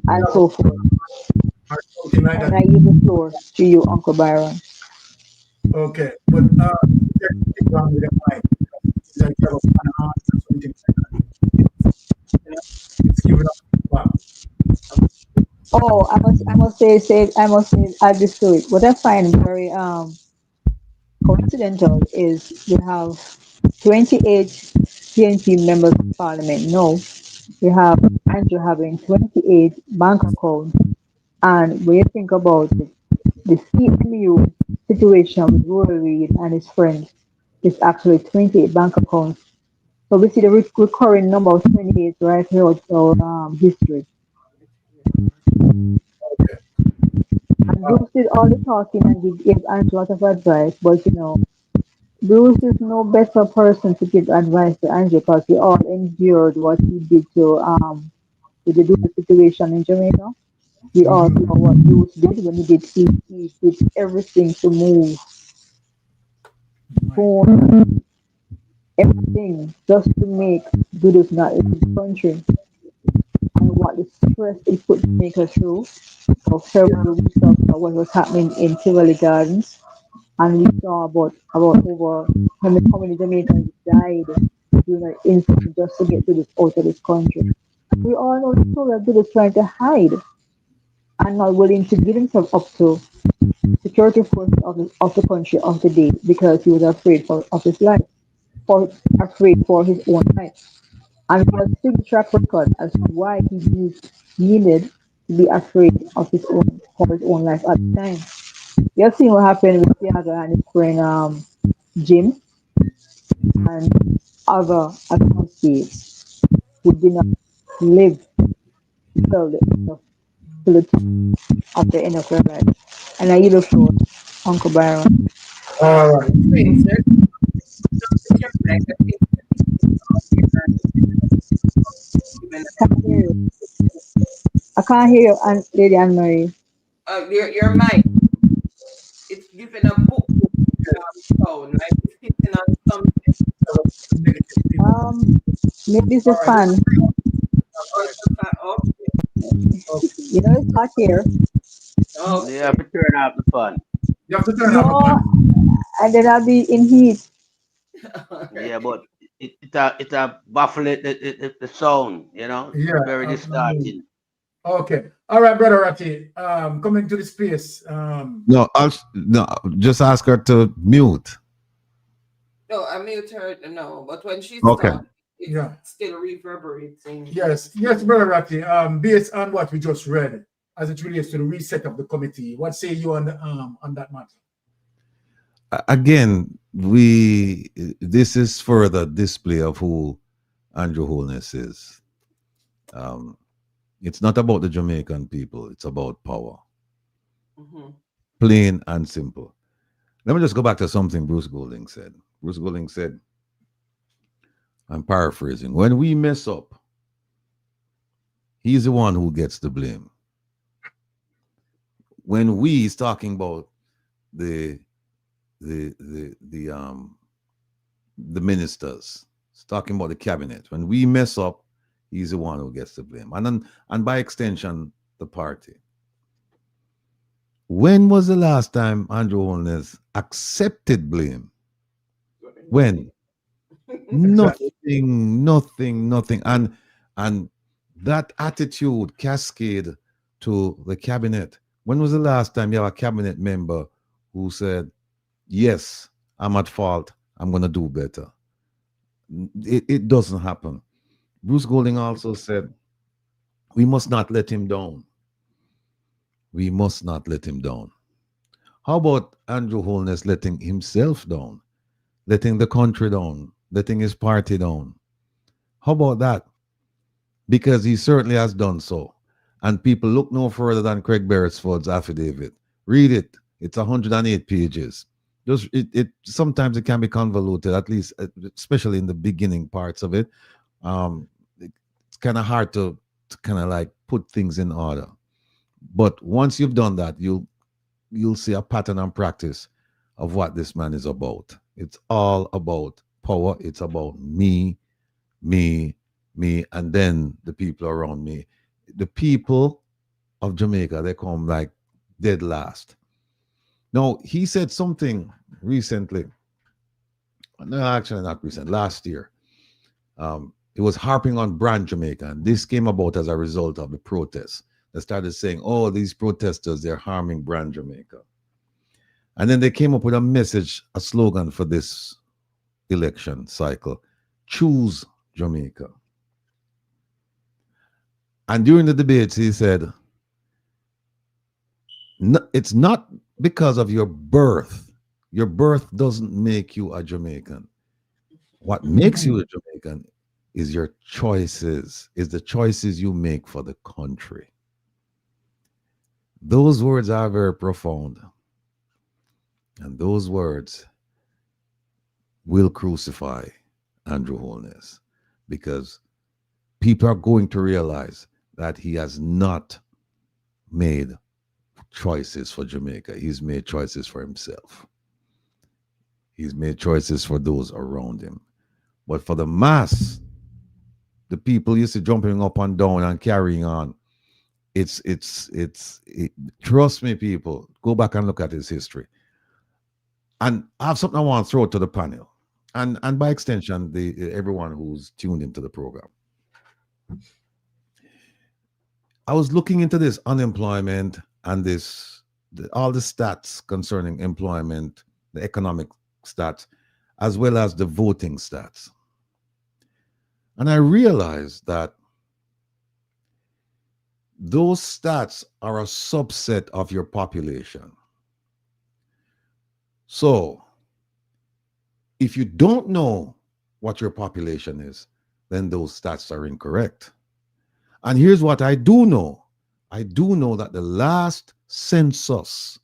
and so forth. And I give the floor to you, Uncle Byron. Okay, but take down with the mic. It's like you have an answer, something like that. It's given up. Oh, I must say, add this to it. What I find very coincidental is we have 28 PNP members of parliament. No, we have Andrew having 28 bank accounts. And when you think about it, the CMU situation with Roy Reid and his friends is actually 28 bank accounts. So we see the recurring number of 28 right here throughout our history. And Bruce did all the talking and gave Andrew a lot of advice, but Bruce is no better person to give advice to Andrew because we all endured what he did to with the Bruce situation in Jamaica. We all know what Bruce did when he did everything to move phone, everything just to make Dudus not leave the country. And what the stress it put Jamaica through for several weeks of what was happening in Tivoli Gardens. And we saw about over how many Jamaicans died during an incident just to get Dudus out of this country. We all know the story of Dudus trying to hide and not willing to give himself up to security forces of the country of the day because he was afraid of his life, afraid for his own life. And we have seen the track record as to why needed to be afraid of for his own life at the time. We have seen what happened with Seaga and his friend Jim and other associates who did not live till the at the end of their life. And I yield the floor, Uncle Byron. All right. Things, sir. Put your mic, I think, even, Can't hear you. I can't hear you, Lady Anne Marie. your mic, it's giving a book sound, like it's hitting on something. Maybe it's the fan. Oh, it's the fact. Okay. It's hot here. Oh, You have to turn off the fun. You have to turn off the No, fan. and then I'll be in heat. Yeah, but it baffle the sound, Yeah, very absolutely. distorting. Okay. All right, Brother Ratty. Coming to the space. No, just ask her to mute. no, I mute her. No, but when she's Okay. talking, it's still reverberating. Yes, Brother Ratty. Based on what we just read, as it relates to the reset of the committee, what say you on that matter? Again, this is further display of who Andrew Holness is. It's not about the Jamaican people, it's about power. Plain and simple. Let me just go back to something Bruce Golding said. Bruce Golding said, I'm paraphrasing, when we mess up, he's the one who gets the blame. When he's talking about the ministers, he's talking about the cabinet. When we mess up, he's the one who gets the blame. And by extension, the party. When was the last time Andrew Holness accepted blame? When? Nothing. And that attitude cascade to the cabinet. When was the last time you have a cabinet member who said, yes, I'm at fault, I'm going to do better? It doesn't happen. Bruce Golding also said, we must not let him down. We must not let him down. How about Andrew Holness letting himself down, letting the country down, letting his party down? How about that? Because he certainly has done so. And people look no further than Craig Beresford's affidavit. Read it. It's 108 pages. Just sometimes it can be convoluted, at least, especially in the beginning parts of it. It's kind of hard to kind of like put things in order. But once you've done that, you'll see a pattern and practice of what this man is about. It's all about power. It's about me, and then the people around me. The people of Jamaica, they come like dead last. Now, he said something recently. No, actually not recent. Last year. It was harping on brand Jamaica. And this came about as a result of the protests that started saying, oh, these protesters, they're harming brand Jamaica. And then they came up with a message, a slogan for this election cycle: choose Jamaica. And during the debates, he said, it's not because of your birth. Your birth doesn't make you a Jamaican. What makes you a Jamaican is your choices, is the choices you make for the country. Those words are very profound. And those words will crucify Andrew Holness, because people are going to realize that he has not made choices for Jamaica. He's made choices for himself. He's made choices for those around him. But for the mass, the people used to jumping up and down and carrying on. Trust me, people, go back and look at his history. And I have something I want to throw to the panel, and by extension, everyone who's tuned into the program. I was looking into this unemployment and all the stats concerning employment, the economic stats, as well as the voting stats. And I realized that those stats are a subset of your population. So, if you don't know what your population is, then those stats are incorrect. And here's what I do know. I do know that the last census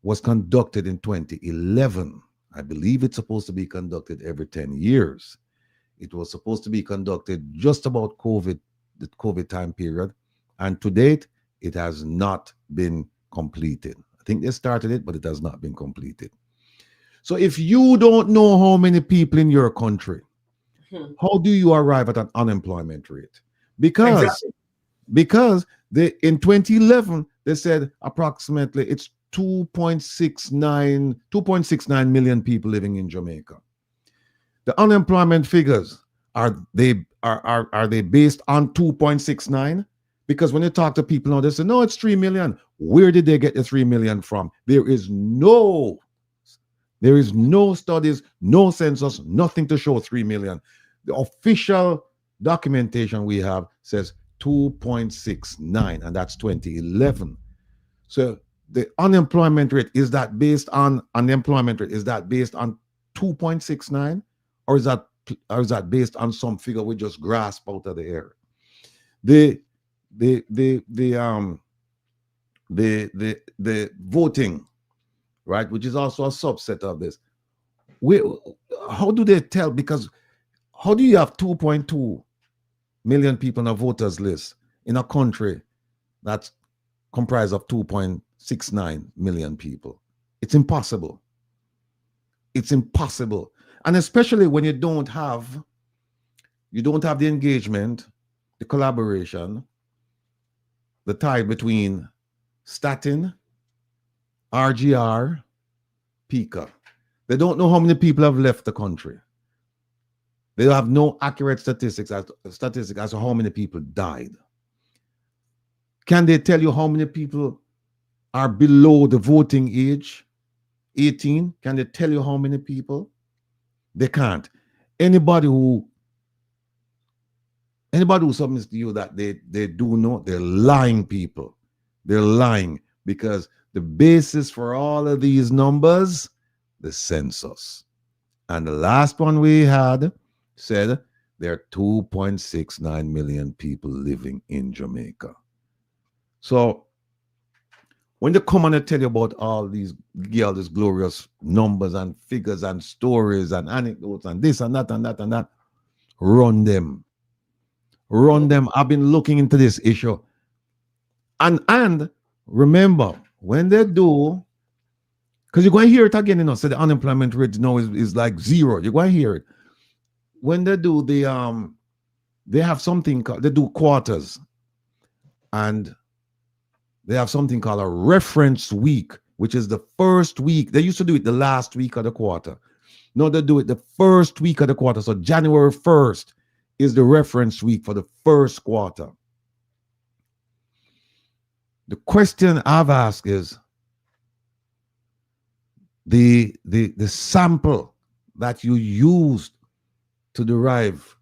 was conducted in 2011. I believe it's supposed to be conducted every 10 years. It was supposed to be conducted just about the COVID time period. And to date, it has not been completed. I think they started it, but it has not been completed. So if you don't know how many people in your country, how do you arrive at an unemployment rate? Because in 2011, they said approximately it's 2.69 million people living in Jamaica. The unemployment figures, are they based on 2.69? Because when you talk to people now, they say, no, it's 3 million. Where did they get the 3 million from? There is no studies, no census, nothing to show 3 million. The official documentation we have says 2.69, and that's 2011. So the unemployment rate, is that based on 2.69, or is that based on some figure we just grasp out of the air? The voting, right, which is also a subset of this. How do they tell? Because how do you have 2.2 million people on a voters list in a country that's comprised of 2.69 million people? It's impossible. It's impossible. And especially when you don't have the engagement, the collaboration, the tie between Statin, RGR, PICA. They don't know how many people have left the country. They have no accurate statistics as to how many people died. Can they tell you how many people are below the voting age, 18? Can they tell you how many people? They can't. Anybody who submits to you that they do know, they're lying people. They're lying, because the basis for all of these numbers, the census. And the last one we had said there are 2.69 million people living in Jamaica. So when they come and they tell you about all these glorious numbers and figures and stories and anecdotes and this and that and that and that, run them. Run them. I've been looking into this issue. And remember, when they do, because you're going to hear it again, so the unemployment rate now is like 0. You're going to hear it. When they do they have something called, they do quarters, and they have something called a reference week, which is the first week. They used to do it the last week of the quarter. Now they do it the first week of the quarter. So January 1st is the reference week for the first quarter. The question I've asked is the sample that you used to derive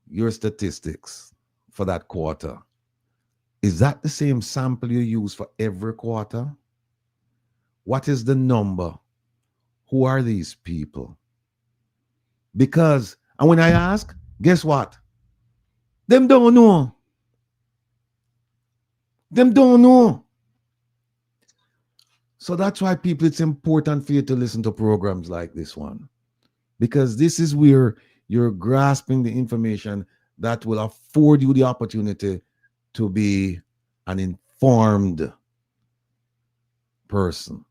your statistics for that quarter, is that the same sample you use for every quarter? What is the number? Who are these people? Because, and when I ask, guess what? Them don't know. Them don't know. So that's why, people, it's important for you to listen to programs like this one, because this is where you're grasping the information that will afford you the opportunity to be an informed person.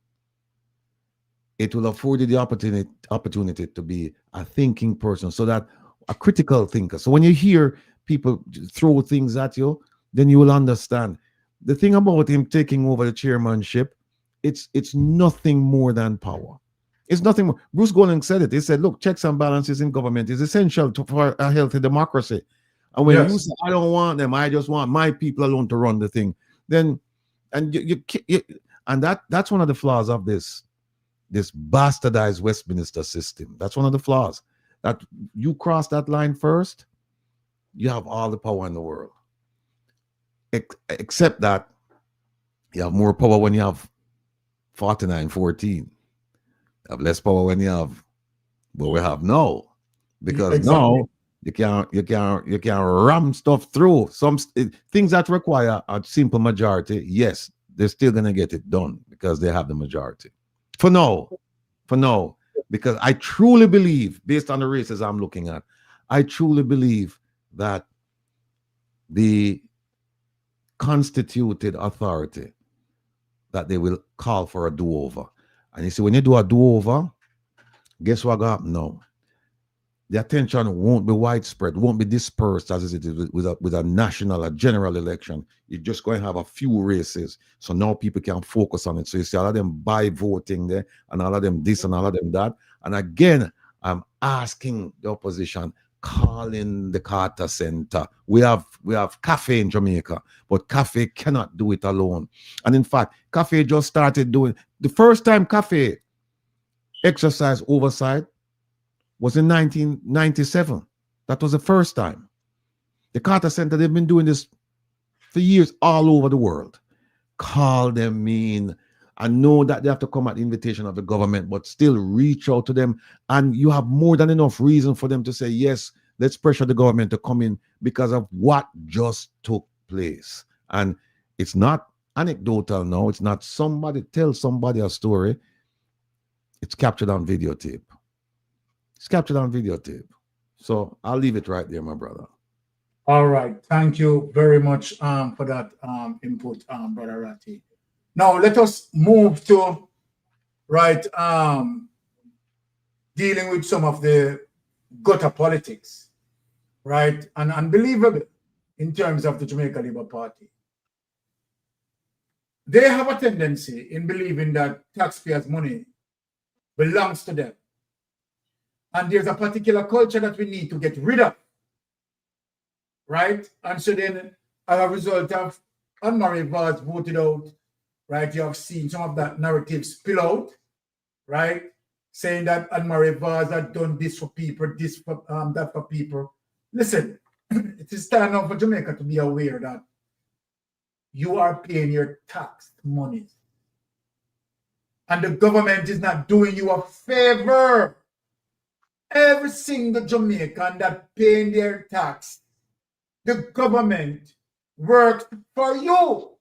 It will afford you the opportunity to be a thinking person, so that a critical thinker. So when you hear people throw things at you, then you will understand. The thing about him taking over the chairmanship, it's nothing more than power. It's nothing more. Bruce Golding said it. He said, look, checks and balances in government is essential for a healthy democracy. And when you say, I don't want them, I just want my people alone to run the thing, then, and that's one of the flaws of this bastardized Westminster system. That's one of the flaws. That you cross that line first, you have all the power in the world. Except that you have more power when you have 49-14. You have less power when you have what we have now. Because now you can ram stuff through. Some things that require a simple majority, yes, they're still gonna get it done because they have the majority. For now, because I truly believe, based on the races I'm looking at, I truly believe that the constituted authority, that they will call for a do-over. And you see, when you do a do-over, guess what got now? The attention won't be widespread, won't be dispersed as it is with a national, a general election. You're just going to have a few races. So now people can focus on it. So you see all of them by voting there, and all of them this and all of them that. And again, I'm asking the opposition, call in the Carter Center. We have CAFE in Jamaica, but CAFE cannot do it alone. And in fact, CAFE just started doing, the first time CAFE exercised oversight was in 1997. That was the first time. The Carter Center, they've been doing this for years all over the world. Call them in. I know that they have to come at the invitation of the government, but still reach out to them. And you have more than enough reason for them to say, yes, let's pressure the government to come in because of what just took place. And it's not anecdotal now. It's not somebody tell somebody a story. It's captured on videotape. It's captured on videotape. So I'll leave it right there, my brother. All right. Thank you very much for that input, Brother Ratty. Now let us move to dealing with some of the gutter politics, right? And unbelievable in terms of the Jamaica Labour Party. They have a tendency in believing that taxpayers' money belongs to them. And there's a particular culture that we need to get rid of, right? And so then, as a result of Anne-Marie Vaz voted out, right, you have seen some of that narrative spill out, right? Saying that Anne-Marie Vaz had done this for people, this for that for people. Listen, it is time now for Jamaica to be aware that you are paying your tax money. And the government is not doing you a favor. Every single Jamaican that paying their tax, the government works for you.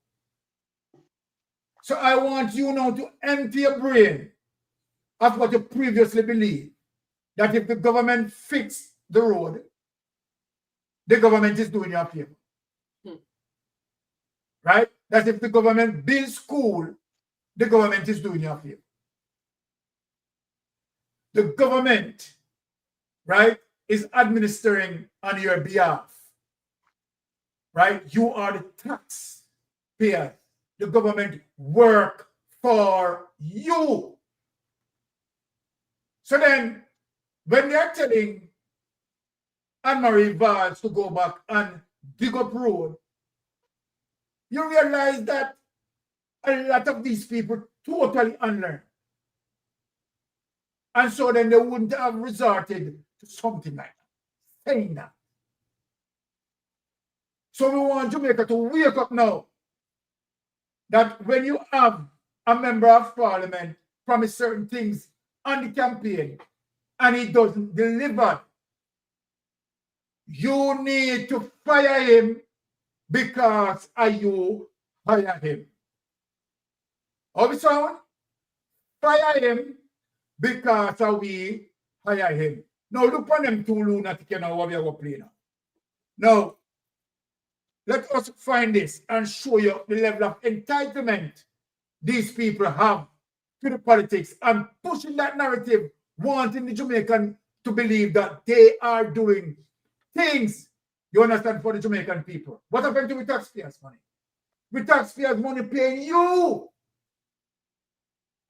So I want you now to empty your brain of what you previously believed, that if the government fixes the road, the government is doing you a favor. Right? That if the government builds school, the government is doing you a favor. The government, right, is administering on your behalf. Right? You are the taxpayer. The government work for you. So then, when they're telling Anne-Marie Vaz to go back and dig up road, you realize that a lot of these people totally unlearned. And so then they wouldn't have resorted to something like that, saying that. So we want Jamaica to wake up now that when you have a member of parliament promise certain things on the campaign and he doesn't deliver, you need to fire him because you hire him. How we sound? Fire him because we hire him. Now look on them two lunatic now what we are going to play now. Now, let us find this and show you the level of entitlement these people have to the politics and pushing that narrative, wanting the Jamaican to believe that they are doing things, you understand, for the Jamaican people. What happened to the taxpayers' money? With taxpayers' money paying you.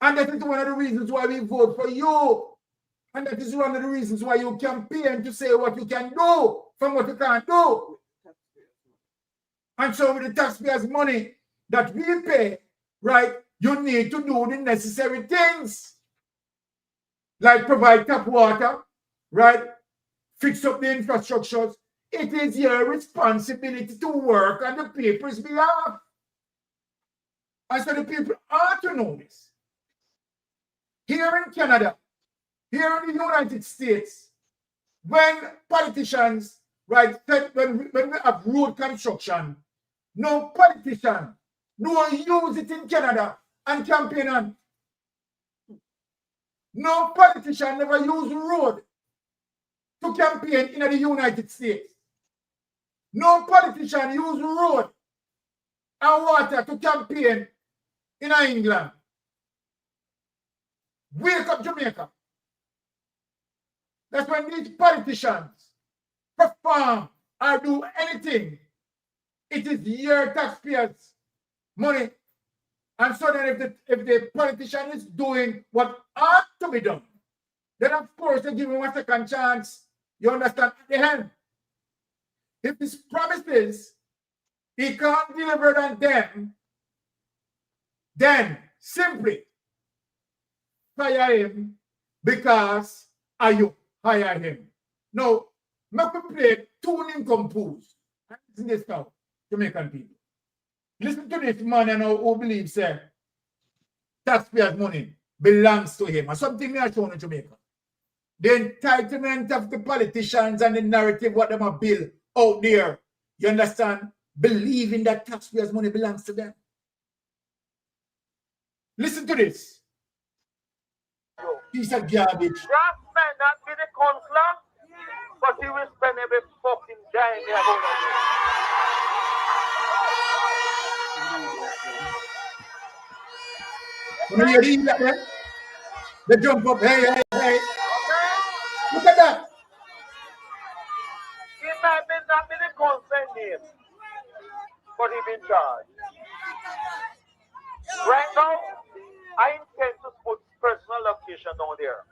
And that is one of the reasons why we vote for you. And that is one of the reasons why you campaign to say what you can do from what you can't do. And so with the taxpayers' money that we pay, right, you need to do the necessary things. Like provide tap water, right? Fix up the infrastructures. It is your responsibility to work on the people's behalf. And so the people ought to know this. Here in Canada, here in the United States, when politicians, right, when we have road construction, no politician, no one use it in Canada and campaign on. No politician never use road to campaign in the United States. No politician use road and water to campaign in England. Wake up, Jamaica. That's when these politicians perform or do anything. It is your taxpayers' money. And so then if the politician is doing what ought to be done, then of course they give him a second chance. You understand? At the end. If his promises he can't deliver on them, then simply fire him because you hire him. Now, make me play tuning compose. Listen to this now, Jamaican people. Listen to this man who believes taxpayers' money belongs to him. And something we are showing in Jamaica. The entitlement of the politicians and the narrative what them are built out there. You understand? Believing that taxpayers' money belongs to them. Listen to this. Piece of garbage. That may not be the counselor, but he will spend every fucking dime he has. When you read that, they jump up. Hey, hey, hey. Look at that. He might be not be the consent name, but he been charged. Right now, I intend to put personal location down there.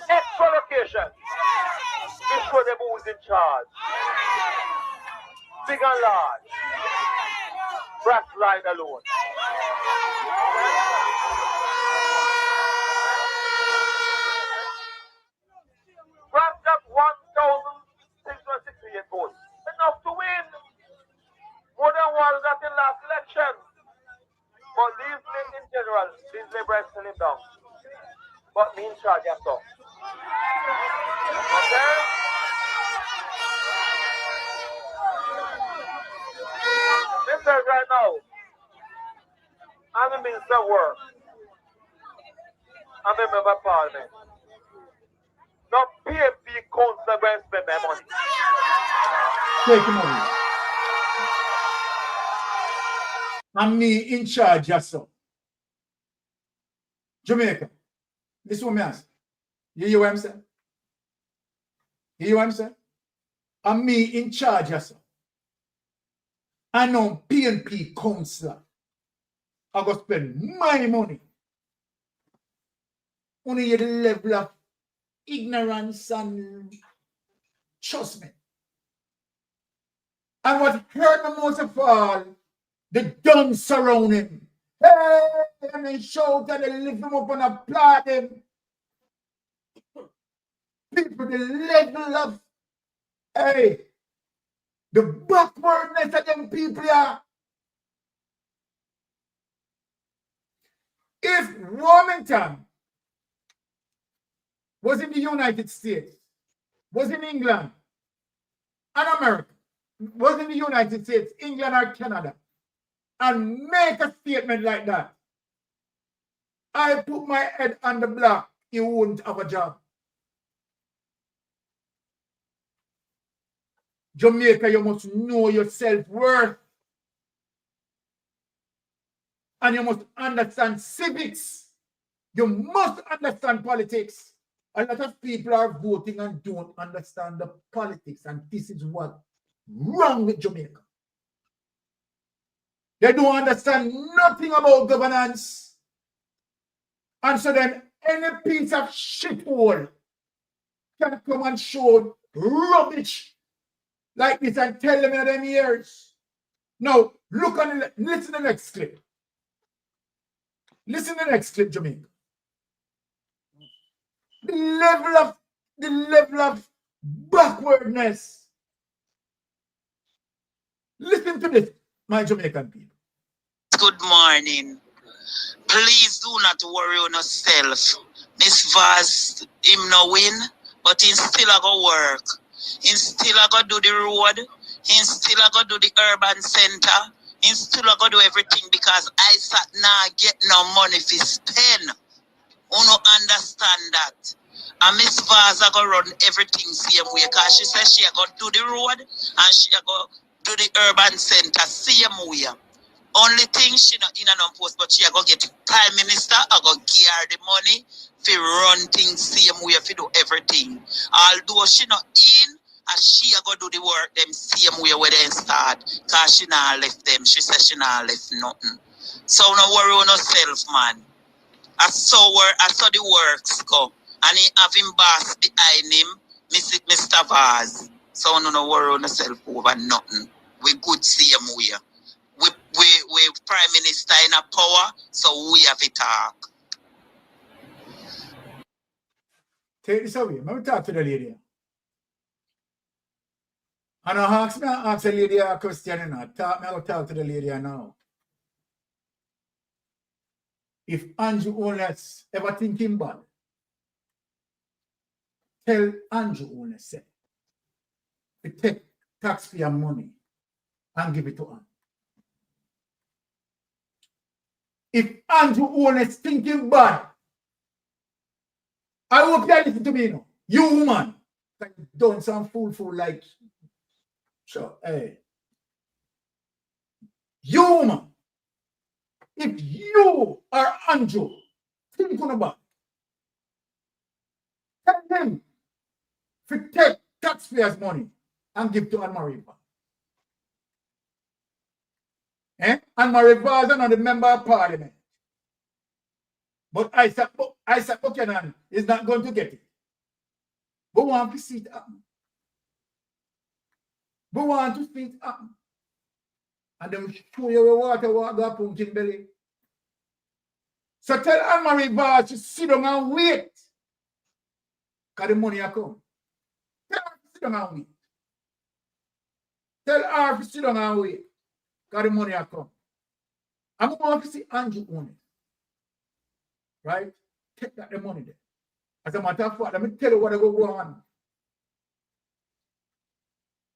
Extra location. To show them who's in charge. Big and large. Brass line alone. Brass got 1,668 votes. Enough to win. More than what we got in last election. But these men in general, these laborers still him down. But me in charge, yes, sir. Okay? Listen right now. I'm a minister of work. I'm a member of parliament. Now PFP council going to spend my money. Take him away. I'm me in charge, yes, sir. Jamaica. This is what I ask. You hear what I'm saying? You hear what I'm saying? I'm me in charge, yes, sir. I know PNP councillor. I go spend my money. Only the level of ignorance and trust me. And what hurt me most of all The dons surround him. Hey, and they shout and they lift him up and applaud him. People, the level of, hey, the backwardness of them people are. If Wilmington was in the United States, was in England and America, was in the United States, England or Canada, and make a statement like that, I put my head on the block, you wouldn't have a job. Jamaica, you must know your self-worth. And you must understand civics. You must understand politics. A lot of people are voting and don't understand the politics. And this is what's wrong with Jamaica. They don't understand nothing about governance. And so then any piece of shithole can come and show rubbish like this and tell them in them ears. Now, look on the, listen to the next clip. Listen to the next clip, Jamaica. The level of backwardness. Listen to this, my Jamaican people. Good morning. Please do not worry on yourself. Miss Vaz, him no win, but he still a go work. He still a go do the road. He still a go do the urban center. He still a go do everything because ISAT now get no money for spend. You no understand that. And Miss Vaz a go run everything same way because she says she a go do the road and she a go do the urban center same way. Only thing she not in an post, but she a go get prime minister, I go give her the money for run things same way, for do everything. Although she not in, and she a go do the work them same way where they start, cause she not left them. She says she not left nothing. So no worry on yourself, man. I saw the works go, and he have him boss behind him, Mr. Vaz. So no worry on yourself over nothing. We good same way. We prime minister in a power, so we have a talk. Take this away. Let me talk to the lady. And I ask the lady a question. I will talk to the lady now. If Andrew Holness ever thinking bad, tell Andrew Holness say, to take taxpayer money and give it to him. If Andrew Holness thinking bad, I hope you listen to me now. You woman, like done some fool like, sure, hey. You woman, if you are Andrew thinking about, tell him to take taxpayers' money and give to Anne-Marie Vaz. Anne-Marie Vaz is not a member of parliament. But ISAT BUCHANAN is not going to get it. But want to see it happen. But want to see it happen. And then we show you where water go pump in belly. So tell Anne-Marie Vaz to sit down and wait. Because the money will come. Tell her to sit down and wait. Tell her to sit down and wait. Because the money will come. I'm going to see Andrew Holness. Right? Take that the money there. As a matter of fact, let me tell you what will go on.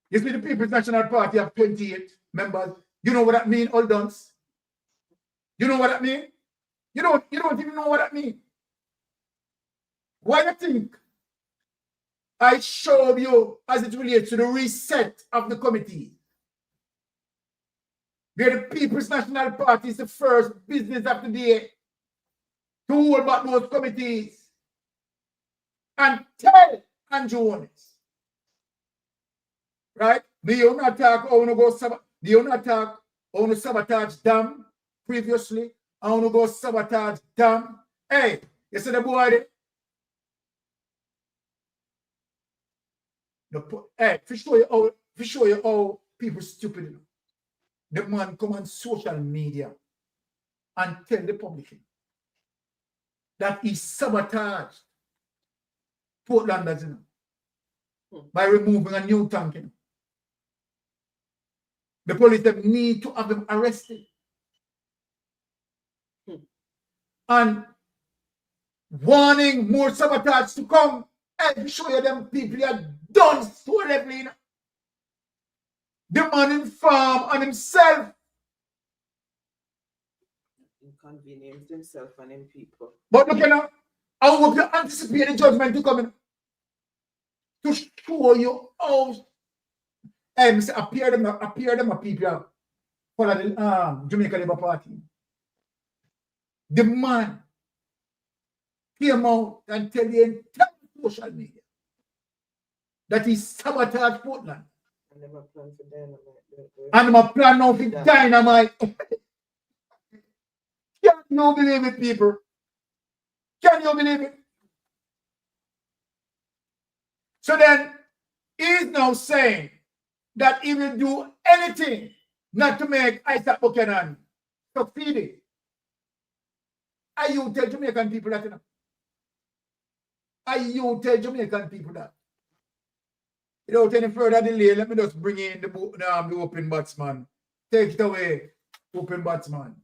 You see, the People's National Party have 28 members. You know what that means, all dons? You know what that means? You don't even know what that means. Why do you think I showed you as it relates to the reset of the committee? Where the People's National Party is the first business of the day to hold back those committees and tell Andrew Holness. Right? Me, you not talk, I want to go you not talk, I want to sabotage dam previously. I want to go sabotage dam. Hey, you see the boy there? Hey, for show you how people stupid. the man come on social media and tell the public that he sabotaged Portlanders, you know, by removing a new tank. You know. The police them need to have them arrested. And warning more sabotage to come and show you them people are done so level, you know. The man informed on himself. Inconvenience himself and him people. But look, you know, I hope you anticipate the judgment to come in to show you how appear them a people for the Jamaica Labour Party. The man came out and tell the entire social media that he sabotaged Portland. And them a plan for dynamite. And them a plan now for dynamite. Can you believe it, people? Can you believe it? So then, he's now saying that he will do anything not to make ISAT BUCHANAN succeed. Are you tell Jamaican people that, you know? Are you tell Jamaican people that? Without any further delay, let me just bring in the open batsman. Take it away, open batsman.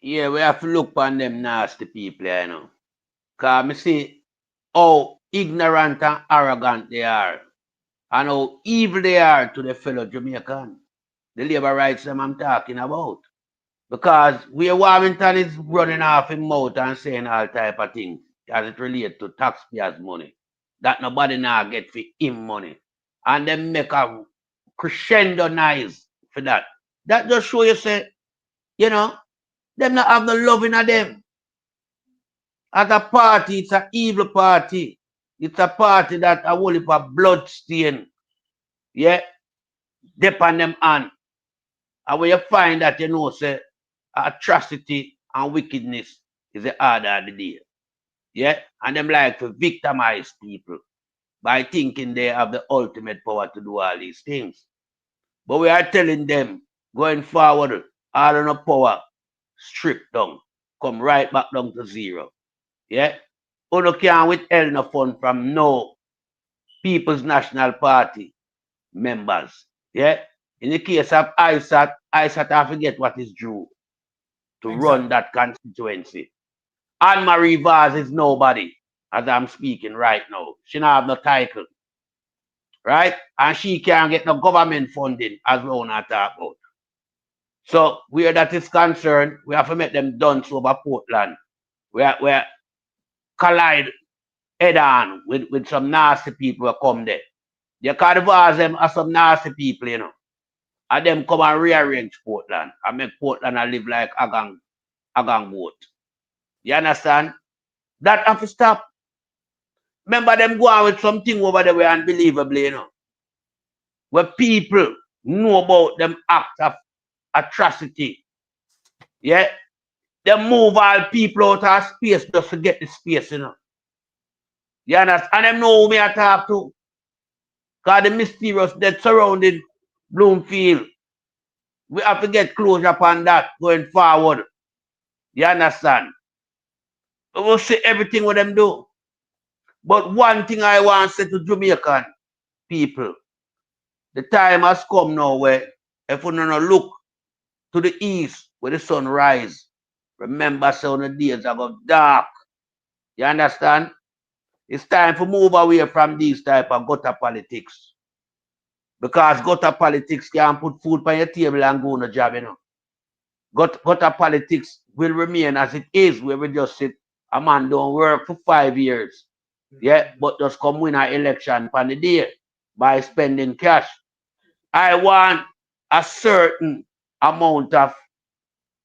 Yeah, we have to look on them nasty people, you know. Because I see how ignorant and arrogant they are. And how evil they are to the fellow Jamaican. The labor rights them I'm talking about. Because where Warrington is running off his mouth and saying all type of things as it relates to taxpayers' money. That nobody now get for him money. And them make a crescendo noise for that. That just show you say, you know, them not have no love in them. As a party, it's an evil party. It's a party that a whole heap of blood stain. Yeah. Dip on them hand. And when you find that, you know, say atrocity and wickedness is the order of the day. Yeah. And them like to victimize people by thinking they have the ultimate power to do all these things. But we are telling them going forward, all of the power stripped down, come right back down to zero. Yeah. Uno can't withhold no fund from no People's National Party members. Yeah. In the case of ISAT, ISAT I forget what is due to run that constituency. Anne-Marie Vaz is nobody as I'm speaking right now. She don't have no title. Right? And she can't get no government funding as we want to talk about. So where that is concerned, we have to make them dance over Portland. Where collide head on with some nasty people who come there. You can't advise them as some nasty people, you know. And them come and rearrange Portland and make Portland live like a gang boat. You understand? That have to stop. Remember them go on with something over there where unbelievably, you know. Where people know about them acts of atrocity. Yeah. They move all people out of space just to get the space, you know. You understand? And them know who me I talk to. Because the mysterious death surrounding Bloomfield. We have to get closure upon that going forward. You understand? We will see everything what them do. But one thing I want to say to Jamaican people, the time has come now where if we don't look to the east where the sun rise, remember some of the days are going dark. You understand? It's time to move away from these type of gutter politics. Because gutter politics can't put food on your table and go on a job, you know. Gutter politics will remain as it is, where we just sit, a man don't work for 5 years. Yeah, but just come win an election on the day by spending cash. I want a certain amount of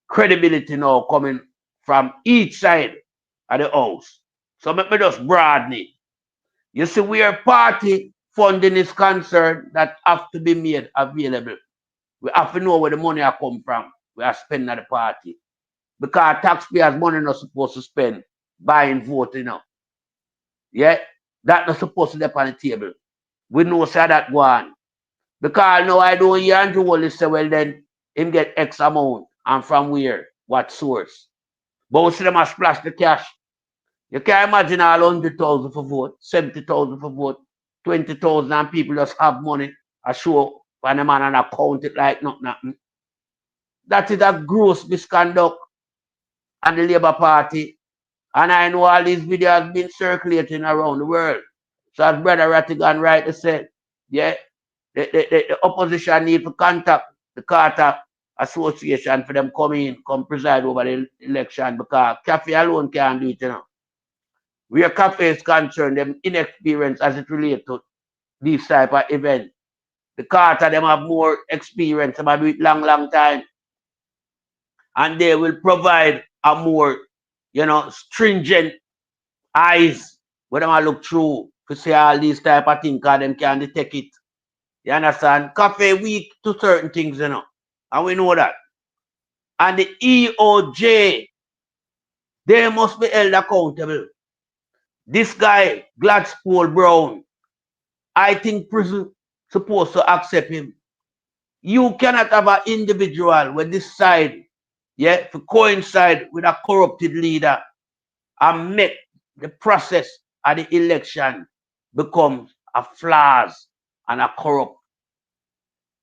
credibility now coming from each side of the house. So let me just broaden it. You see, where party funding is concerned, that have to be made available. We have to know where the money are come from. We are spending at the party. Because taxpayers' money not supposed to spend buying vote, you know. Yeah, that not supposed to be on the table. We know say that go on. Because now I don't hear Andrew Wallace say, well then, him get X amount, and from where, what source. But we see them a splash the cash. You can't imagine all 100,000 for vote, 70,000 for vote, 20,000 and people just have money, a show for the man and account it like nothing. That is a gross misconduct on the Labour Party. And I know all these videos have been circulating around the world. So as Brother Rattigan rightly said, yeah, the opposition need to contact the Carter Association for them come preside over the election because Cafe alone can't do it, you know. Where Cafe is concerned, them inexperience as it relates to these type of events. The Carter, them have more experience, them have do it long time. And they will provide a more, you know, stringent eyes where them look through to see all these type of things because them can detect it. You understand? Cafe weak to certain things, you know. And we know that. And the EOJ, they must be held accountable. This guy, Gladstone Brown, I think prison supposed to accept him. You cannot have an individual when this side, yeah, to coincide with a corrupted leader and make the process of the election become a flaws and a corrupt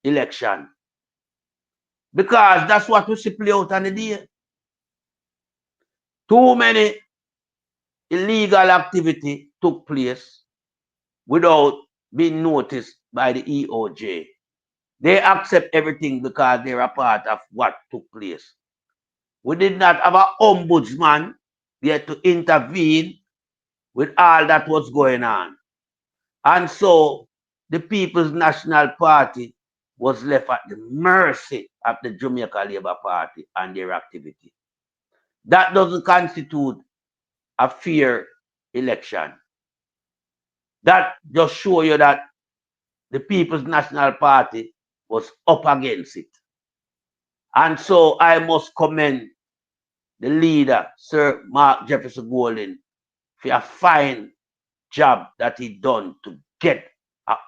election. Because that's what we see play out on the day. Too many illegal activity took place without being noticed by the EOJ. They accept everything because they're a part of what took place. We did not have an ombudsman there to intervene with all that was going on. And so the People's National Party was left at the mercy of the Jamaica Labour Party and their activity. That doesn't constitute a fair election. That just shows you that the People's National Party was up against it. And so I must commend the leader, Sir Mark Jefferson Golding, for a fine job that he done to get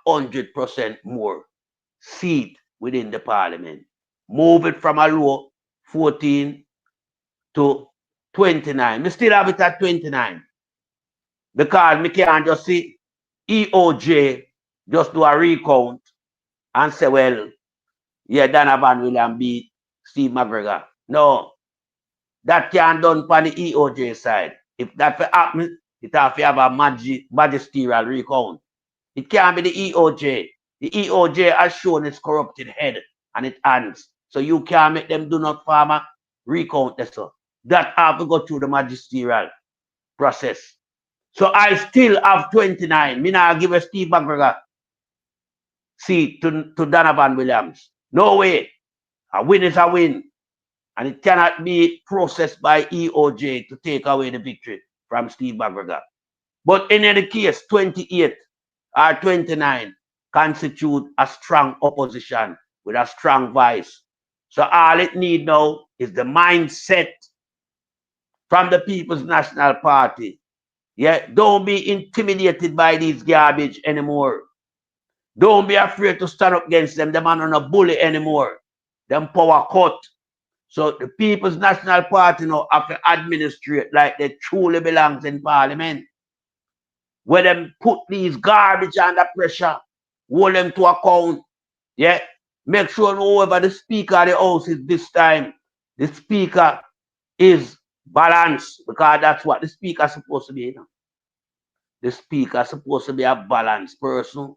100% more seat within the parliament. Move it from a low 14 to 29. Me still have it at 29. Because me can't just see EOJ just do a recount and say, well, yeah, Donovan William beat Steve McGregor. No. That can't done on the EOJ side. If that happen, it have to have a magisterial recount. It can't be the EOJ. The EOJ has shown its corrupted head and its hands. So you can't make them do not farmer recount this. That have to go through the magisterial process. So I still have 29. Me now give a Steve McGregor seat to Donovan Williams. No way. A win is a win. And it cannot be processed by EOJ to take away the victory from Steve McGregor. But in any case, 28 or 29 constitute a strong opposition with a strong voice. So all it needs now is the mindset from the People's National Party. Yeah, don't be intimidated by these garbage anymore. Don't be afraid to stand up against them. Them are not a bully anymore. Them power cut. So the People's National Party now have to administrate like they truly belongs in Parliament. Where them put these garbage under pressure, hold them to account. Yeah. Make sure whoever the Speaker of the House is this time, the Speaker is balanced, because that's what the Speaker is supposed to be. You know? The Speaker is supposed to be a balanced person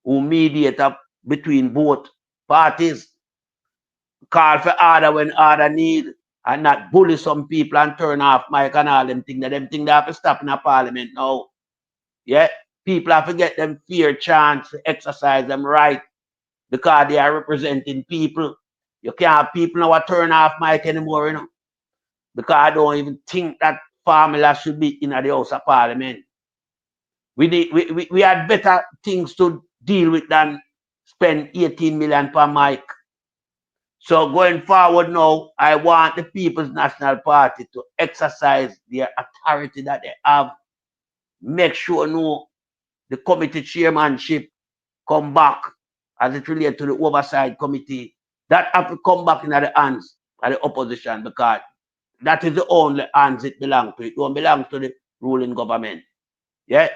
who mediates between both parties. Call for order when order need, and not bully some people and turn off mic and all them things. Them things they have to stop in a parliament now. Yeah, people have to get them fair chance to exercise them right because they are representing people. You can't have people now turn off mic anymore, you know, because I don't even think that formula should be in the House of Parliament. We had better things to deal with than spend 18 million per mic. So going forward now, I want the People's National Party to exercise their authority that they have. Make sure no the committee chairmanship come back as it relates to the oversight committee, that have to come back in the hands of the opposition, because that is the only hands it belongs to. It don't belong to the ruling government. Yeah?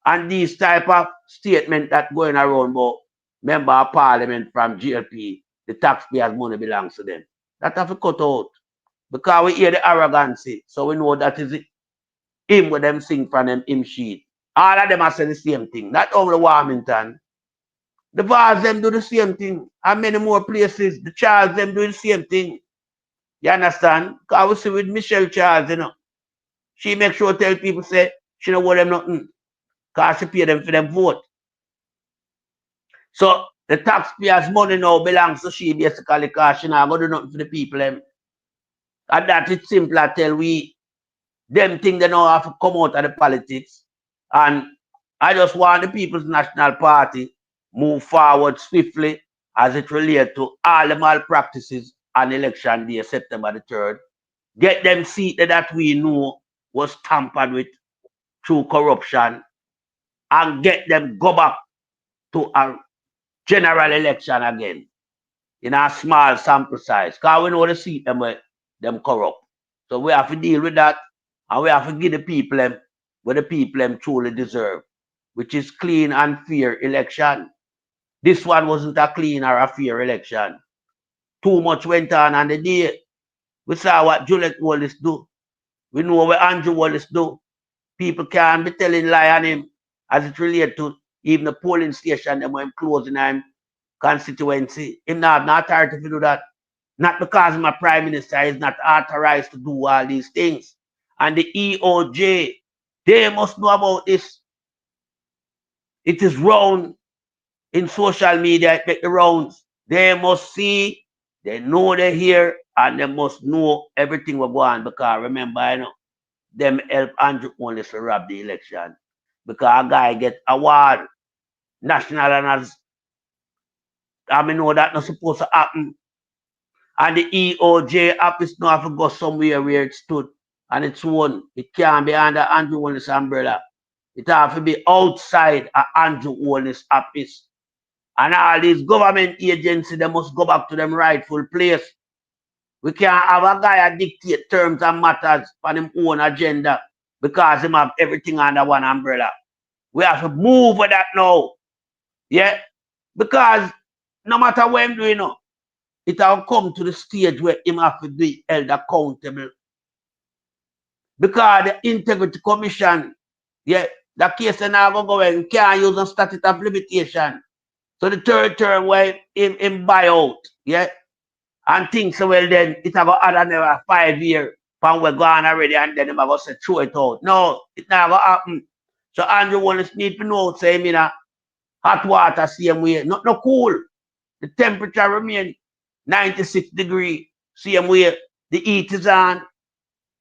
And these type of statement that going around about member of parliament from GLP, the taxpayers' money belongs to them. That have to cut out. Because we hear the arrogancy, so we know that is it. Him with them sing from them hymn sheet. All of them are saying the same thing. Not only Warmington. The Vars them do the same thing. And many more places. The Charles them do the same thing. You understand? Because we see with Michelle Charles, you know. She make sure tell people say she don't owe them nothing. Because she pay them for them vote. So the taxpayers' money now belongs to she basically, because she not going to do nothing for the people. Them. And that it's simple. I tell we. Them think they now have to come out of the politics. And I just want the People's National Party move forward swiftly as it relates to all the malpractices on election day, September the 3rd. Get them seated that we know was tampered with through corruption, and get them go back to a general election again in a small sample size. Because we know the seat them corrupt. So we have to deal with that. And we have to give the people them what the people them truly deserve, which is clean and fair election. This one wasn't a clean or a fair election. Too much went on the day. We saw what Juliet Wallace do. We know what Andrew Wallace do. People can't be telling lie on him as it relates to even the polling station them when closing him constituency. Him not have no authority to do that. Not because my prime minister is not authorized to do all these things. And the EOJ, they must know about this. It is round in social media, it make the rounds. They must see, they know they're here, and they must know everything will go on. Because remember, you know, them help Andrew only to rob the election. Because a guy get award, national honors. I mean, know that not supposed to happen. And the EOJ office now have to go somewhere where it stood. And it's one. It can't be under Andrew Wallace's umbrella. It have to be outside of Andrew Wallace's office. And all these government agencies, they must go back to them rightful place. We can't have a guy that dictate terms and matters for his own agenda because he have everything under one umbrella. We have to move with that now. Yeah? Because no matter what I'm doing now, it will come to the stage where him have to be held accountable. Because the Integrity Commission, yeah, the case is now going to go in, can't use a statute of limitation. So the third term where him buy out, yeah, and think so well then it have add another 5 years from we're gone already and then him have to throw it out. No, it never happen. So Andrew Wallace need to know, say him in a hot water same way, not no cool. The temperature remain 96 degrees, same way. The heat is on.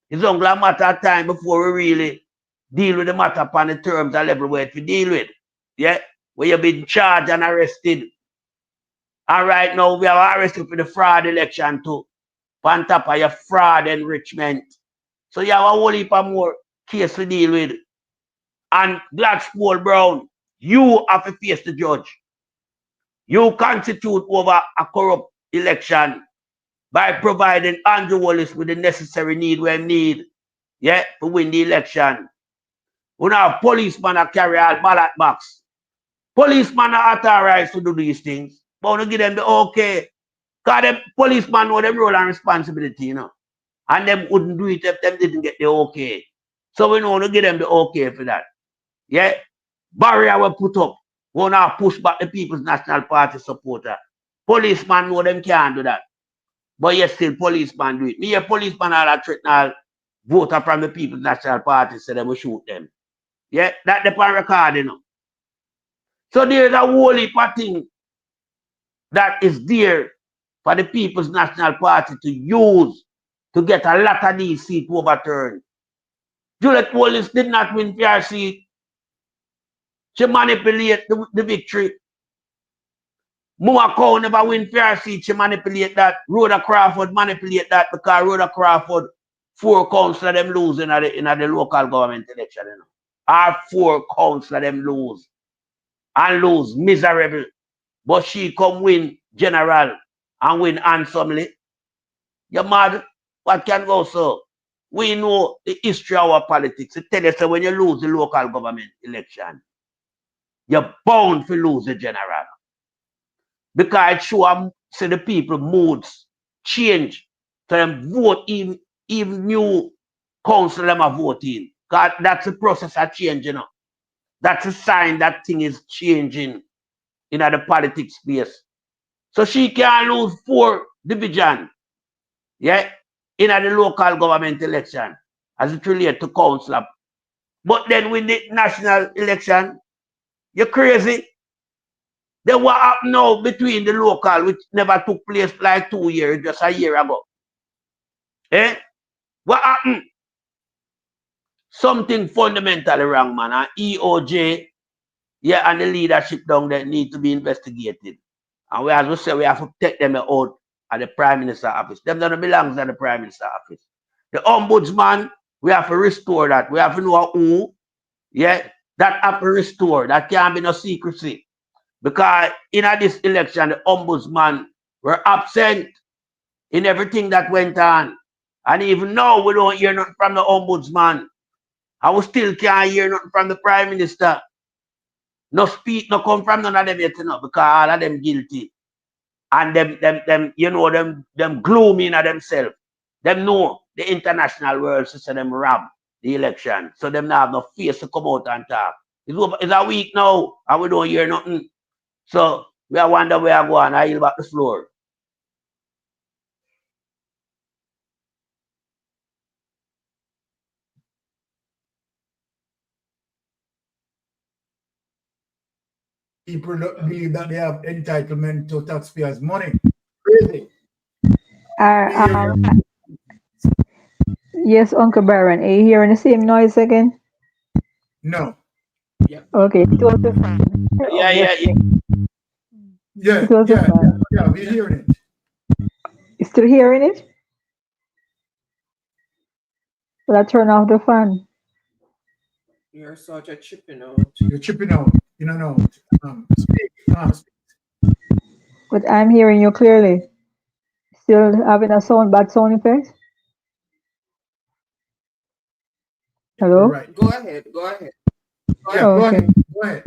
It's only a matter of time before we really deal with the matter upon the terms and level where to deal with. Yeah? Where you've been charged and arrested. And right now we are arrested for the fraud election too. On top of your fraud enrichment. So you have a whole heap of more case to deal with. And Gladstone Brown, you have to face the judge. You constitute over a corrupt election by providing Andrew Wallace with the necessary need when need, yeah, to win the election. We now have policemen that carry all ballot box. Policemen are authorized to do these things, but we give them the okay. Because the policemen know them role and responsibility, you know. And them wouldn't do it if them didn't get the okay. So we know to give them the okay for that. Yeah? Barrier we put up. We now push back the People's National Party supporter. Policemen know them can't do that. But yes, still policemen do it. Me a policeman all that threaten voter from the People's National Party so they will shoot them. Yeah, that the pan record, you know. So there's a whole heap of thing that is there for the People's National Party to use to get a lot of these seats overturned. Juliet Wallace did not win PR seat. She manipulated the victory. Moaco never win fair seat, she manipulate that. Rhoda Crawford manipulate that because Rhoda Crawford 4 councillors them lose in the local government election. You know. Our 4 councillors them lose. And lose miserable. but she come win general and win handsomely. You mad? What can go so? We know the history of our politics. It tell us that when you lose the local government election, you're bound to lose the general. Because it shows see the people moods change. So them vote even new council them are voting. God, that's the process of change, you know. That's a sign that thing is changing in the politics space. So she can lose 4 divisions, yeah, in the local government election as it relates to council. But then with the national election, you're crazy. Then what happened now between the local, which never took place like 2 years, just a year ago? Eh? What happened? Something fundamentally wrong, man. And EOJ, yeah, and the leadership down there need to be investigated. And we, as we say, we have to take them out at the Prime Minister office. Them don't belong to the Prime Minister office. The Ombudsman, we have to restore that. We have to know who, yeah, that have to restore. That can't be no secrecy. Because in this election, the Ombudsman were absent in everything that went on. And even now, we don't hear nothing from the Ombudsman. And we still can't hear nothing from the Prime Minister. No speak, no come from none of them yet, you know, because all of them guilty. And them you know, them gloomy in themselves. Them know the international world system them rob the election. So them now have no face to come out and talk. It's a week now, and we don't hear nothing. So we are wonder where I go, and I yield back the floor. People don't believe that they have entitlement to taxpayers' money. Crazy. Yes, Uncle Byron, are you hearing the same noise again? No. Okay, it was the fan. Yeah. Yeah, It was the fan. yeah, we're hearing it. You still hearing it? Will I turn off the fan? You're sort of chipping out. You're chipping out. You don't know. Speak. But I'm hearing you clearly. Still having a bad sound effect? Hello? Right. Go ahead. Yeah, go ahead.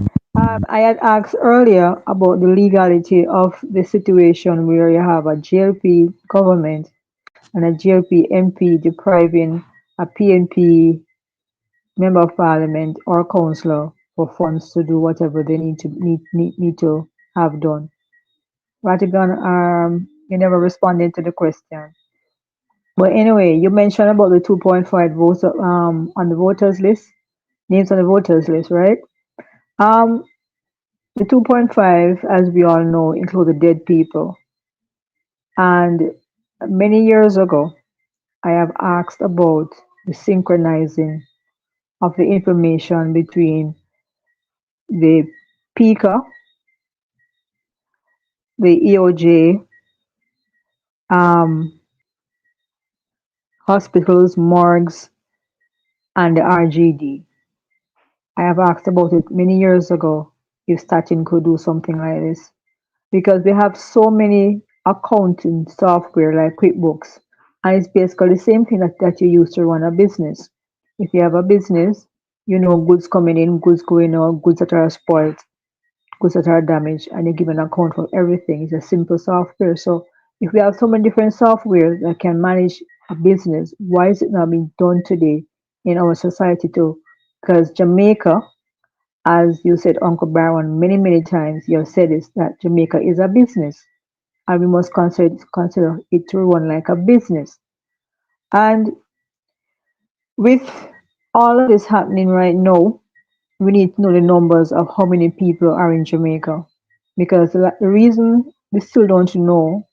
I had asked earlier about the legality of the situation where you have a GLP government and a GLP MP depriving a PNP member of parliament or councillor for funds to do whatever they need to have done. Ratigan, you never responded to the question. But anyway, you mentioned about the 2.5 votes on the voters list, names on the voters list, right? The 2.5, as we all know, included dead people. And many years ago, I have asked about the synchronizing of the information between the PICA, the EOJ, hospitals, morgues, and the RGD. I have asked about it many years ago if Statin could do something like this, because we have so many accounting software like QuickBooks, and it's basically the same thing that you use to run a business. If you have a business, you know goods coming in, goods going out, goods that are spoiled, goods that are damaged, and you give an account for everything. It's a simple software. So if we have so many different software that can manage a business, why is it not being done today in our society too? Because Jamaica, as you said, Uncle Byron, many times you have said this, that Jamaica is a business and we must consider it to run like a business. And with all of this happening right now, we need to know the numbers of how many people are in Jamaica. Because the reason we still don't know,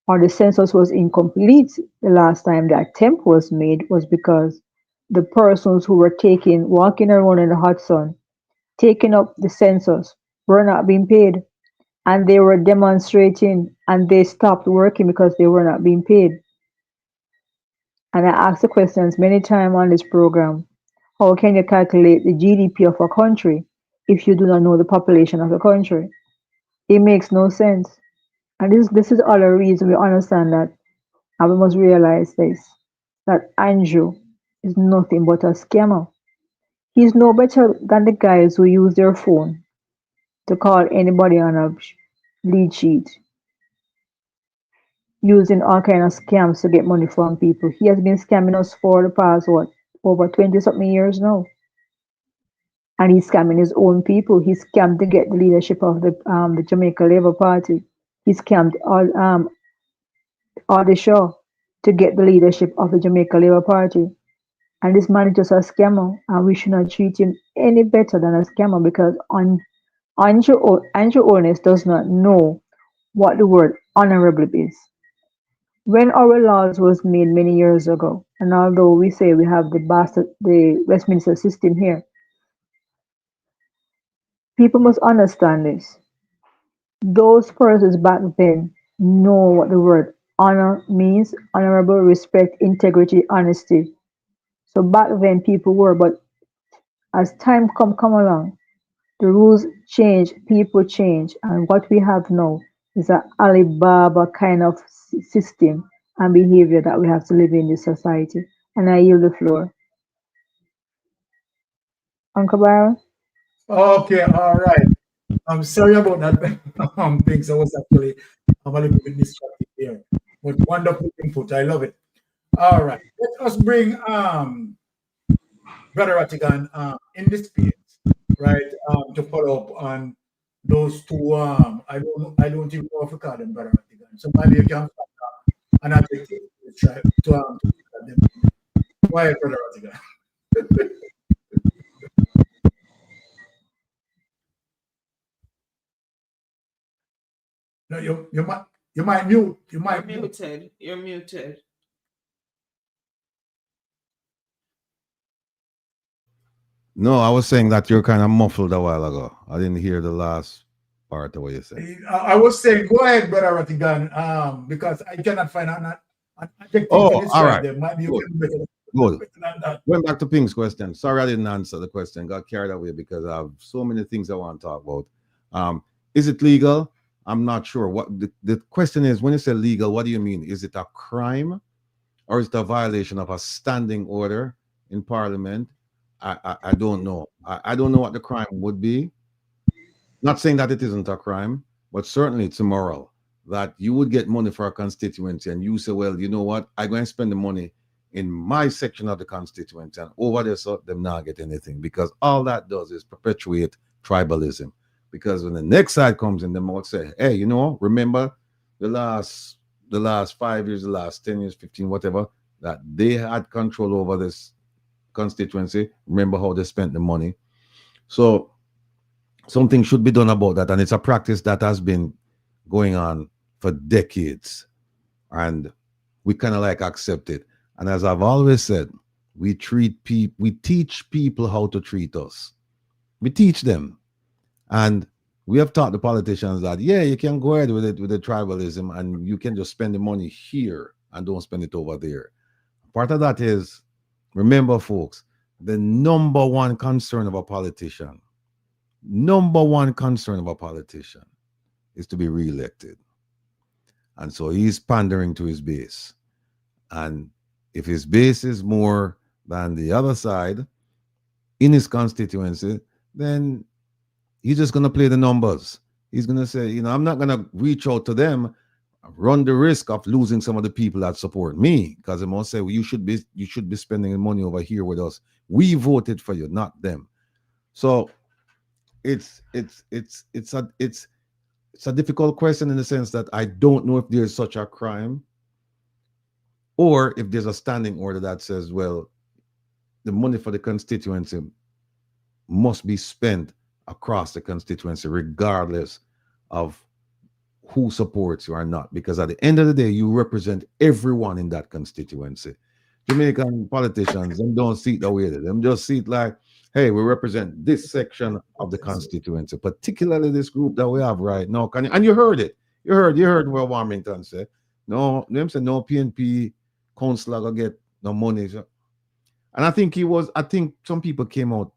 or the census was incomplete the last time the attempt was made, was because the persons who were walking around in the hot sun, taking up the census, were not being paid. And they were demonstrating and they stopped working because they were not being paid. And I asked the questions many times on this program. How can you calculate the GDP of a country if you do not know the population of the country? It makes no sense. And this is all the reason we understand that, and we must realize this, that Andrew is nothing but a scammer. He's no better than the guys who use their phone to call anybody on a lead sheet, using all kind of scams to get money from people. He has been scamming us for the past, over 20 something years now. And he's scamming his own people. He scammed to get the leadership of the Jamaica Labour Party. He scammed all the show to get the leadership of the Jamaica Labour Party. And this man is just a scammer, and we should not treat him any better than a scammer, because Andrew Holness does not know what the word honorable is. When our laws was made many years ago, and although we say we have the Westminster system here, people must understand this. Those persons back then know what the word honor means: honorable, respect, integrity, honesty. So back then people were, but as time come along, the rules change, people change, and what we have now is an Alibaba kind of system and behavior that we have to live in this society. And I yield the floor. Uncle Byron? Okay, all right. I'm sorry about that. Things I was actually a little bit distracted here. But wonderful input. I love it. All right. Let us bring Brother Ratigan in this space, right? To follow up on those two I don't even know if we call them Brother Ratigan. So maybe you can an adjective to try to them. Why Brother Ratigan? No, you might mute. You might You're muted. You're muted. No, I was saying that you're kind of muffled a while ago. I didn't hear the last part of what you said. I was saying, go ahead, Brother Ratigan, because I cannot find an adjective Oh, to all right. them. Maybe you can make it Good. Went back to Pink's question. Sorry I didn't answer the question. Got carried away because I have so many things I want to talk about. Is it legal? I'm not sure. What the question is, when you say legal, what do you mean? Is it a crime or is it a violation of a standing order in Parliament? I don't know. I don't know what the crime would be. Not saying that it isn't a crime, but certainly it's immoral that you would get money for a constituency and you say, well, you know what? I'm going to spend the money in my section of the constituency, and over there, so them not get anything, because all that does is perpetuate tribalism. Because when the next side comes in, they might say, hey, you know, remember the last 5 years, the last 10 years, 15, whatever, that they had control over this constituency. Remember how they spent the money. So something should be done about that. And it's a practice that has been going on for decades. And we kind of like accept it. And as I've always said, we teach people how to treat us. We teach them. And we have taught the politicians that, yeah, you can go ahead with it, with the tribalism, and you can just spend the money here and don't spend it over there. Part of that is, remember, folks, the number one concern of a politician is to be reelected. And so he's pandering to his base. And if his base is more than the other side in his constituency, then he's just going to play the numbers. He's going to say, you know, I'm not going to reach out to them, run the risk of losing some of the people that support me, because they must say, well, you should be spending money over here with us. We voted for you, not them. So it's a difficult question in the sense that I don't know if there's such a crime, or if there's a standing order that says, well, the money for the constituency must be spent across the constituency, regardless of who supports you or not. Because at the end of the day, you represent everyone in that constituency. Jamaican politicians, them don't see it the way they them just see it like, hey, we represent this section of the constituency, particularly this group that we have right now. And you heard it. You heard what Warmington said. No, them said no PNP councillor gonna get no money. And I think some people came out,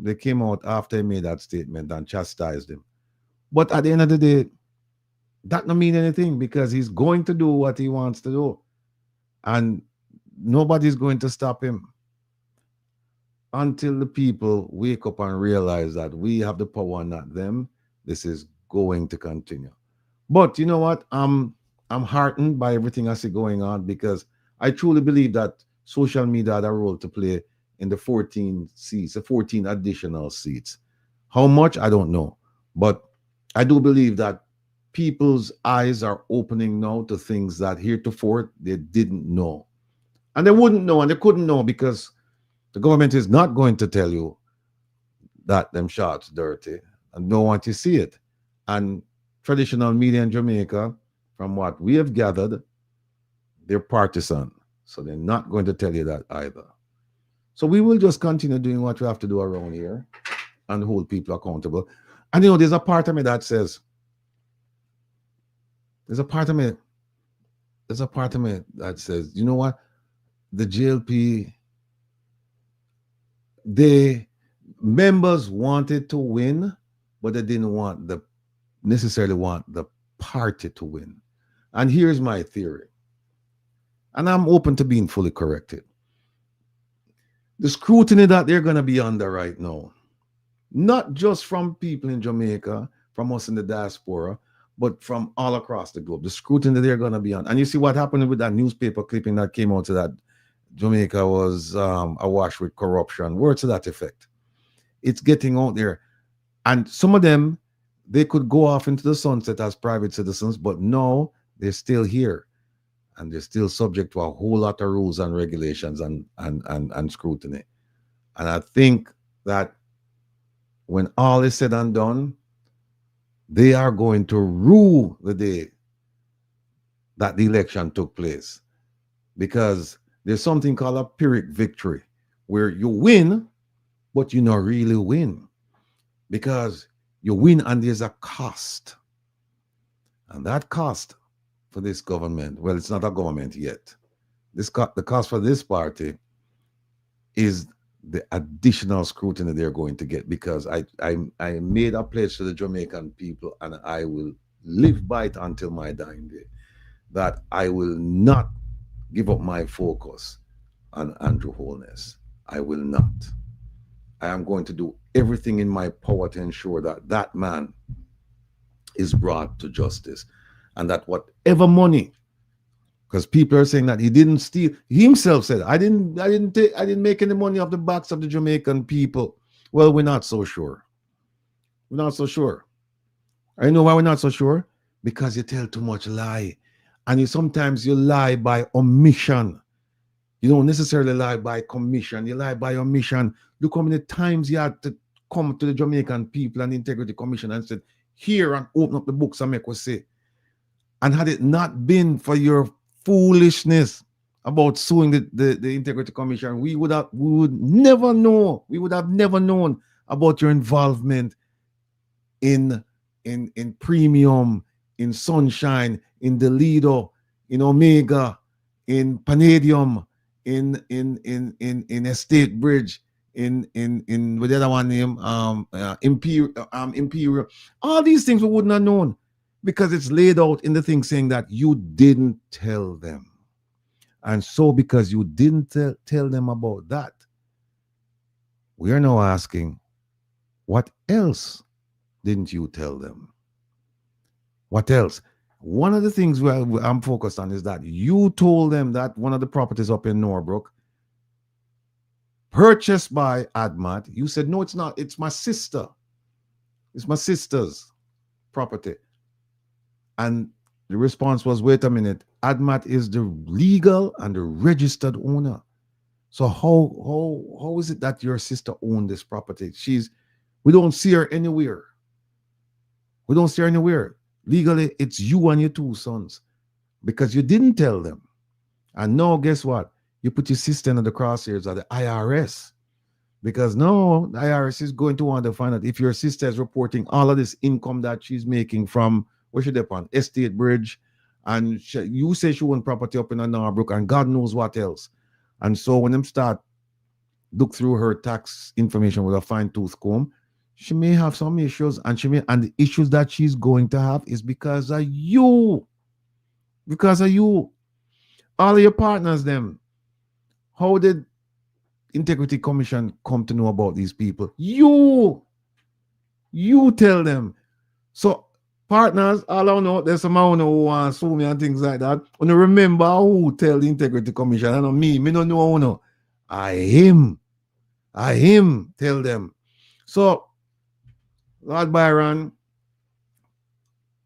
they came out after he made that statement and chastised him. But at the end of the day, that don't mean anything because he's going to do what he wants to do. And nobody's going to stop him until the people wake up and realize that we have the power, not them. This is going to continue. But you know what? I'm heartened by everything I see going on because I truly believe that social media had a role to play in the 14 seats, the 14 additional seats. How much? I don't know. But I do believe that people's eyes are opening now to things that heretofore they didn't know. And they wouldn't know and they couldn't know because the government is not going to tell you that them shots dirty and don't want to see it. And traditional media in Jamaica, from what we have gathered, they're partisan. So they're not going to tell you that either. So we will just continue doing what we have to do around here and hold people accountable. And you know, there's a part of me that says, you know what? The JLP, the members wanted to win, but they didn't necessarily want the party to win. And here's my theory. And I'm open to being fully corrected. The scrutiny that they're going to be under right now, not just from people in Jamaica, from us in the diaspora, but from all across the globe, the scrutiny they're going to be on. And you see what happened with that newspaper clipping that came out to that Jamaica was awash with corruption. Words to that effect. It's getting out there. And some of them, they could go off into the sunset as private citizens, but no, they're still here. And they're still subject to a whole lot of rules and regulations and scrutiny. And I think that when all is said and done, they are going to rue the day that the election took place. Because there's something called a Pyrrhic victory, where you win, but you don't really win. Because you win and there's a cost. And that cost for this government, well, it's not a government yet. The cost for this party is the additional scrutiny they're going to get, because I made a pledge to the Jamaican people, and I will live by it until my dying day, that I will not give up my focus on Andrew Holness. I will not. I am going to do everything in my power to ensure that that man is brought to justice, and that whatever money, because people are saying that he didn't steal. He himself said, I didn't make any money off the backs of the Jamaican people. Well, we're not so sure. We're not so sure. I know why we're not so sure? Because you tell too much lie. And sometimes you lie by omission. You don't necessarily lie by commission. You lie by omission. Look how many times you had to come to the Jamaican people and the Integrity Commission and said, here, and open up the books and make us say. And had it not been for your foolishness about suing the Integrity Commission, we would never know. We would have never known about your involvement in Premium, in Sunshine, in the Lido, in Omega, in Palladium, in Estate Bridge, in what the other one name, Imperial. All these things we wouldn't have known, because it's laid out in the thing saying that you didn't tell them. And so because you didn't tell them about that, we are now asking, what else didn't you tell them? What else? One of the things I'm focused on is that you told them that one of the properties up in Norbrook, purchased by ADMAT, you said, no, it's not. It's my sister. It's my sister's property. And the response was, wait a minute, ADMAT is the legal and the registered owner. So how is it that your sister owned this property? We don't see her anywhere. We don't see her anywhere. Legally, it's you and your two sons, because you didn't tell them. And now, guess what? You put your sister in the crosshairs of the IRS, because now the IRS is going to want to find out if your sister is reporting all of this income that she's making from, where she depend, Estate Bridge, and you say she owned property up in Norbrook and God knows what else. And so when them start look through her tax information with a fine-tooth comb, She may have some issues, and the issues that she's going to have is because of you. Because of you. All of your partners, them. How did Integrity Commission come to know about these people? You tell them. So partners, all I know, there's some who want to sue me and things like that. And remember who tell the Integrity Commission. I know me don't know who know. I him tell them. So Lord Byron,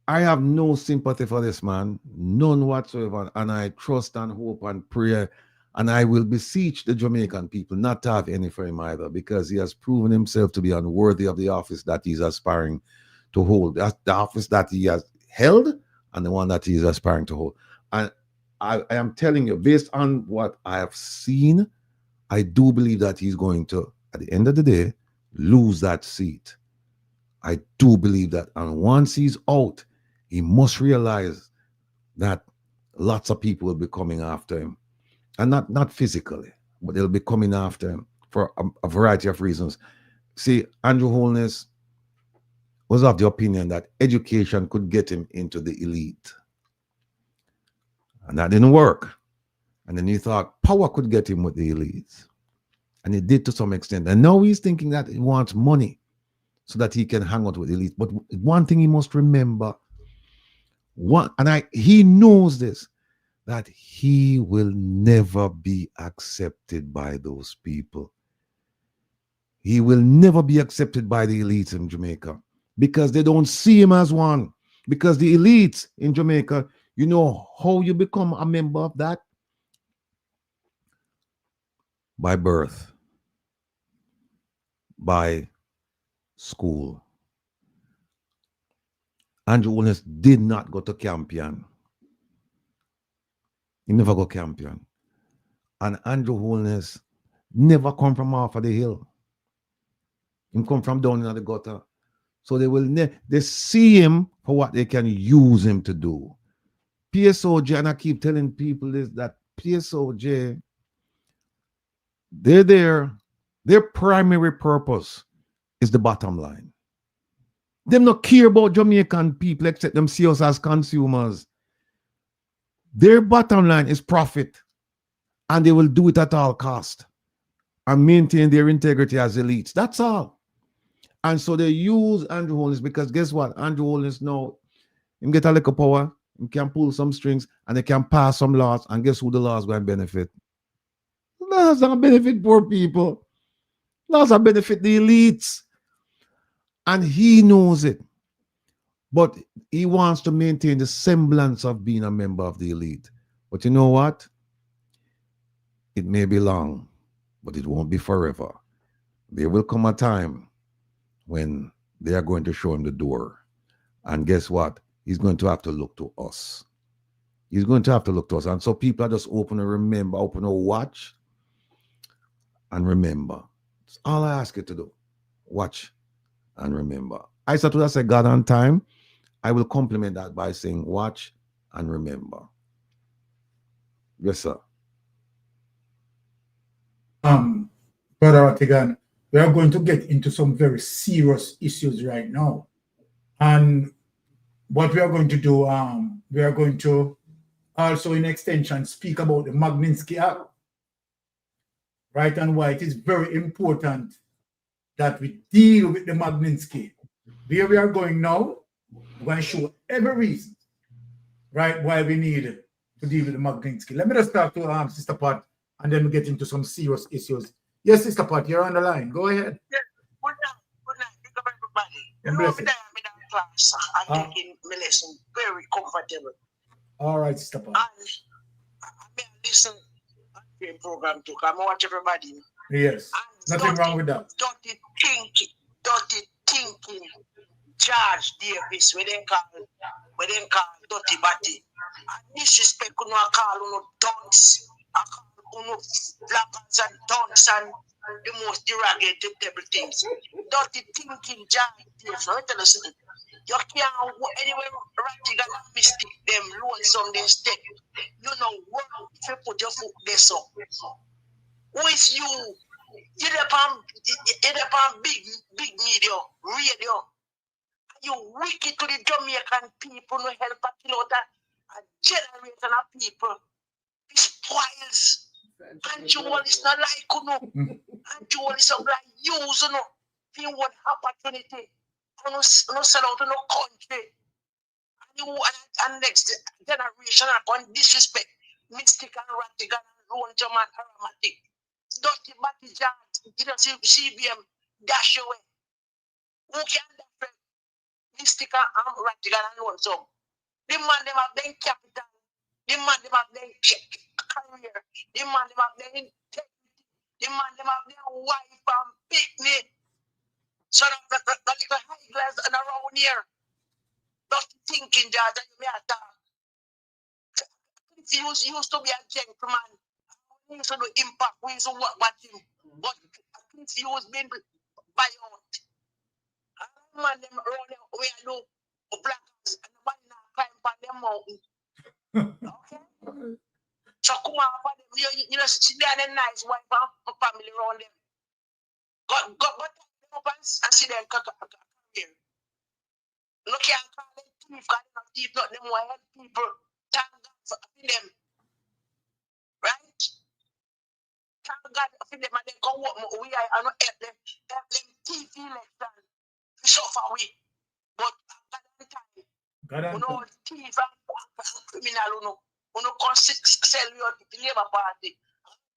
I have no sympathy for this man, none whatsoever, and I trust and hope and pray, and I will beseech the Jamaican people not to have any for him either, because he has proven himself to be unworthy of the office that he's aspiring to hold. That's the office that he has held and the one that he is aspiring to hold. And I am telling you, based on what I have seen, I do believe that he's going to, at the end of the day, lose that seat. I do believe that. And once he's out, he must realize that lots of people will be coming after him. And not physically, but they'll be coming after him for a variety of reasons. See, Andrew Holness was of the opinion that education could get him into the elite. And that didn't work. And then he thought power could get him with the elites. And it did to some extent. And now he's thinking that he wants money so that he can hang out with the elites. But one thing he must remember, he knows this, that he will never be accepted by those people. He will never be accepted by the elites in Jamaica because they don't see him as one. Because the elites in Jamaica, you know how you become a member of that? By birth, by school. Andrew Holness did not go to Campion. He never go Campion. And Andrew Holness never come from off of the hill. He come from down in the gutter. So they see him for what they can use him to do. PSOJ, and I keep telling people this, that PSOJ, they're there. Their primary purpose is the bottom line. They don't care about Jamaican people except them see us as consumers. Their bottom line is profit, and they will do it at all cost and maintain their integrity as elites. That's all. And so they use Andrew Holness because guess what? Andrew Holness now, him get a little power, he can pull some strings, and they can pass some laws, and guess who the laws going to benefit? Laws are benefit poor people. Laws are benefit the elites. And he knows it. But he wants to maintain the semblance of being a member of the elite. But you know what? It may be long, but it won't be forever. There will come a time when they are going to show him the door. And guess what? He's going to have to look to us. He's going to have to look to us. And so people are just open to remember, open to watch and remember. That's all I ask you to do. Watch and remember. I said to say God on time. I will complement that by saying watch and remember. Yes, sir. Brother Atigan, we are going to get into some very serious issues right now. And what we are going to do, we are going to also in extension speak about the Magnitsky Act, right, and why it is very important that we deal with the Magnitsky. Where we are going now, we're going to show every reason, right, why we need to deal with the Magnitsky. Let me just talk to Sister Pat, and then we get into some serious issues. Yes, Sister Pat, you're on the line. Go ahead. Yeah. Good night. Big up everybody. You know, I'm in that class. I'm taking my lesson very comfortable. All right, Sister Pat. And I listen to the program too. I watch everybody. Yes, nothing wrong with that. Dirty thinking. George Davis, we then call dirty body. And disrespect you know, I call you dunce. I call you blackers and dunce and the most derogatory things. Dirty thinking, George Davis. Let me tell you something. You can't go anywhere right, you got to mistake them, lonesome, they step. You know what? If you put your foot there, so. Who is you? You're upon big media, radio. You wicked to the Jamaican people, no help a kill out a generation of people. It spoils. And you all is not like you know. And you all is not like use you know. You want opportunity. You no sell out to no country. And next generation upon disrespect. Mystic and radical and Rowan German aromatic. Dirty batty jams. You don't see CBM dash away. Who can that? Mystic and radical and Rowan some. The man them have their capital. The man them have their career. The man them have their integrity. The man them have their wife and picnic. So the little high glass and around here. Not thinking that you may have he used to be a gentleman. We used to do impact. We used to work with him. But he was being violent. And man, them around there, we do blackers and nobody now climb on them mountain. Okay? So come on, you know, see there a nice wife and family around them. Go them up and see them career. Look here and call them thief, because they're not thief, not them will help people. Thank God for them. Right? Thank God for them and they come up we are not help them thief election. We suffer we. But God at the time. You know thief and criminal you know come sell you the Labour Party.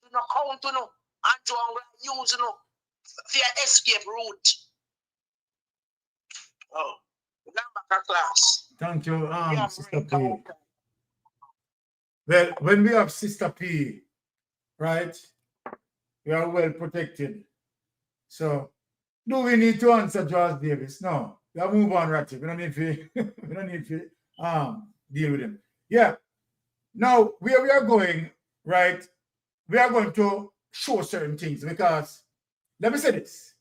You know count you know and to use you know for your escape route. Oh. Class. Thank you, Sister P. Well, when we have Sister P, right, we are well protected. So, do we need to answer George Davis? No. We have move on, Ratchet. We don't need to deal with him. Yeah. Now, where we are going, right, we are going to show certain things because, let me say this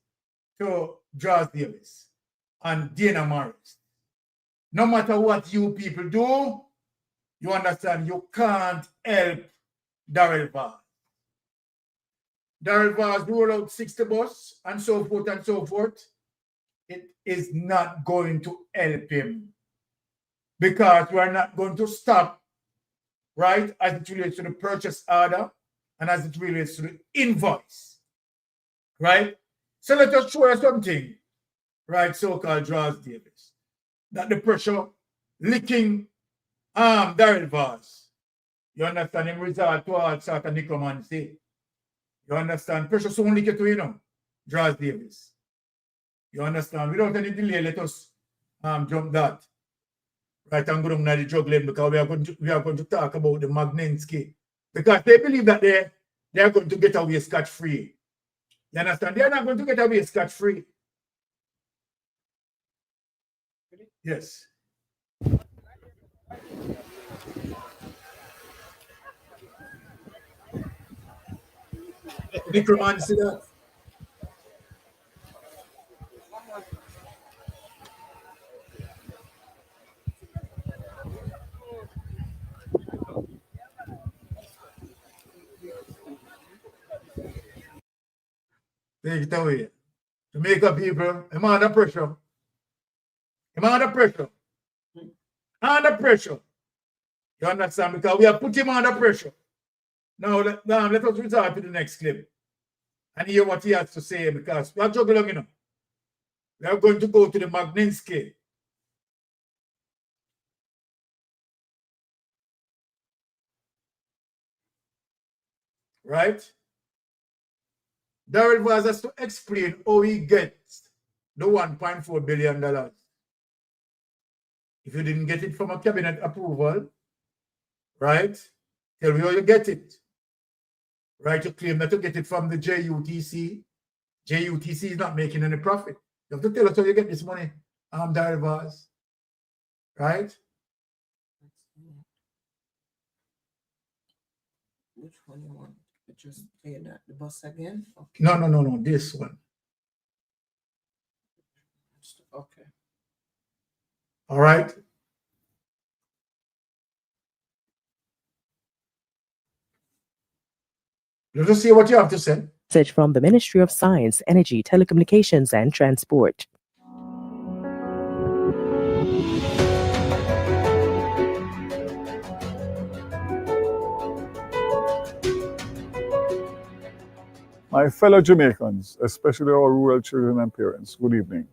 to George Davis and Dana Morris. No matter what you people do, you understand you can't help Darrell Vaz. Darrell Vaz roll out 60 bus and so forth and so forth. It is not going to help him because we are not going to stop, right, as it relates to the purchase order and as it relates to the invoice, right? So let us show you something, right, so-called George Davis. That the pressure licking Darrell Vaz. You understand him resort to all sort of necromancy. You understand? Pressure soon lick it to you know, George Davis. You understand? Without any delay, let us jump that. Right, and go down to the juggling because we are going to talk about the Magnitsky. Because they believe that they are going to get away scot-free. You understand? They are not going to get away scot-free. Yes. Necromancy that. Take it away. Jamaica people, I'm under pressure. I'm under pressure. Under pressure. You understand? Because we have put him under pressure. Now, let us resort to the next clip and hear what he has to say because we are juggling, you know. We are going to go to the Magnitsky. Right? Darrell Vaz has to explain how he gets the $1.4 billion. If you didn't get it from a cabinet approval, right? Tell me how you get it. Right? You claim that you get it from the JUTC. JUTC is not making any profit. You have to tell us how you get this money, Darrell Vaz. Right? Which one you want? Just play that the bus again? Okay. No, this one. Okay. All right. Let us see what you have to say. Message from the Ministry of Science, Energy, Telecommunications and Transport. My fellow Jamaicans, especially our rural children and parents, good evening.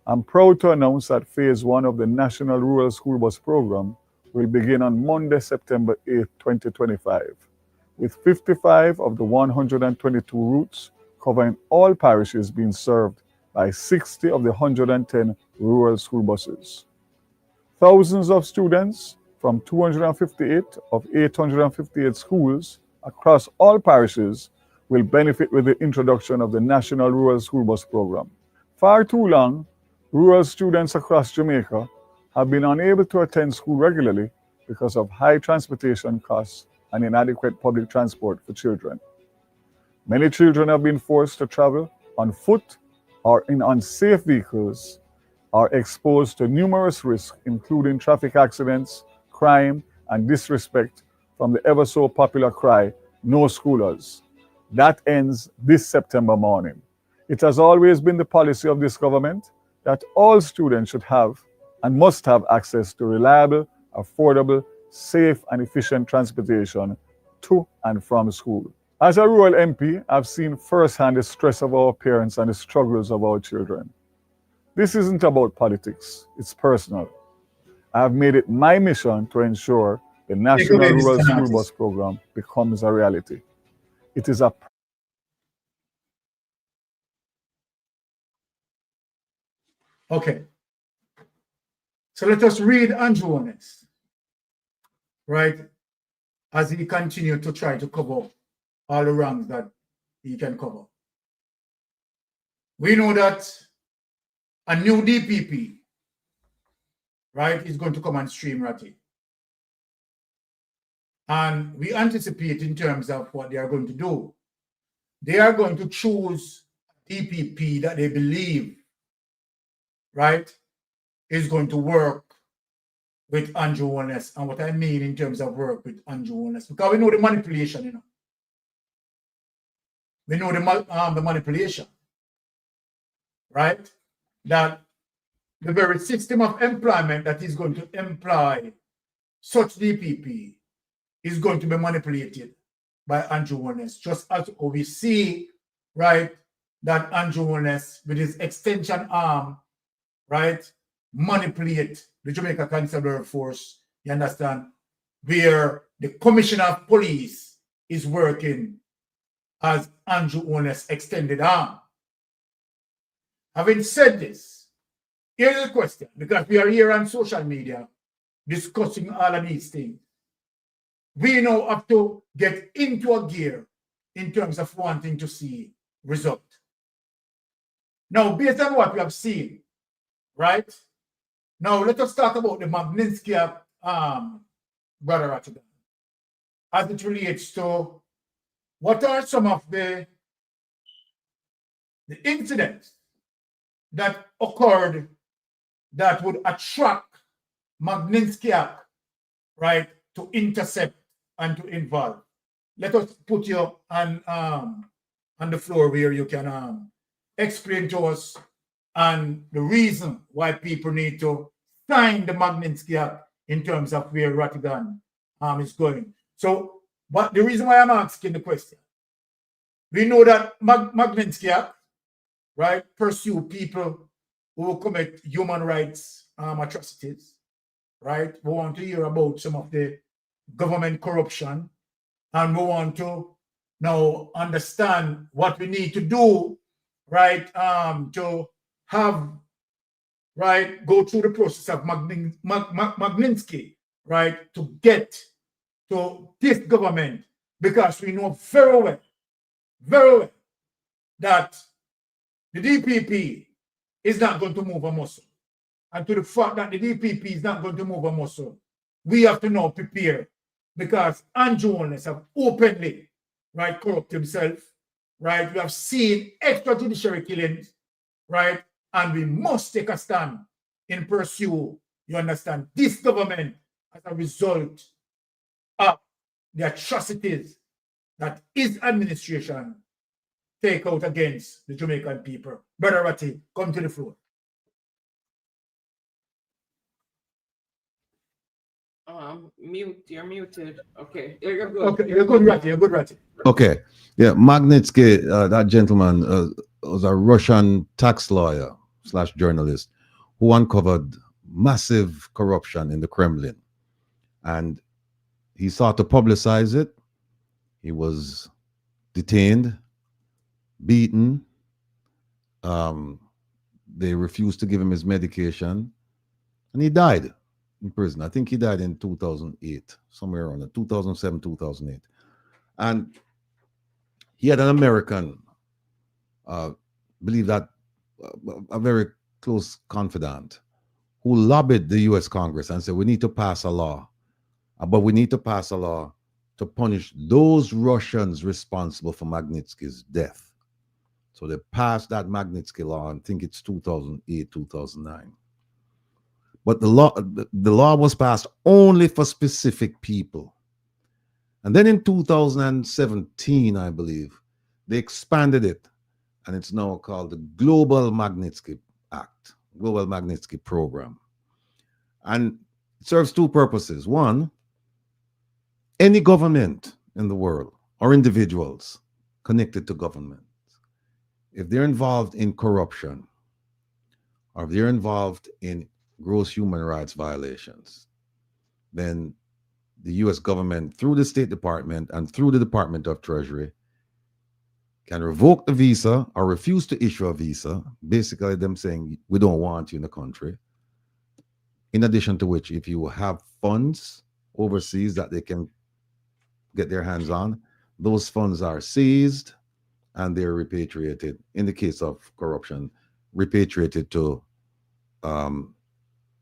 I'm proud to announce that Phase 1 of the National Rural School Bus Program will begin on Monday, September 8, 2025, with 55 of the 122 routes covering all parishes being served by 60 of the 110 rural school buses. Thousands of students from 258 of 858 schools across all parishes will benefit with the introduction of the National Rural School Bus Program. Far too long, rural students across Jamaica have been unable to attend school regularly because of high transportation costs and inadequate public transport for children. Many children have been forced to travel on foot or in unsafe vehicles, are exposed to numerous risks, including traffic accidents, crime, and disrespect from the ever so popular cry, "No Schoolers." That ends this September morning. It has always been the policy of this government that all students should have and must have access to reliable, affordable, safe, and efficient transportation to and from school. As a rural MP, I've seen firsthand the stress of our parents and the struggles of our children. This isn't about politics, it's personal. I have made it my mission to ensure the National Rural School Bus Program becomes a reality. It is a Okay. So let us read Andrew Honest, right, as he continued to try to cover all the wrongs that he can cover. We know that a new DPP, right, is going to come and stream Ratty. And we anticipate in terms of what they are going to do. They are going to choose a DPP that they believe, right, is going to work with Andrew Honest. And what I mean in terms of work with Andrew Honest, because we know the manipulation, you know. We know the manipulation, right? That the very system of employment that is going to employ such DPP is going to be manipulated by Andrew Honest, just as we see, right, that Andrew Honest, with his extension arm, right, manipulate the Jamaica Constabulary Force, you understand, where the Commissioner of Police is working as Andrew Honest's extended arm. Having said this, here's the question, because we are here on social media discussing all of these things. We now have to get into a gear in terms of wanting to see result. Now, based on what we have seen, right? Now, let us talk about the Magnitsky brother Rotterdam, as it relates to what are some of the incidents that occurred that would attract Magnitsky, right, to intercept and to involve. Let us put you on the floor where you can explain to us and the reason why people need to sign the Magnitsky Act in terms of where Rotterdam is going. So, but the reason why I'm asking the question, we know that Magnitsky Act, right, pursue people who commit human rights atrocities, right? We want to hear about some of the government corruption, and we want to now understand what we need to do, right, to have, right, go through the process of Magnitsky, right, to get to this government, because we know very well that the DPP is not going to move a muscle. And to the fact that the DPP is not going to move a muscle, we have to now prepare, because Andrew Honest have openly, right, corrupt himself, right? We have seen extrajudiciary killings, right? And we must take a stand in pursue, you understand, this government as a result of the atrocities that his administration take out against the Jamaican people? Brother Ratty, come to the floor. Mute. You're muted. Okay, you're good. Okay, you're good, Ratty. You're good, Ratty. Okay. Yeah, Magnitsky, that gentleman was a Russian tax lawyer / journalist who uncovered massive corruption in the Kremlin. And he sought to publicize it. He was detained, beaten. They refused to give him his medication. And he died in prison. I think he died in 2008, somewhere around 2007, 2008. And he had an American, believe that, a very close confidant who lobbied the US Congress and said, we need to pass a law, but we need to pass a law to punish those Russians responsible for Magnitsky's death. So they passed that Magnitsky law, I think it's 2008, 2009. But the law was passed only for specific people. And then in 2017, I believe, they expanded it, and it's now called the Global Magnitsky Act, Global Magnitsky Program. And it serves two purposes. One, any government in the world or individuals connected to government, if they're involved in corruption or if they're involved in gross human rights violations, then the US government, through the State Department and through the Department of Treasury, can revoke the visa or refuse to issue a visa, basically them saying, we don't want you in the country. In addition to which, if you have funds overseas that they can get their hands on, those funds are seized and they're repatriated, in the case of corruption, repatriated to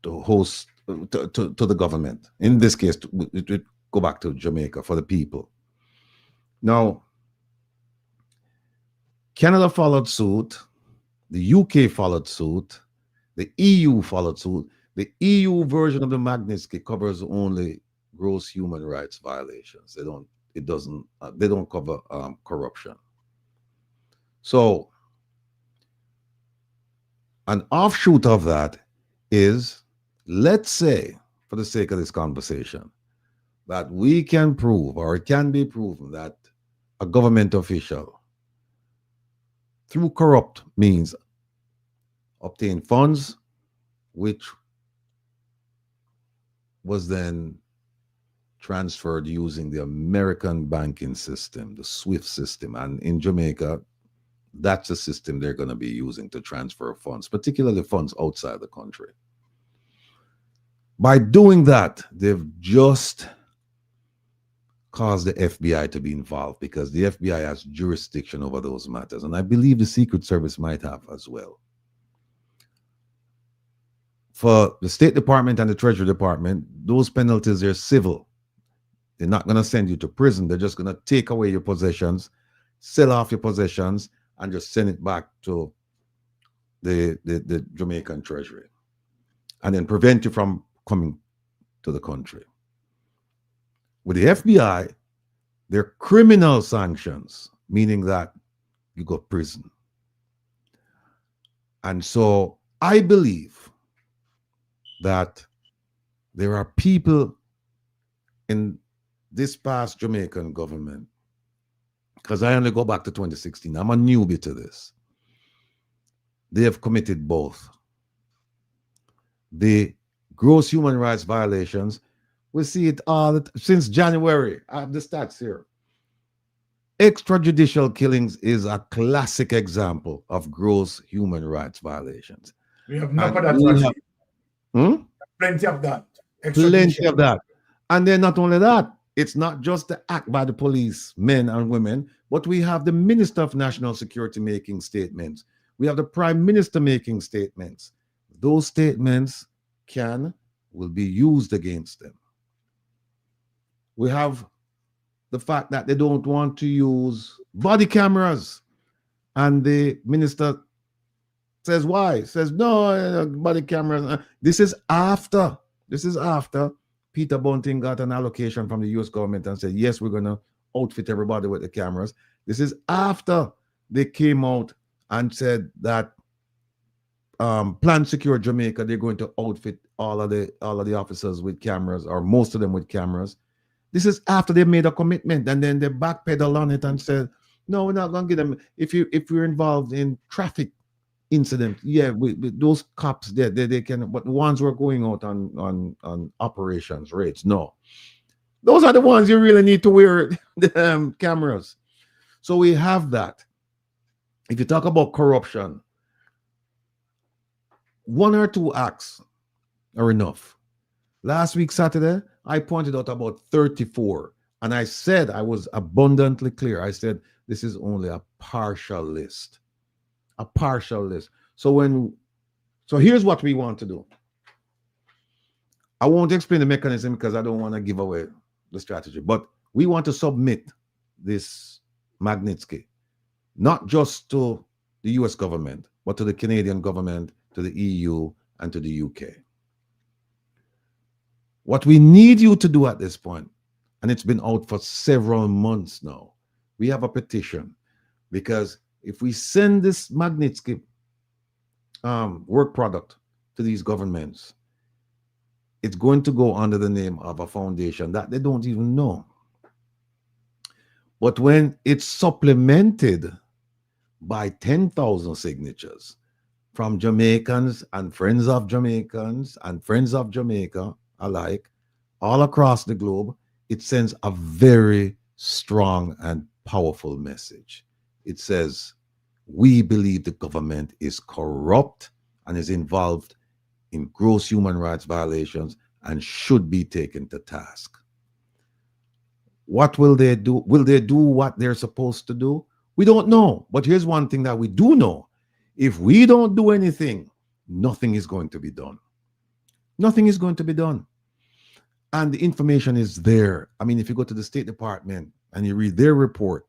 host to the government. In this case, it would go back to Jamaica for the people. Now, Canada followed suit, the UK followed suit, the EU followed suit. The EU version of the Magnitsky covers only gross human rights violations. They don't cover corruption. So an offshoot of that is, let's say, for the sake of this conversation, that we can prove, or it can be proven, that a government official, through corrupt means, obtained funds, which was then transferred using the American banking system, the SWIFT system. And in Jamaica, that's the system they're going to be using to transfer funds, particularly funds outside the country. By doing that, they've just caused the FBI to be involved, because the FBI has jurisdiction over those matters. And I believe the Secret Service might have as well. For the State Department and the Treasury Department, those penalties are civil. They're not going to send you to prison. They're just going to take away your possessions, sell off your possessions, and just send it back to the Jamaican Treasury, and then prevent you from coming to the country. With the FBI, they're criminal sanctions, meaning that you go to prison. And so I believe that there are people in this past Jamaican government, because I only go back to 2016, I'm a newbie to this. They have committed both. The gross human rights violations, we see it all since January. I have the stats here. Extrajudicial killings is a classic example of gross human rights violations. We have enough of that. Plenty of that. Plenty of that. And then not only that, it's not just the act by the police, men and women, but we have the Minister of National Security making statements. We have the Prime Minister making statements. Those statements will be used against them. We have the fact that they don't want to use body cameras. And the minister says, why? Says, no, body cameras. This is after Peter Bunting got an allocation from the US government and said, yes, we're going to outfit everybody with the cameras. This is after they came out and said that Plan Secure Jamaica, they're going to outfit all of the officers with cameras, or most of them with cameras. This is after they made a commitment, and then they backpedal on it and said, no, we're not going to get them. If you're involved in traffic incident, yeah, with those cops, they can, but the ones who are going out on operations raids, no. Those are the ones you really need to wear the cameras. So we have that. If you talk about corruption, 1 or 2 acts are enough. Last week, Saturday, I pointed out about 34. And I said, I was abundantly clear. I said, this is only a partial list. A partial list. So here's what we want to do. I won't explain the mechanism because I don't want to give away the strategy. But we want to submit this Magnitsky, not just to the US government, but to the Canadian government, to the EU, and to the UK. What we need you to do at this point, and it's been out for several months now, we have a petition, because if we send this Magnitsky work product to these governments, it's going to go under the name of a foundation that they don't even know. But when it's supplemented by 10,000 signatures from Jamaicans and friends of Jamaicans and friends of Jamaica alike, all across the globe, it sends a very strong and powerful message. It says, we believe the government is corrupt and is involved in gross human rights violations and should be taken to task. What will they do? Will they do what they're supposed to do? We don't know. But here's one thing that we do know. If we don't do anything, nothing is going to be done. Nothing is going to be done. And the information is there. I mean, if you go to the State Department and you read their report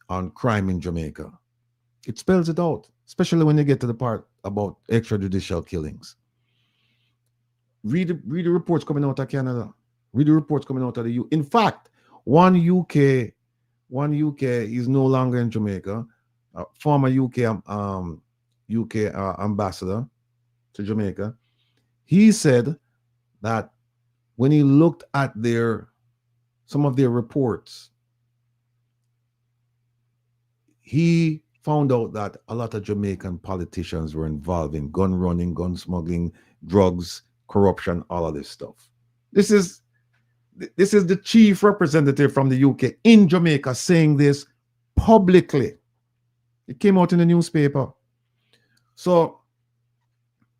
on crime in Jamaica, it spells it out, especially when you get to the part about extrajudicial killings. Read the reports coming out of Canada. Read the reports coming out of the UK. In fact, one UK is no longer in Jamaica. Former UK ambassador to Jamaica. He said that when he looked at some of their reports, he found out that a lot of Jamaican politicians were involved in gun running, gun smuggling, drugs, corruption, all of this stuff. This is the chief representative from the UK in Jamaica saying this publicly. It came out in the newspaper. So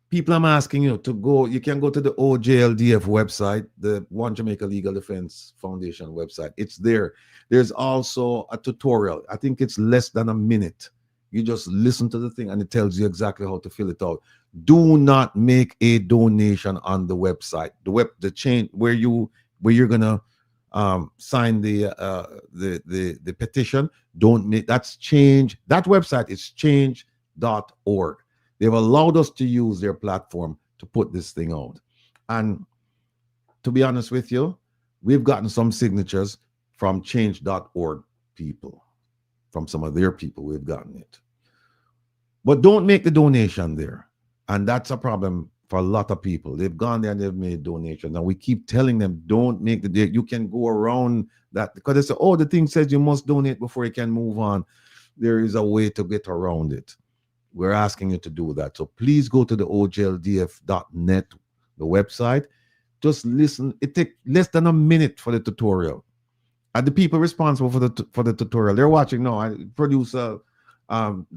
people, I'm asking you to go, you can go to the OJLDF website, the One Jamaica Legal Defense Foundation website. It's there. There's also a tutorial. I think it's less than a minute. You just listen to the thing and it tells you exactly how to fill it out. Do not make a donation on the website. The chain where you're gonna sign the petition. Don't make that's change. That website is change.org. They've allowed us to use their platform to put this thing out. And to be honest with you, we've gotten some signatures from change.org people. From some of their people, we've gotten it. But don't make the donation there. And that's a problem for a lot of people. They've gone there and they've made donations. And we keep telling them, don't make you can go around that. Because they say, oh, the thing says you must donate before you can move on. There is a way to get around it. We're asking you to do that. So please go to the ojldf.net, the website. Just listen. It takes less than a minute for the tutorial. And the people responsible for the tutorial, they're watching now. Producer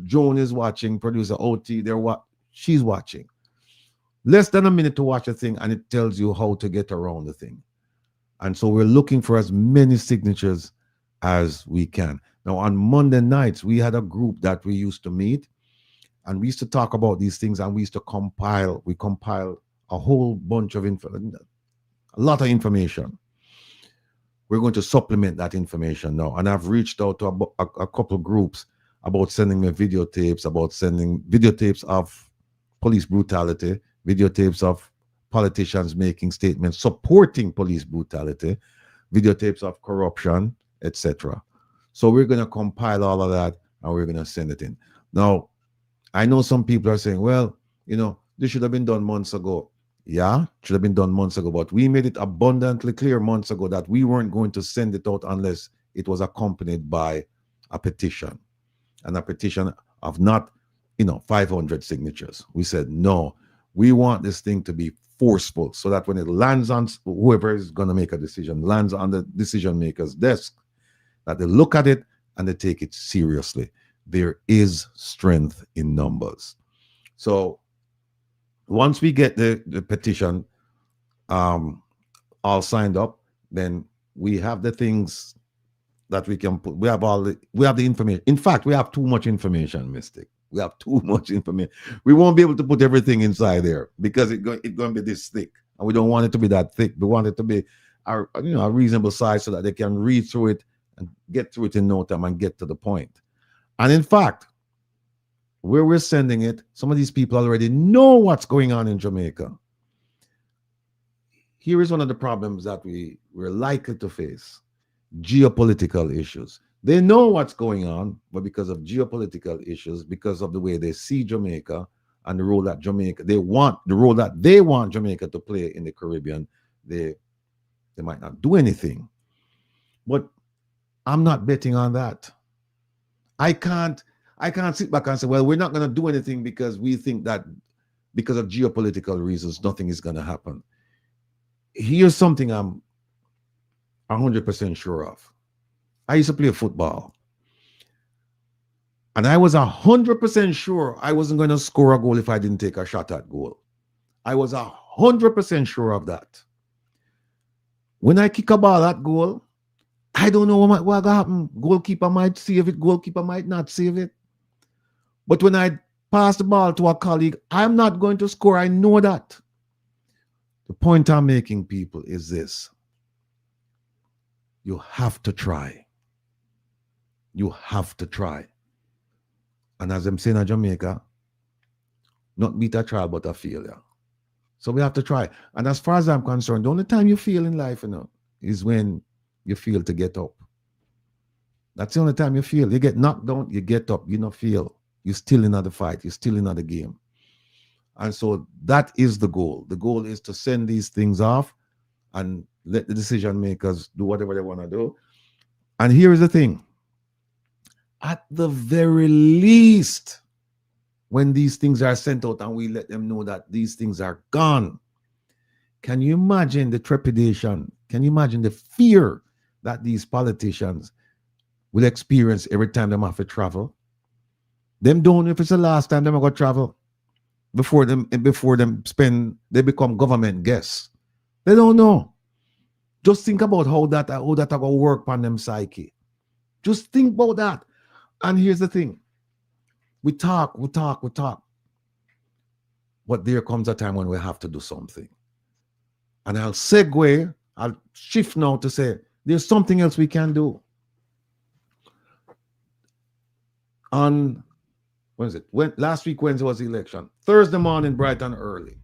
Joan is watching. Producer OT, she's watching. Less than a minute to watch a thing, and it tells you how to get around the thing. And so we're looking for as many signatures as we can. Now, on Monday nights, we had a group that we used to meet, and we used to talk about these things, and we used to compile. We compile a whole bunch of a lot of information. We're going to supplement that information now. And I've reached out to a couple of groups about sending me videotapes, of police brutality, videotapes of politicians making statements supporting police brutality, videotapes of corruption, etc. So we're going to compile all of that and we're going to send it in. Now, I know some people are saying, well, you know, this should have been done months ago. Yeah, should have been done months ago, but we made it abundantly clear months ago that we weren't going to send it out unless it was accompanied by a petition, and a petition of not, 500 signatures. We said, no, we want this thing to be forceful so that when it lands on whoever is going to make a decision, lands on the decision maker's desk, that they look at it and they take it seriously. There is strength in numbers. So once we get the petition all signed up, then we have the things that we can put. We have the information. In fact, we have too much information, Mystic. We have too much information. We won't be able to put everything inside there because it's going to be this thick, and we don't want it to be that thick. We want it to be a reasonable size so that they can read through it and get through it in no time and get to the point. And in fact, where we're sending it, some of these people already know what's going on in Jamaica. Here is one of the problems that we're likely to face: geopolitical issues. They know what's going on, but because of geopolitical issues, because of the way they see Jamaica and the role that they want Jamaica to play in the Caribbean, they might not do anything. But I'm not betting on that. I can't sit back and say, well, we're not going to do anything because we think that because of geopolitical reasons, nothing is going to happen. Here's something I'm 100% sure of. I used to play football, and I was 100% sure I wasn't going to score a goal if I didn't take a shot at goal. I was 100% sure of that. When I kick a ball at goal, I don't know what will happen. Goalkeeper might save it, goalkeeper might not save it. But when I pass the ball to a colleague, I'm not going to score. I know that. The point I'm making, people, is this. You have to try. You have to try. And as I'm saying in Jamaica, not beat a trial but a failure. So we have to try. And as far as I'm concerned, the only time you fail in life, is when you fail to get up. That's the only time you fail. You get knocked down, you get up, you not fail. You're still in the fight, you're still in the game. And so that is the goal. The goal is to send these things off and let the decision makers do whatever they want to do. And here is the thing. At the very least, when these things are sent out and we let them know that these things are gone, can you imagine the trepidation? Can you imagine the fear that these politicians will experience every time they have to travel? Them don't know if it's the last time they're going to travel before they become government guests. They don't know. Just think about how that going to work on them psyche. Just think about that. And here's the thing. We talk. But there comes a time when we have to do something. And I'll shift now to say, there's something else we can do. On, when is it? Last week, Wednesday was the election. Thursday morning, bright and early,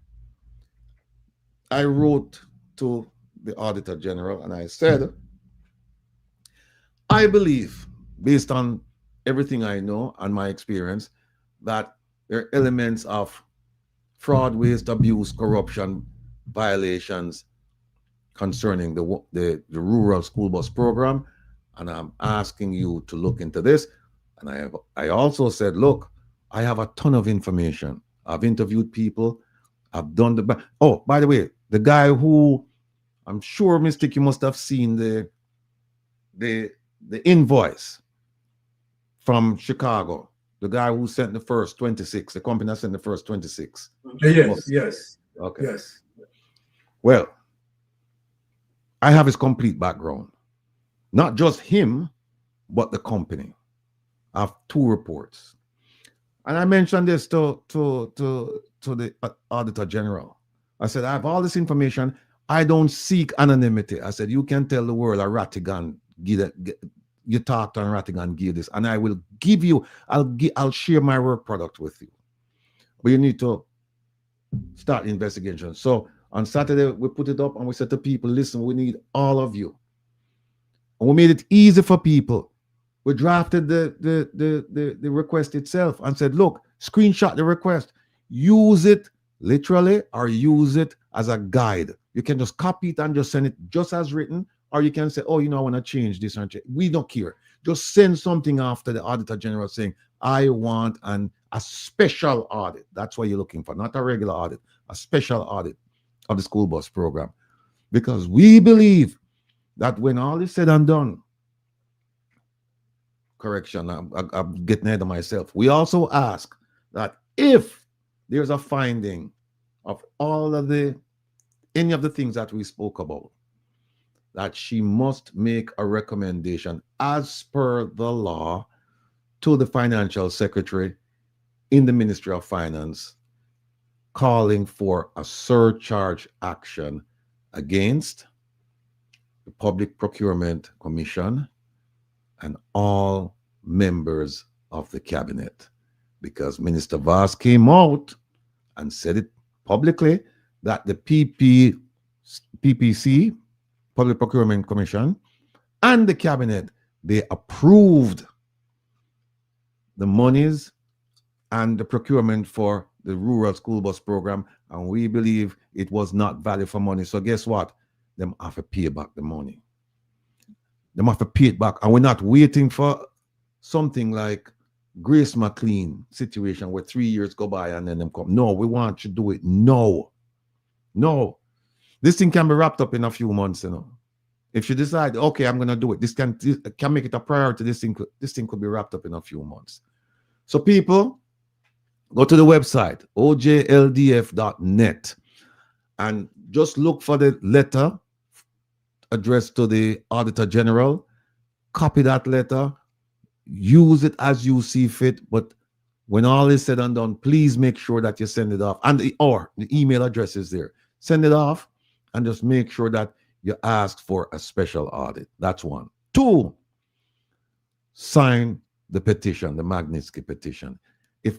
I wrote to the Auditor General and I said, I believe, based on everything I know and my experience, that there are elements of fraud, waste, abuse, corruption, violations concerning the rural school bus program, and I'm asking you to look into this. And I also said, look, I have a ton of information. I've interviewed people. I've done by the way, the guy who, I'm sure, Mystic, you must have seen the invoice from Chicago. The guy who sent the first 26, the company that sent the first 26. Yes. Okay. Yes. Well, I have his complete background. Not just him, but the company. I have 2 reports. And I mentioned this to the Auditor General. I said, I have all this information. I don't seek anonymity. I said, you can tell the world a Rattigan, you talked on Rattigan, give this, and I will give you, I'll share my work product with you. But you need to start the investigation. So on Saturday, we put it up and we said to people, listen, we need all of you. And we made it easy for people. We drafted the request itself and said, look, screenshot the request. Use it literally or use it as a guide. You can just copy it and just send it just as written, or you can say, oh, I want to change this. We don't care. Just send something after the Auditor General saying, I want a special audit. That's what you're looking for, not a regular audit, a special audit of the school bus program. Because we believe that when all is said and done, correction, I'm getting ahead of myself. We also ask that if there's a finding of any of the things that we spoke about, that she must make a recommendation as per the law to the financial secretary in the Ministry of Finance, calling for a surcharge action against the Public Procurement Commission and all members of the cabinet, because Minister Vaz came out and said it publicly that the PPC, Public Procurement Commission, and the cabinet, they approved the monies and the procurement for the rural school bus program, and we believe it was not value for money. So guess what? Them have to pay back the money. Them have to pay it back. And we're not waiting for something like Grace McLean situation where 3 years go by and then them come. No, we want to do it now. No. This thing can be wrapped up in a few months, If you decide, okay, I'm going to do it, this can make it a priority. This thing could be wrapped up in a few months. So people, go to the website, ojldf.net, and just look for the letter addressed to the Auditor General. Copy that letter. Use it as you see fit. But when all is said and done, please make sure that you send it off. And the email address is there. Send it off and just make sure that you ask for a special audit. That's one. 2, sign the petition, the Magnitsky petition. If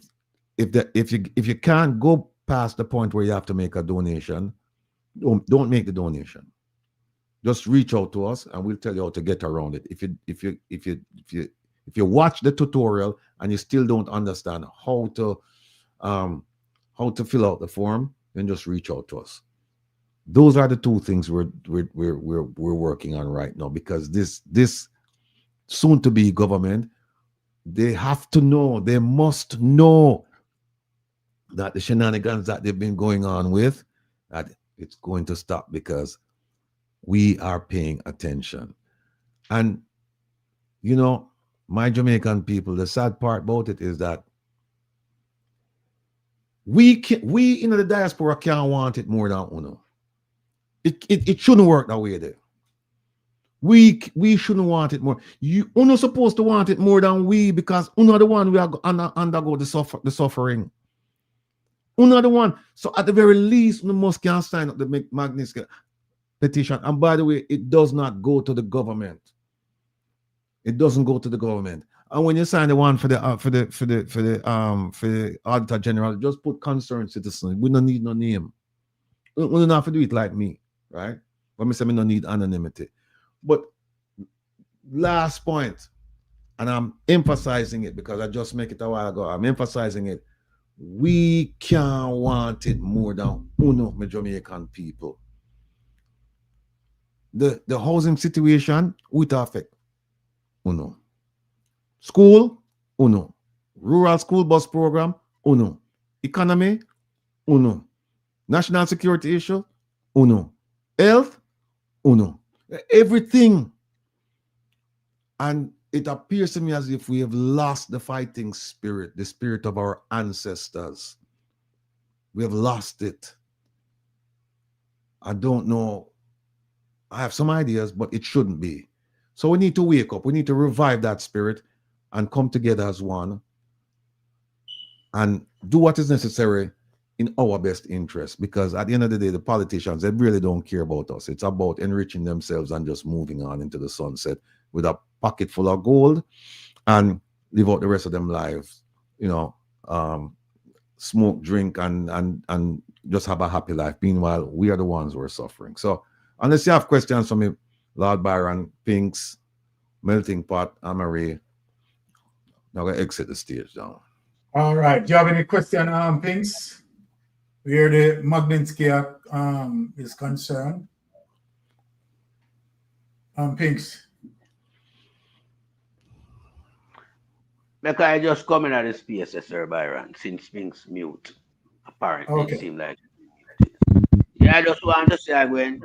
you can't go past the point where you have to make a donation, don't make the donation. Just reach out to us and we'll tell you how to get around it. If you watch the tutorial and you still don't understand how to fill out the form, then just reach out to us. Those are the 2 things we're working on right now, because this soon to be government, they have to know, they must know that the shenanigans that they've been going on with, that it's going to stop, because we are paying attention. And my Jamaican people, the sad part about it is that we in the diaspora can't want it more than Uno. It shouldn't work that way there. We shouldn't want it more. Uno supposed to want it more than we, because Uno the one we are undergo the suffering. Uno the one. So at the very least, we must can sign up the Magnitsky petition. And by the way, it does not go to the government. It doesn't go to the government. And when you sign the one for the Auditor General, just put concerned citizen. We don't need no name. We don't have to do it like me, right? When we say we don't need anonymity. But last point, and I'm emphasizing it because I just make it a while ago. I'm emphasizing it. We can't want it more than Uno, my Jamaican people. The housing situation, it affect Uno. School, Uno. Rural school bus program, Uno. Economy, Uno. National security issue, Uno. Health, Uno. Everything. And it appears to me as if we have lost the fighting spirit, the spirit of our ancestors. We have lost it. I don't know. I have some ideas, but it shouldn't be. So we need to wake up. We need to revive that spirit and come together as one and do what is necessary in our best interest. Because at the end of the day, the politicians, they really don't care about us. It's about enriching themselves and just moving on into the sunset with a pocket full of gold and live out the rest of them lives, smoke, drink, and just have a happy life. Meanwhile, we are the ones who are suffering. So unless you have questions for me, Lord Byron, Pinks, Melting Pot, Amarie, I'm gonna exit the stage now. All right. Do you have any question, Pinks? Where the Magnitsky is concerned? Pinks. Because I just come in at the space, Sir Byron, since Pinks mute. Apparently, Okay. it seems like. Yeah, I just want to say I'm going,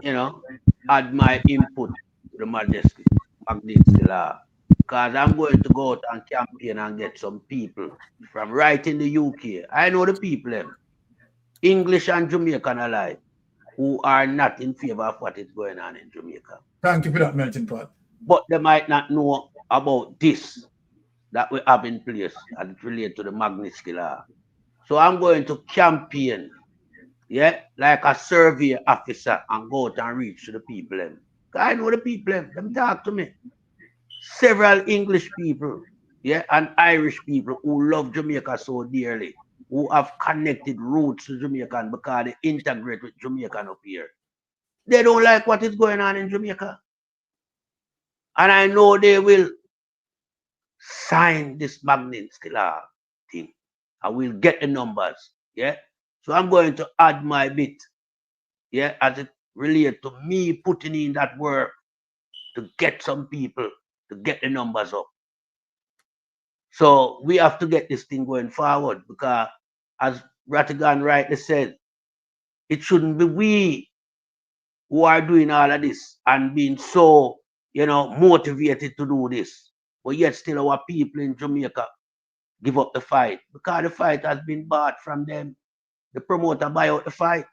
add my input to the Magnitsky law. Because I'm going to go out and campaign and get some people from right in the UK. I know the people, them, English and Jamaican alike, who are not in favor of what is going on in Jamaica. Thank you for that, Melting Pot. But they might not know about this that we have in place and it relates to the Magnitsky law. So I'm going to campaign, like a survey officer and go out and reach to the people. I know the people, them talk to me. Several English people, and Irish people who love Jamaica so dearly, who have connected roots to Jamaican because they integrate with Jamaican up here. They don't like what is going on in Jamaica. And I know they will sign this Magnitsky law thing. I will get the numbers, So I'm going to add my bit, as it relates to me putting in that work to get some people to get the numbers up. So we have to get this thing going forward because, as Rattigan rightly said, it shouldn't be we who are doing all of this and being so, motivated to do this. But yet still our people in Jamaica give up the fight because the fight has been bought from them. The promoter buy out the fight.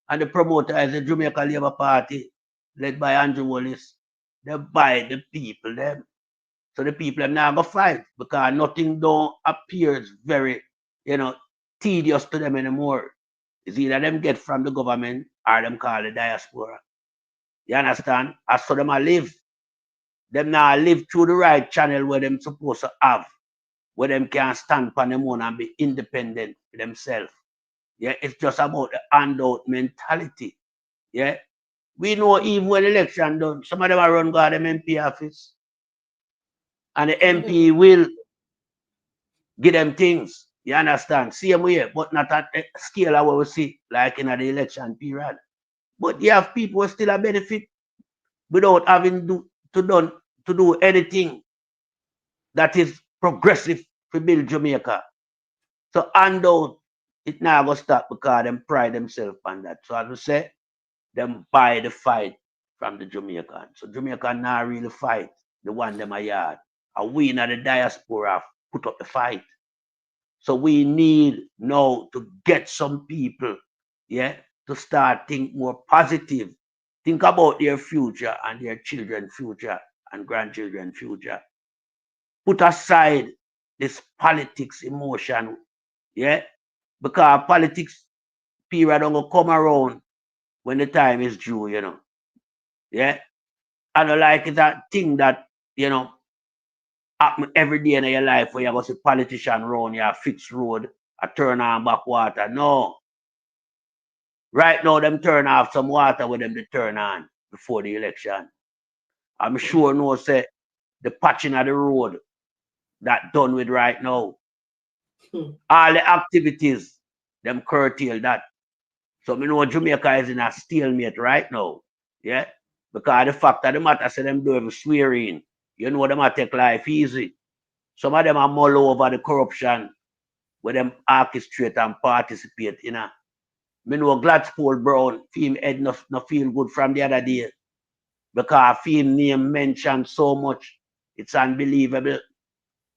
And the promoter is the Jamaica Labour Party, led by Andrew Wallace. They buy the people, them. So the people are now going to fight because nothing don't appears very, tedious to them anymore. It's either them get from the government or them call the diaspora. You understand? As so them a live. Them now live through the right channel where them supposed to have, where them can stand on them own and be independent for themselves. It's just about the handout mentality. We know even when election done, some of them are run by them MP office. And the MP will give them things. You understand? Same way, but not at the scale of what we see, like in the election period. But you have people who still a benefit without having to do anything that is progressive to build Jamaica. So handout, it now going to stop because them pride themselves on that. So as we say, them buy the fight from the Jamaican. So Jamaican now really fight the one them a yard. And we in the diaspora put up the fight. So we need now to get some people, to start think more positive. Think about their future and their children's future and grandchildren's future. Put aside this politics emotion, because politics period don't come around when the time is due, I don't like it's a thing that, happen every day in your life where you go see politician round your fixed road, a turn on back water. No. Right now, them turn off some water with them to turn on before the election. I'm sure no say the patching of the road that done with right now. All the activities, them curtail that. So me know Jamaica is in a stalemate right now. Because the fact of the matter say them do every swearing. Them a take life easy. Some of them are mull over the corruption where them orchestrate and participate in. Me know Gladstone Brown, him head no feel good from the other day. Because him name mentioned so much. It's unbelievable.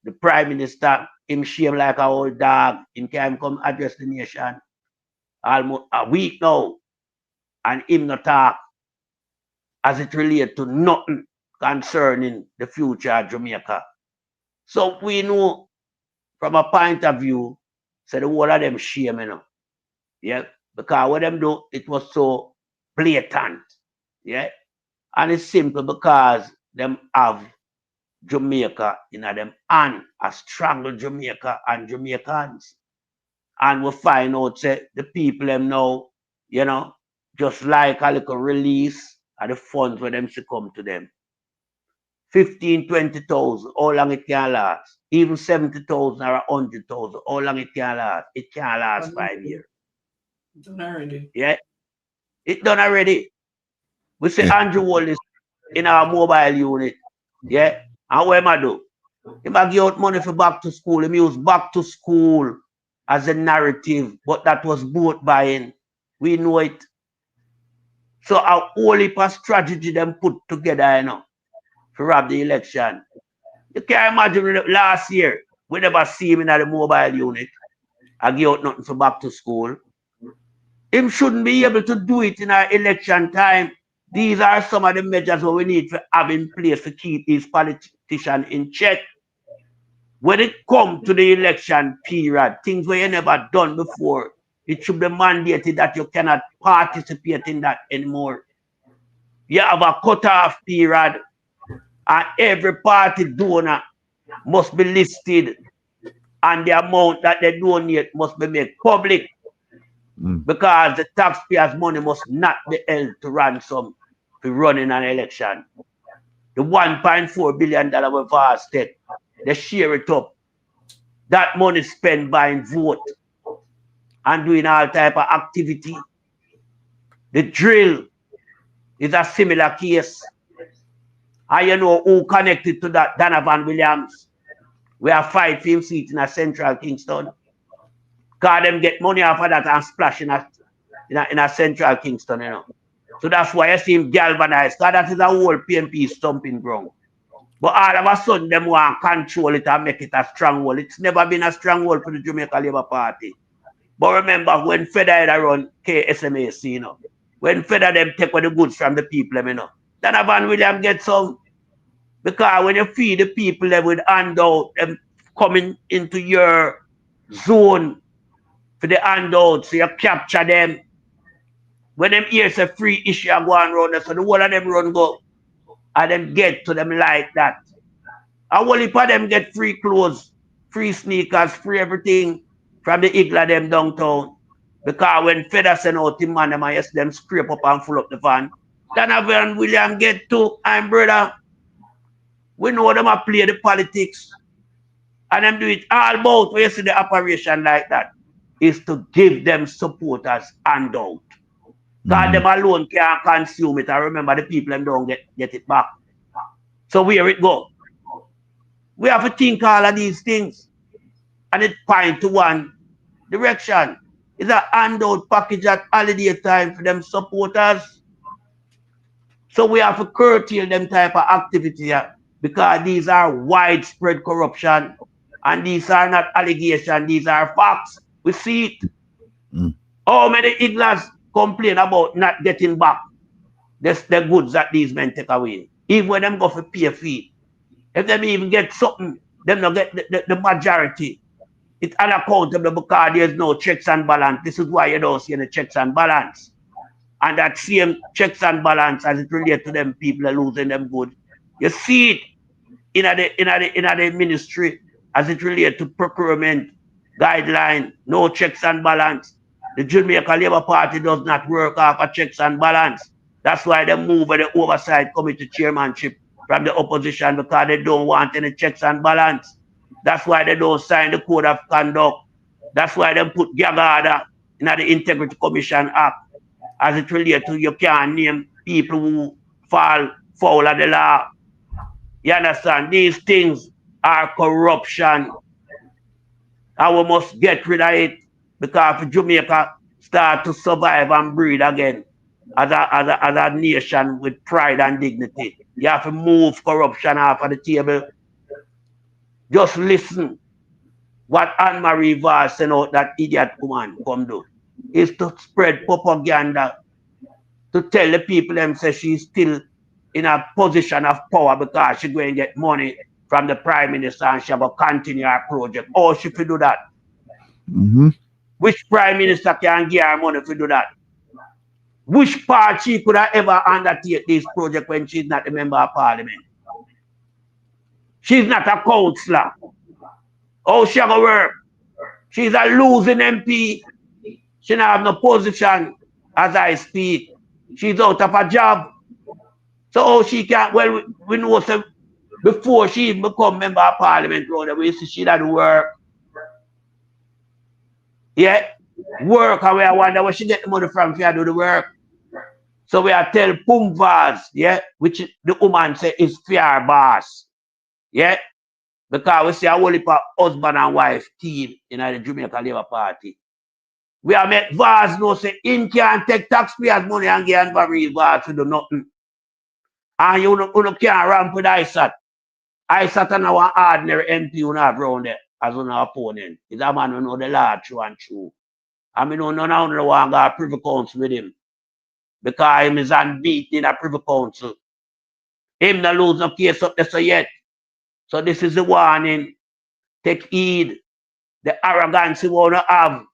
The Prime Minister, him shame like a old dog. Him can't come address the nation. Almost a week now. And him not talk as it relates to nothing concerning the future of Jamaica. So we know from a point of view, so the whole of them shame, because what them do, it was so blatant, and it's simple because them have Jamaica in them and a strangle Jamaica and Jamaicans, and we find out say the people them now, just like a little release of the funds where them should come to them. 15, 20,000, how long it can last? Even 70,000 or 100,000, how long it can last? It can't last 5 years. Done already. Yeah, it done already. We say Andrew Wall is in our mobile unit. Yeah, and what am I do? He might give out money for back to school. He use back to school as a narrative, but that was vote buying. We know it. So our whole heap of strategy them put together, you know, to rob the election. You can't imagine last year, we never see him in the mobile unit. I give out nothing for back to school. Him shouldn't be able to do it in our election time. These are some of the measures that we need to have in place to keep these politicians in check. When it comes to the election period, things where you never done before, it should be mandated that you cannot participate in that anymore. You have a cutoff period, and every party donor must be listed, and the amount that they donate must be made public, because the taxpayers' money must not be held to ransom for running an election. The $1.4 billion we fasted, they share it up. That money spent buying vote and doing all type of activity. The drill is a similar case. And you know who connected to that? Donovan Williams. We have fight for him seat in a Central Kingston. Because them get money off of that and splash in a Central Kingston, you know. So that's why you see him galvanized. Because that is a whole PNP stomping ground. But all of a sudden, them want to control it and make it a stronghold. It's never been a stronghold for the Jamaica Labour Party. But remember, when Federer run KSMAC, you know, when Federer them take all the goods from the people, you know, Donovan Williams get some. Because when you feed the people them with handout, them coming into your zone for the handouts, so you capture them. When them hear a free issue are going around, so the whole of them run go, and them get to them like that. And whole heap of them get free clothes, free sneakers, free everything from the Igla them downtown. Because when Federer send out him man, them and yes, them scrape up and full up the van. Donovan Williams get to, and brother, we know them a play the politics. And them do it all about where you see the operation like that, is to give them supporters handout. God them alone can't consume it. I remember the people them don't get it back. So where it go? We have to think all of these things. And it point to one direction. It's a handout package at holiday time for them supporters. So we have to curtail them type of activity here, because these are widespread corruption. And these are not allegations, these are facts. We see it. How many Iglas complain about not getting back the goods that these men take away? Even when them go for pay a fee. If them even get something, them not get the majority. It's unaccountable because there's no checks and balance. This is why you don't see any checks and balance. And that same checks and balance as it relates to them people are losing them goods. You see it in the ministry as it relates to procurement guideline, no checks and balance. The Jamaica Labour Party does not work off of checks and balance. That's why they move the oversight committee chairmanship from the opposition, because they don't want any checks and balance. That's why they don't sign the code of conduct. That's why they put gag order in the Integrity Commission Act as it relates to you can't name people who fall foul of the law. You understand? These things are corruption. And we must get rid of it, because if Jamaica start to survive and breathe again as a nation with pride and dignity, you have to move corruption off of the table. Just listen what Anne-Marie Vaz sent out that idiot woman come do, is to spread propaganda, to tell the people them say she's still in a position of power because she's going to get money from the Prime Minister and she will continue her project. How she could do that? Which Prime Minister can give her money to do that? Which part she could have ever undertake this project when she's not a member of Parliament? She's not a councillor. How she going to work? She's a losing MP. She don't have no position as I speak. She's out of a job. So how she can, well, we know some Before she even become member of parliament, round there, we see she that work. Yeah, work, and we are wonder where she get the money from to do the work. So we are tell Pumvas, yeah, which the woman say is fair boss. Yeah, because we see a whole heap of husband and wife team in the Jamaica Labour Party. We are make Vaz know say him can't take taxpayers' money and give Vaz Vaz to do nothing. And you can't ramp with ISAT. ISAT and our ordinary MP you have around there as an opponent. He's a man who know the law true and true. I mean, none of them want to go privy council with him. Because him is unbeaten in a privy council. Him not lose no case up there so yet. So this is the warning. Take heed. The arrogance you want to have. You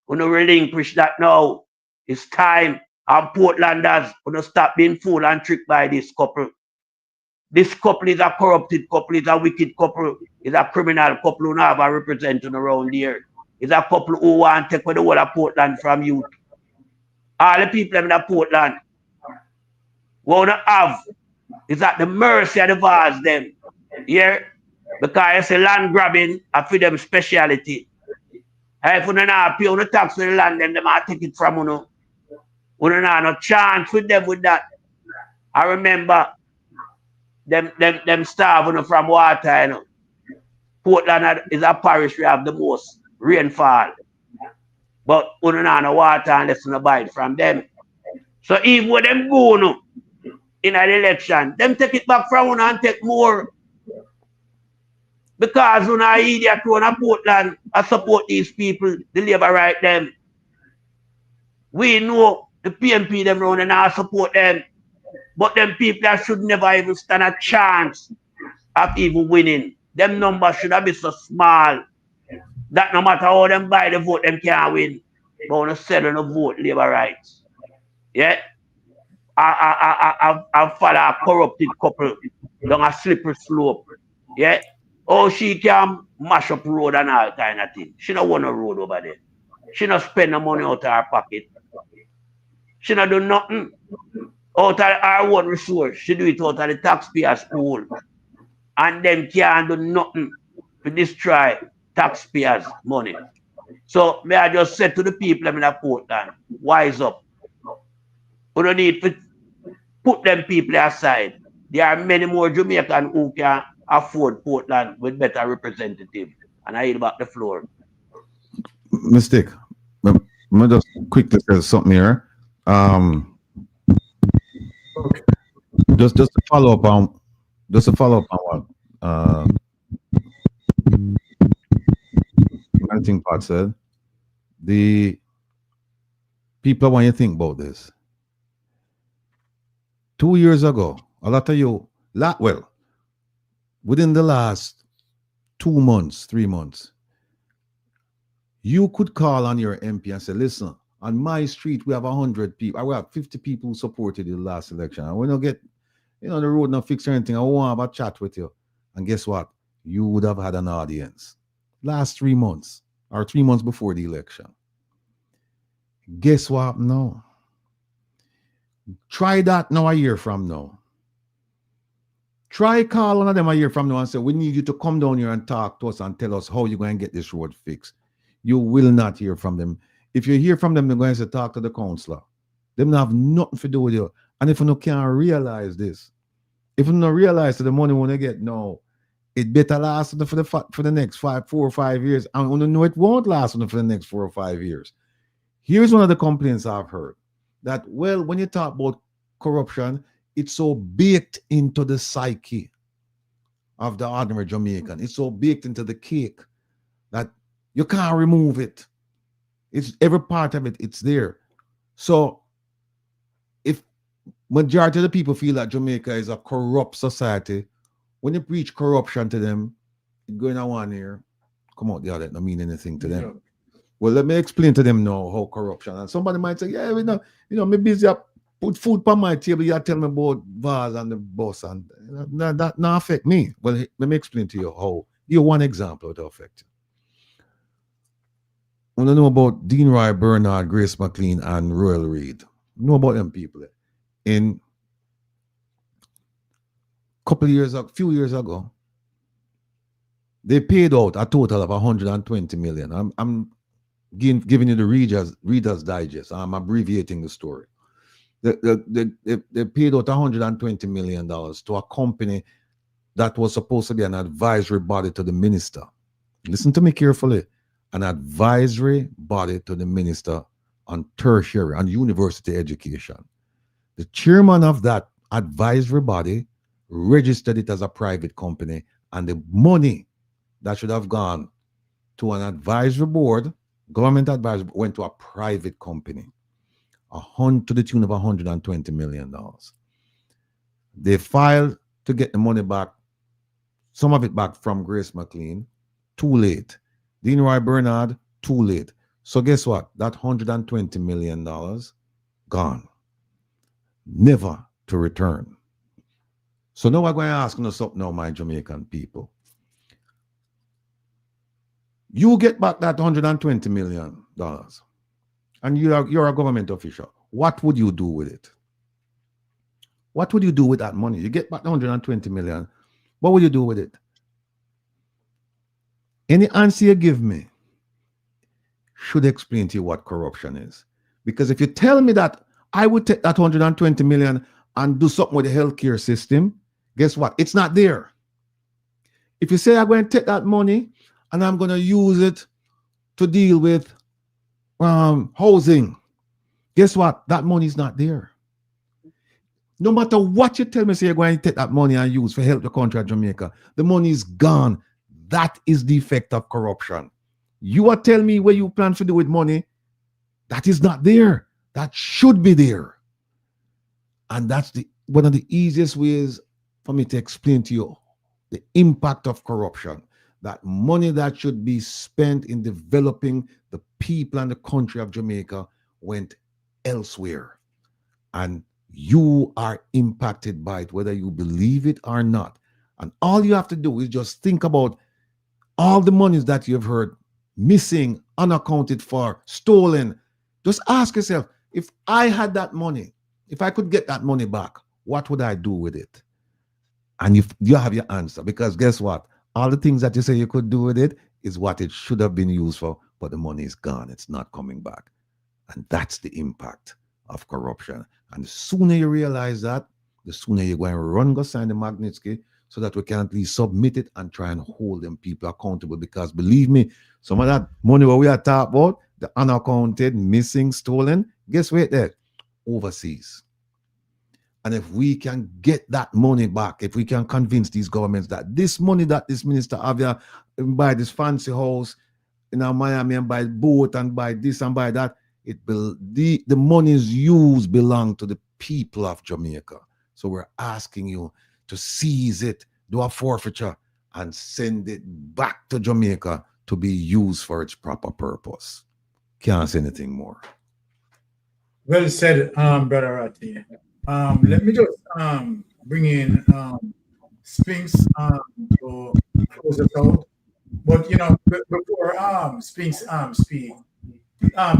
want to relinquish that now. It's time. And Portlanders want to stop being fooled and tricked by this couple. This couple is a corrupted couple. It's a wicked couple. It's a criminal couple who have a representing around here. It's a couple who want to take away the whole of Portland from youth. All the people in the Portland want to have is at the mercy of the Vaz them. Yeah? Because it's a land grabbing and for them speciality. And if you don't pay on the tax for the land, then they might take it from you. You don't have no chance with them with that. I remember them starving from water, you know. Portland is a parish we have the most rainfall. But you don't have no water unless you buy it from them. So even when them go no, in an election, them take it back from you and take more. Because you know idiot who in Portland I support these people, the labor right them. We know the PMP them round and I support them. But them people that should never even stand a chance of even winning. Them numbers should have been so small that no matter how them buy the vote, them can't win. But when they sell on the vote, labor rights. Yeah? I follow a corrupted couple down a slippery slope. Yeah? Oh, she can mash up road and all kind of thing. She don't want a road over there. She don't spend the money out of her pocket. She don't do nothing out of her own resource. She do it out of the taxpayers' pool. And them can't do nothing to destroy taxpayers' money. So may I just say to the people in the Portland, wise up. We don't need to put them people aside. There are many more Jamaicans who can afford Portland with better representative. And I yield back the floor. Mistake. Let me just quickly say something here. Okay. Just to follow up on what Melting Pot said. The people, when you think about this, 2 years ago, a lot of you, within the last 2 months, 3 months, you could call on your MP and say, listen, on my street, we have 100 people. We have 50 people who supported the last election. And we don't get, the road not fixed or anything. I want to have a chat with you. And guess what? You would have had an audience. Last 3 months, or 3 months before the election. Guess what? No. Try that now a year from now. Try call one of them a year from now and say, we need you to come down here and talk to us and tell us how you're going to get this road fixed. You will not hear from them. If you hear from them, they're going to say, talk to the councillor. They don't have nothing to do with you. And if you can't realize this, if you don't realize that the money when they get now, it better last for the next 4 or 5 years. And you know it won't last for the next 4 or 5 years. Here's one of the complaints I've heard. That, well, when you talk about corruption, it's so baked into the psyche of the ordinary Jamaican. It's so baked into the cake that you can't remove it. It's every part of it, it's there. So if majority of the people feel that Jamaica is a corrupt society, when you preach corruption to them, it's going on one ear, come out the other, it don't mean anything to them. Yeah. Well, let me explain to them now how corruption. And somebody might say, yeah, me busy up, put food on my table, you tell me about Vaz and the boss, and that not affect me. Well, let me explain to you how. Give one example to affect you. I want to know about Dean Roy Bernard, Grace McLean, and Royal Reid. Know about them people. In few years ago, they paid out a total of 120 million. I'm giving you the Reader's Digest. I'm abbreviating the story. They paid out $120 million to a company that was supposed to be an advisory body to the minister. Listen to me carefully. An advisory body to the minister on tertiary and university education. The chairman of that advisory body registered it as a private company, and the money that should have gone to an advisory board, government advisory, went to a private company, to the tune of $120 million. They filed to get the money back, some of it back from Grace McLean, too late. Dean Roy Bernard, too late. So guess what? That $120 million gone. Never to return. So now we're going to ask something now, my Jamaican people. You get back that $120 million and you're a government official. What would you do with it? What would you do with that money? You get back $120 million. What would you do with it? Any answer you give me should explain to you what corruption is. Because if you tell me that I would take that $120 million and do something with the healthcare system, guess what? It's not there. If you say I'm going to take that money and I'm going to use it to deal with housing, guess what? That money is not there. No matter what you tell me, say you're going to take that money and use for help the country of Jamaica, the money is gone. That is the effect of corruption. You are telling me what you plan to do with money, that is not there. That should be there. And that's one of the easiest ways for me to explain to you the impact of corruption. That money that should be spent in developing the people and the country of Jamaica went elsewhere. And you are impacted by it, whether you believe it or not. And all you have to do is just think about all the monies that you've heard missing, unaccounted for, stolen. Just ask yourself, if I had that money, if I could get that money back, what would I do with it? And if you have your answer, because guess what? All the things that you say you could do with it is what it should have been used for, but the money is gone. It's not coming back. And that's the impact of corruption. And the sooner you realize that, the sooner you're going to run, go sign the Magnitsky, so that we can at least submit it and try and hold them people accountable. Because believe me, some of that money what we are talking about, the unaccounted, missing, stolen, guess where there? Overseas. And if we can get that money back, if we can convince these governments that this money that this minister have here, buy this fancy house in Miami and buy boat and buy this and buy that, the monies used belong to the people of Jamaica. So we're asking you to seize it, do a forfeiture, and send it back to Jamaica to be used for its proper purpose. Can't say anything more. Well said, Brother Ratty. Let me just bring in Spinks to close it out. But you know, before Spinks speak,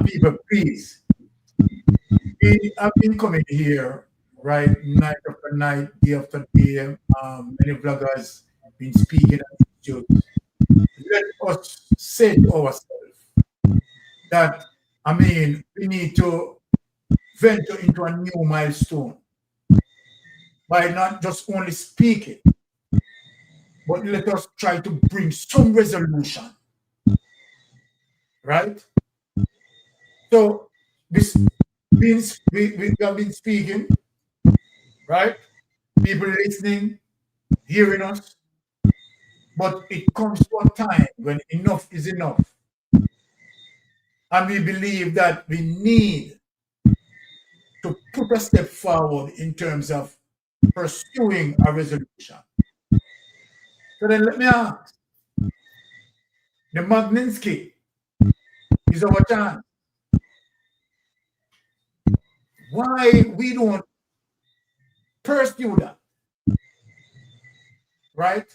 people, please. We have been coming here, right, night after night, day after day. Many bloggers been speaking at institute. Let us say to ourselves that, I mean, we need to venture into a new milestone by not just only speaking, but let us try to bring some resolution, right? So this means we have been speaking, right? People listening, hearing us, but it comes to a time when enough is enough. And we believe that we need to put a step forward in terms of pursuing a resolution. So then let me ask, the Magnitsky is our chance. Why we don't pursue that, right?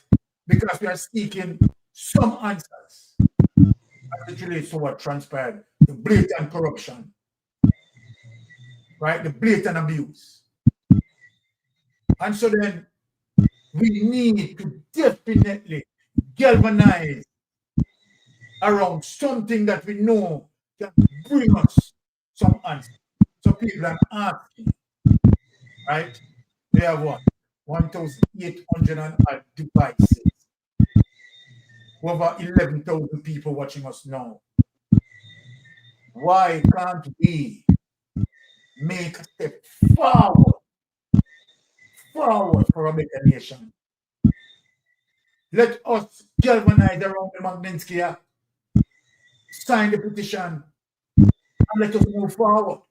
Because we are seeking some answers as it relates to what transpired, the blatant corruption, right? The blatant abuse. And so then we need to definitely galvanize around something that we know can bring us some answers. So people are asking, right? We have what? 1,800 and odd devices. Over 11,000 people watching us now. Why can't we make a step forward for a better nation? Let us galvanize around the Magnitsky Act, sign the petition, and let us move forward.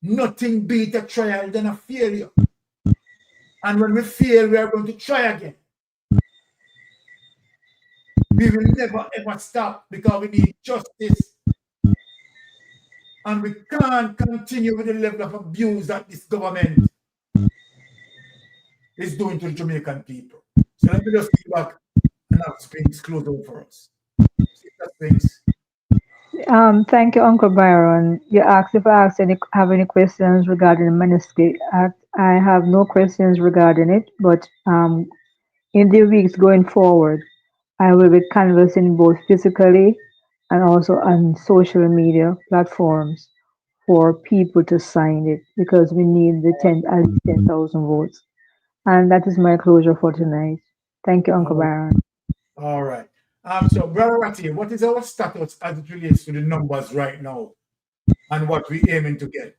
Nothing beat a trial than a failure. And when we fail, we are going to try again. We will never ever stop because we need justice. And we can't continue with the level of abuse that this government is doing to the Jamaican people. So let me just get back and have Sphinx close out for us. Sphinx. Thank you, Uncle Byron. You asked if I have any questions regarding the Magnitsky Act. I have no questions regarding it, but in the weeks going forward, I will be canvassing both physically and also on social media platforms for people to sign it because we need the 10,000 votes. And that is my closure for tonight. Thank you, Uncle Byron. All right. So, Brother Ratty, what is our status as it relates to the numbers right now and what we're aiming to get?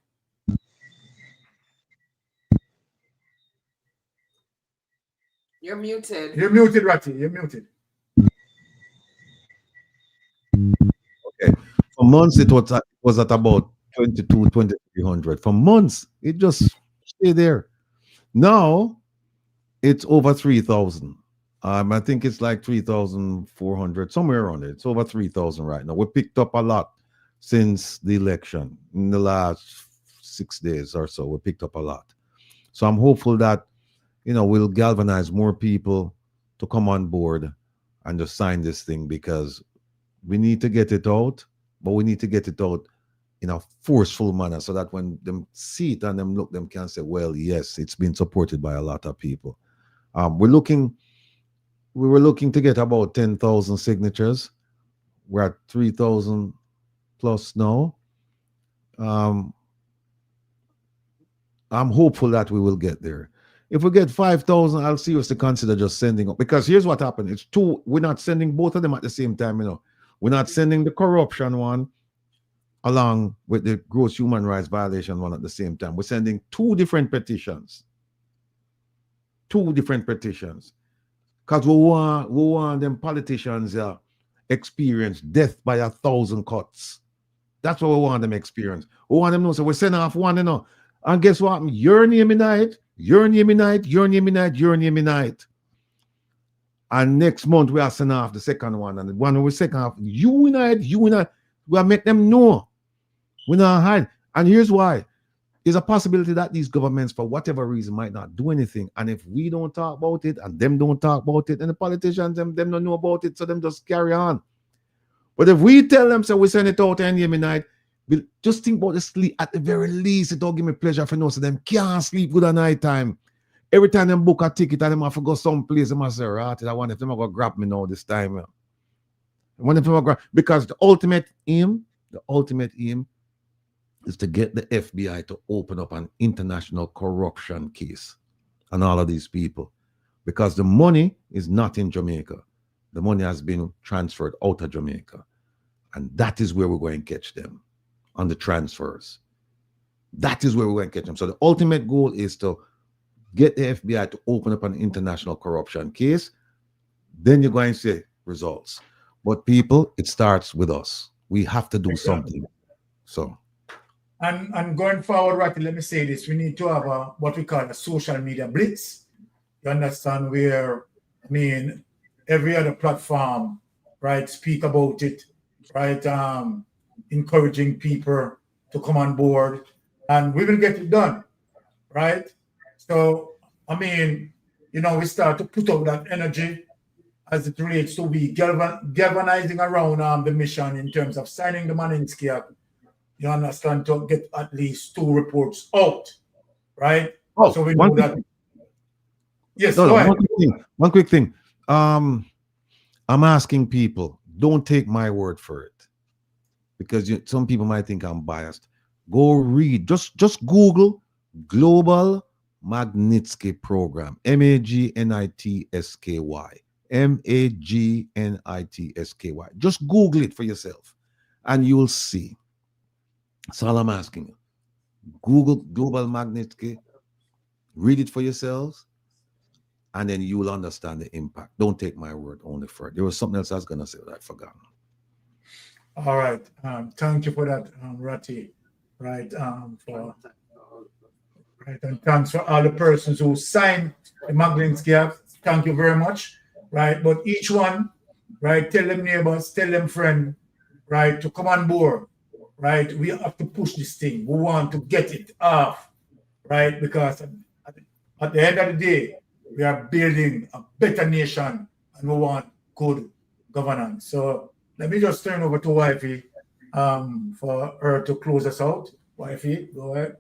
You're muted. You're muted, Ratty. You're muted. Okay. For months, it was at about 2,300. For months, it just stayed there. Now, it's over 3,000. I think it's like 3,400, somewhere around it. It's over 3,000 right now. We picked up a lot since the election. In the last 6 days or so, we picked up a lot. So I'm hopeful that, we'll galvanize more people to come on board and just sign this thing because we need to get it out, but we need to get it out in a forceful manner so that when them see it and them look, them can say, well, yes, it's been supported by a lot of people. We were looking to get about 10,000 signatures. We're at 3,000 plus now. I'm hopeful that we will get there. If we get 5,000, I'll seriously consider just sending up. Because here's what happened. It's two. We're not sending both of them at the same time, We're not sending the corruption one along with the gross human rights violation one at the same time. We're sending two different petitions. Because we want them politicians experience death by 1,000 cuts. That's what we want them experience. We want them to know. So we send off one, And guess what? Your name in it. And next month we are sending off the second one. And the one we second off, you in it. We'll make them know. We're not hide. And here's why. There's a possibility that these governments, for whatever reason, might not do anything. And if we don't talk about it and them don't talk about it, and the politicians, them don't know about it, so them just carry on. But if we tell them, so we send it out and night, we'll just think about the sleep at the very least. It don't give me pleasure for no, so them can't sleep good at night time. Every time them book a ticket and them have to go someplace, them say, right, I wonder if them are going to grab me now this time. I wonder if them are going to grab, because the ultimate aim is to get the FBI to open up an international corruption case on all of these people. Because the money is not in Jamaica. The money has been transferred out of Jamaica. And that is where we're going to catch them, on the transfers. That is where we're going to catch them. So the ultimate goal is to get the FBI to open up an international corruption case. Then you're going to see results. But people, it starts with us. We have to do something. So. And going forward, Ratty, let me say this. We need to have what we call a social media blitz. You understand, where, every other platform, right, speak about it, right, encouraging people to come on board, and we will get it done, right? So, we start to put out that energy as it relates to be galvanizing around the mission in terms of signing the Magnitsky Act. You understand, to get at least 2 reports out, right? Oh, so we know that. Yes, No, go no, ahead. one quick thing. I'm asking people, don't take my word for it, because some people might think I'm biased. Go read. Just Google Global Magnitsky Program. Magnitsky. Magnitsky. Just Google it for yourself, and you'll see. That's all I'm asking you. Google Global Magnitsky. Read it for yourselves, and then you will understand the impact. Don't take my word only for it. There was something else I was going to say that I forgot. All right. Thank you for that, Ratty. Right. And thanks for all the persons who signed the Magnitsky Act. Thank you very much. Right. But each one, right, tell them neighbors, tell them friends, right, to come on board. Right. We have to push this thing. We want to get it off. Right. Because at the end of the day, we are building a better nation and we want good governance. So let me just turn over to Wifey for her to close us out. Wifey, go ahead.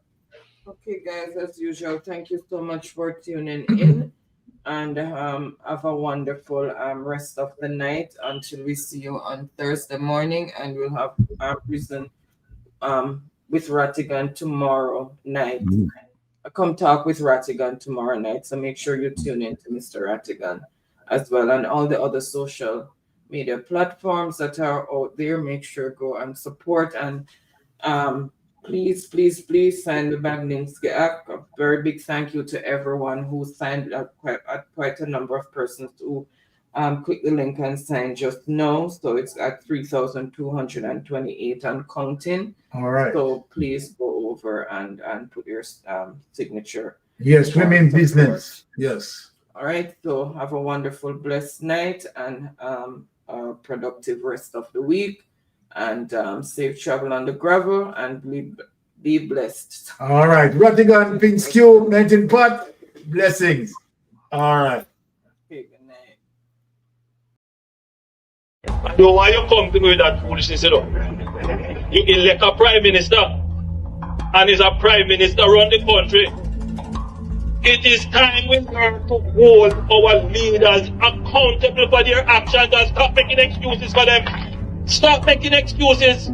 Okay, guys, as usual, thank you so much for tuning in, and have a wonderful rest of the night until we see you on Thursday morning, and we'll have our prison with Rattigan tomorrow night. Come talk with Rattigan tomorrow night, so make sure you tune in to Mr. Rattigan as well, and all the other social media platforms that are out there. Make sure go and support, and please sign the Magnitsky Act. A very big thank you to everyone who signed, quite a number of persons who click the link and sign just now. So it's at 3,228 and counting. All right. So please go over and put your signature. Yes, women business. Yes. All right. So have a wonderful, blessed night, and a productive rest of the week, and safe travel on the gravel, and be blessed. All right. Rattigan, Pins Q, 19 Pot, blessings. All right. Okay, good night. I know why you come to me with that foolishness, you know. You elect a prime minister, and is a prime minister run the country. It is time we learn to hold our leaders accountable for their actions and stop making excuses for them. Stop making excuses.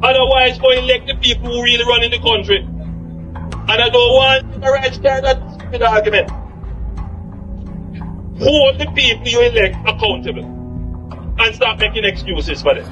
Otherwise, go elect the people who really run in the country. And I don't want the right start that stupid argument. Hold the people you elect accountable and stop making excuses for them.